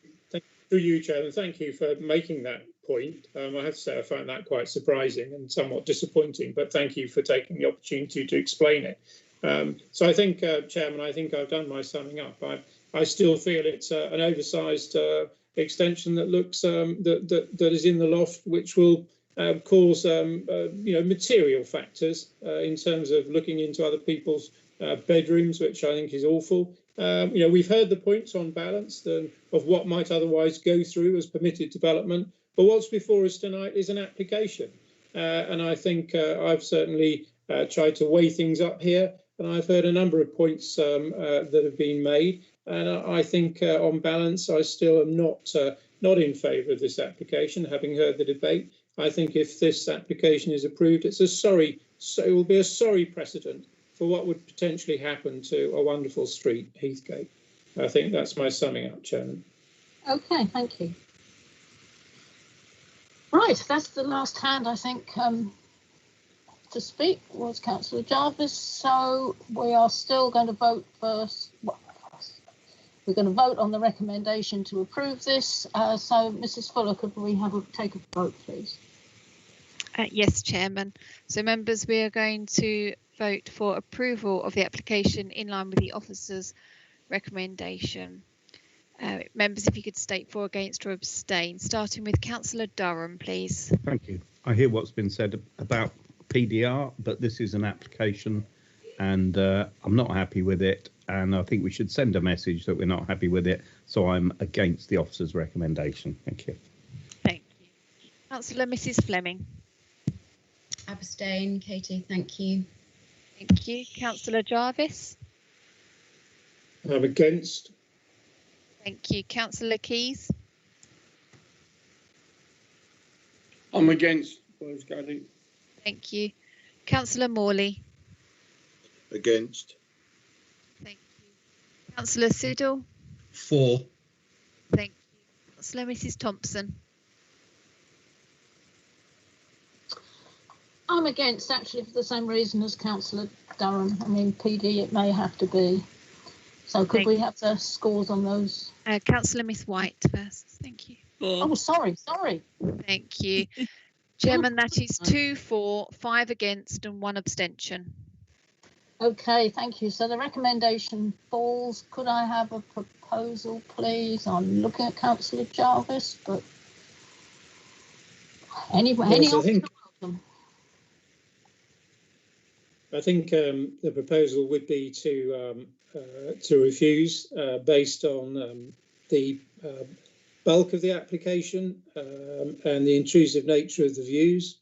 to you, Chairman. Thank you for making that point. I have to say I find that quite surprising and somewhat disappointing, but thank you for taking the opportunity to explain it. So I think, Chairman, I think I've done my summing up. I still feel it's an oversized extension that looks that is in the loft, which will cause material factors in terms of looking into other people's bedrooms, which I think is awful. We've heard the points on balance of what might otherwise go through as permitted development, but what's before us tonight is an application, and I think I've certainly tried to weigh things up here, and I've heard a number of points that have been made. And I think, on balance, I still am not in favour of this application, having heard the debate. I think if this application is approved, it will be a sorry precedent for what would potentially happen to a wonderful street, Heathgate. I think that's my summing up, Chairman. Okay, thank you. Right, that's the last hand, I think, to speak was Councillor Jarvis. So we are still going to vote first. Well, we're going to vote on the recommendation to approve this. So, Mrs. Fuller, could we take a vote, please? Yes, Chairman. So, members, we are going to vote for approval of the application in line with the officer's recommendation. Members, if you could state for, against or abstain, starting with Councillor Durham, please. Thank you. I hear what's been said about PDR, but this is an application and I'm not happy with it, and I think we should send a message that we're not happy with it, so I'm against the officer's recommendation. Thank you. Thank you. Councillor Mrs. Fleming. Abstain, Katie, thank you. Thank you. Councillor Jarvis. I'm against. Thank you. Councillor Keys. I'm against. Please, Katie. Thank you. Councillor Morley. Against. Thank you. Councillor Siddle. For. Thank you. Councillor Mrs. Thompson. I'm against, actually, for the same reason as Councillor Durham. I mean, PD it may have to be. So could we have the scores on those? Councillor Miss White first. Thank you. Oh, sorry. Thank you. Chairman, that is 2 for, 5 against and 1 abstention. Okay, thank you. So the recommendation falls. Could I have a proposal, please? I'm looking at Councillor Jarvis, but anyway, Yes, I think the proposal would be to refuse based on the bulk of the application and the intrusive nature of the views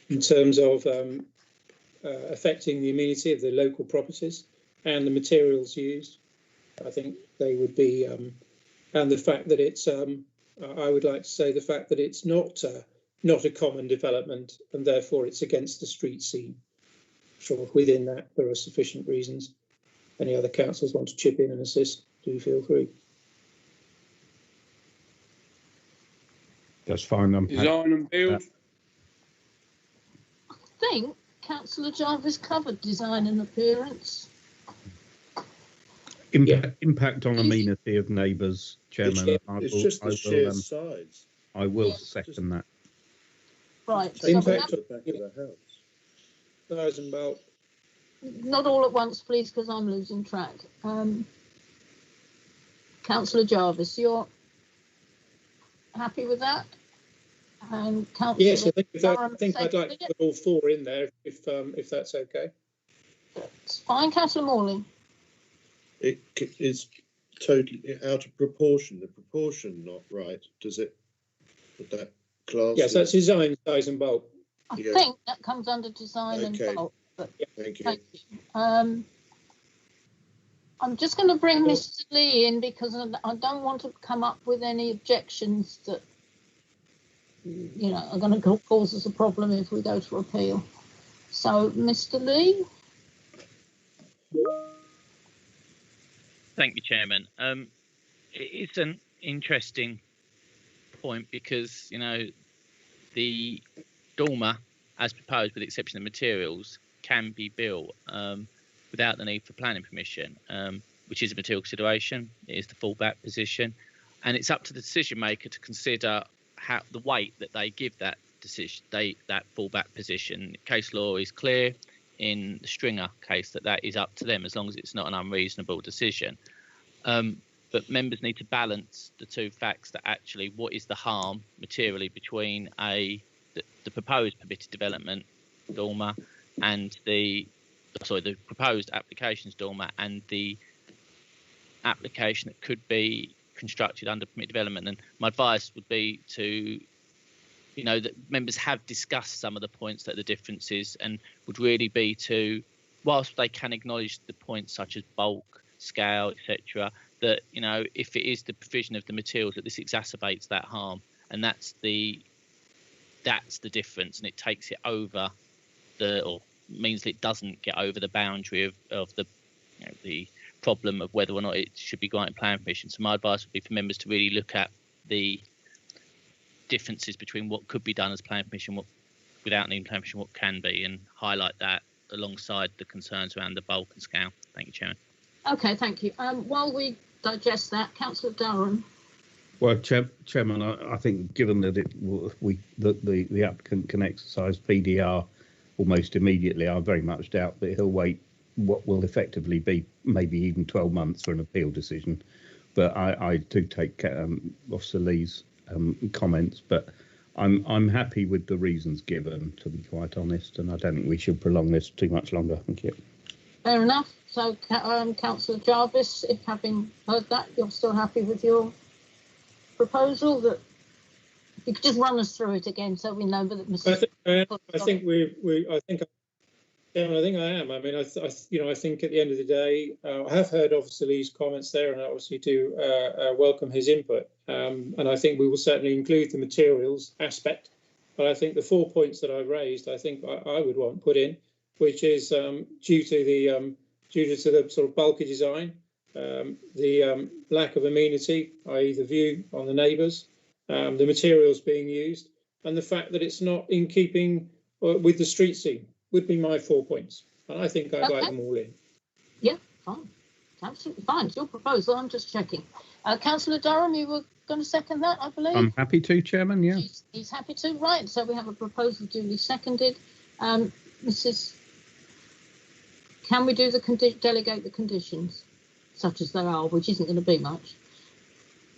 in terms of affecting the amenity of the local properties and the materials used. I think they would be, and the fact that it's, I would like to say the fact that it's not a common development and therefore it's against the street scene. Sure, within that there are sufficient reasons. Any other councillors want to chip in and assist, do feel free. That's fine. Design and build. I think Councillor Jarvis covered design and appearance. Impact on amenity of neighbours, Chairman. It's just the sheer size. I will second that. Right. Impact at the back of the house. Thousand bulk. Not all at once, please, because I'm losing track. Councillor Jarvis, you're happy with that? And yes, I think I'd like to put all 4 in there if that's okay. It's fine, Councillor Morley. It is totally out of proportion. The proportion not right. Does it? Would that class? Yes, that's design, size, and bulk. I think that comes under design and bulk. But thank you. I'm just going to bring Mr. Lee in because I don't want to come up with any objections that are going to cause us a problem if we go to appeal. So, Mr. Lee. Thank you, Chairman. It's an interesting point because, the dormer, as proposed, with the exception of materials, can be built without the need for planning permission, which is a material consideration. It is the fallback position, and it's up to the decision maker to consider how the weight that they give that decision, that fallback position. Case law is clear in the Stringer case that is up to them as long as it's not an unreasonable decision. But members need to balance the two facts that actually what is the harm materially between the proposed permitted development dormer and the proposed applications dormer and the application that could be constructed under permitted development. And my advice would be to, that members have discussed some of the points that the differences, and would really be to, whilst they can acknowledge the points such as bulk, scale, etc., that if it is the provision of the materials that this exacerbates that harm, and that's the difference, and it takes it over or means that it doesn't get over the boundary of the the problem of whether or not it should be granted planning permission. So my advice would be for members to really look at the differences between what could be done as planning permission, what without needing planning permission, what can be, and highlight that alongside the concerns around the bulk and scale. Thank you, Chairman. Okay, thank you. While we digest that, Councillor Durham. Well, Chairman, I think given that the applicant can exercise PDR almost immediately, I very much doubt that he'll wait what will effectively be maybe even 12 months for an appeal decision. But I do take Officer Lee's comments, but I'm happy with the reasons given, to be quite honest, and I don't think we should prolong this too much longer. Thank you. Fair enough. So, Councillor Jarvis, if having heard that, you're still happy with your proposal, that you could just run us through it again so we know that Mrs. I think I am. I mean, I think at the end of the day, I have heard Officer Lee's comments there, and I obviously do welcome his input. And I think we will certainly include the materials aspect. But I think the 4 points that I've raised, I think I would want put in, which is due to the sort of bulky design, the lack of amenity, i.e. the view on the neighbours, the materials being used, and the fact that it's not in keeping with the street scene would be my 4 points. And I think I'd like them all in. Yeah, fine. Absolutely fine. It's your proposal. I'm just checking. Councillor Durham, you were going to second that, I believe? I'm happy to, Chairman, yeah. He's happy to. Right, so we have a proposal duly seconded. Can we do delegate the conditions, such as they are, which isn't going to be much?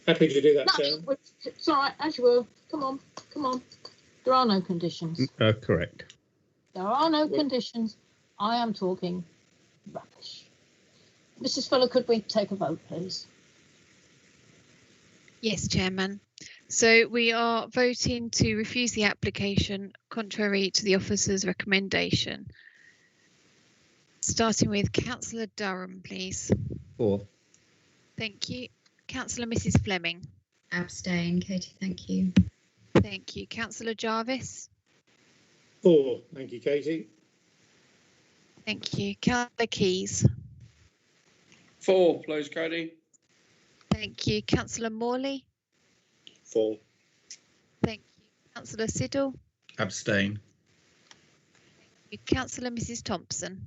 Happy to do that, Chairman. It's all right, as you will. Come on. There are no conditions. Correct. There are no conditions. I am talking rubbish. Mrs. Fuller, could we take a vote, please? Yes, Chairman. So we are voting to refuse the application contrary to the officer's recommendation. Starting with Councillor Durham, please. 4. Thank you. Councillor Mrs. Fleming. Abstain, Katie, thank you. Thank you. Councillor Jarvis. 4, thank you, Katie. Thank you. Councillor Keys. 4, please, Katie. Thank you. Councillor Morley. 4. Thank you. Councillor Siddle. Abstain. Thank you. Councillor Mrs. Thompson.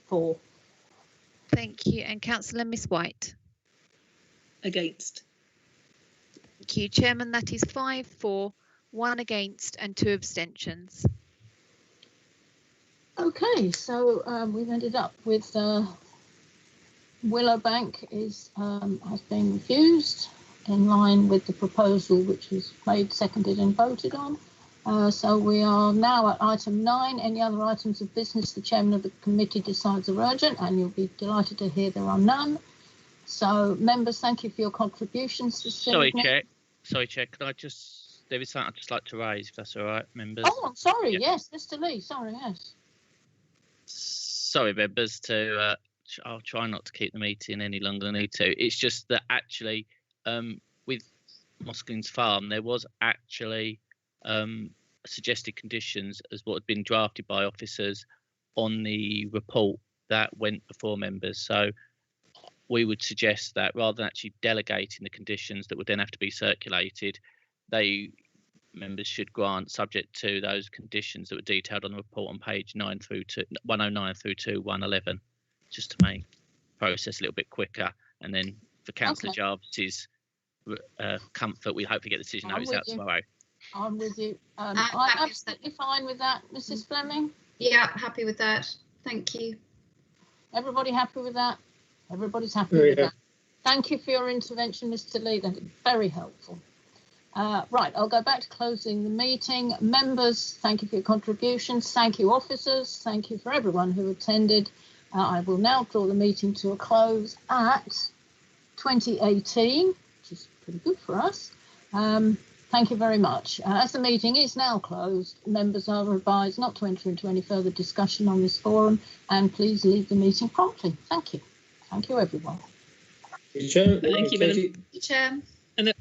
4. Thank you. And Councillor Miss White. Against. Thank you, Chairman. That is 5 for, 1 against and 2 abstentions. Okay, so we've ended up with Willowbank has been refused in line with the proposal which was made, seconded and voted on. So we are now at item 9. Any other items of business the chairman of the committee decides are urgent, and you'll be delighted to hear there are none. So members, thank you for your contributions this evening. Sorry, Chair. Could I there is something I'd just like to raise, if that's all right, members. Oh, I'm sorry. Yeah. Yes, Mr. Lee. Sorry. Yes. Sorry, members. I'll try not to keep the meeting any longer than I need to. It's just that actually, with Mosklyns Farm, there was actually suggested conditions as what had been drafted by officers on the report that went before members. So we would suggest that rather than actually delegating the conditions that would then have to be circulated, members should grant, subject to those conditions that were detailed on the report on page 109 through to 111, just to make the process a little bit quicker. And then for Councillor Jarvis's comfort, we hopefully get the decision notice out tomorrow. I'm with you. I'm absolutely fine with that, Mrs. Fleming. Yeah, happy with that. Thank you. Everybody happy with that? Everybody's happy with that. Thank you for your intervention, Mr. Lee. That is very helpful. Right, I'll go back to closing the meeting. Members, thank you for your contributions. Thank you, officers. Thank you for everyone who attended. I will now draw the meeting to a close at 2018, which is pretty good for us. Thank you very much. As the meeting is now closed, members are advised not to enter into any further discussion on this forum, and please leave the meeting promptly. Thank you. Thank you, everyone. Thank you, Chair. Thank you, Madam Chair. And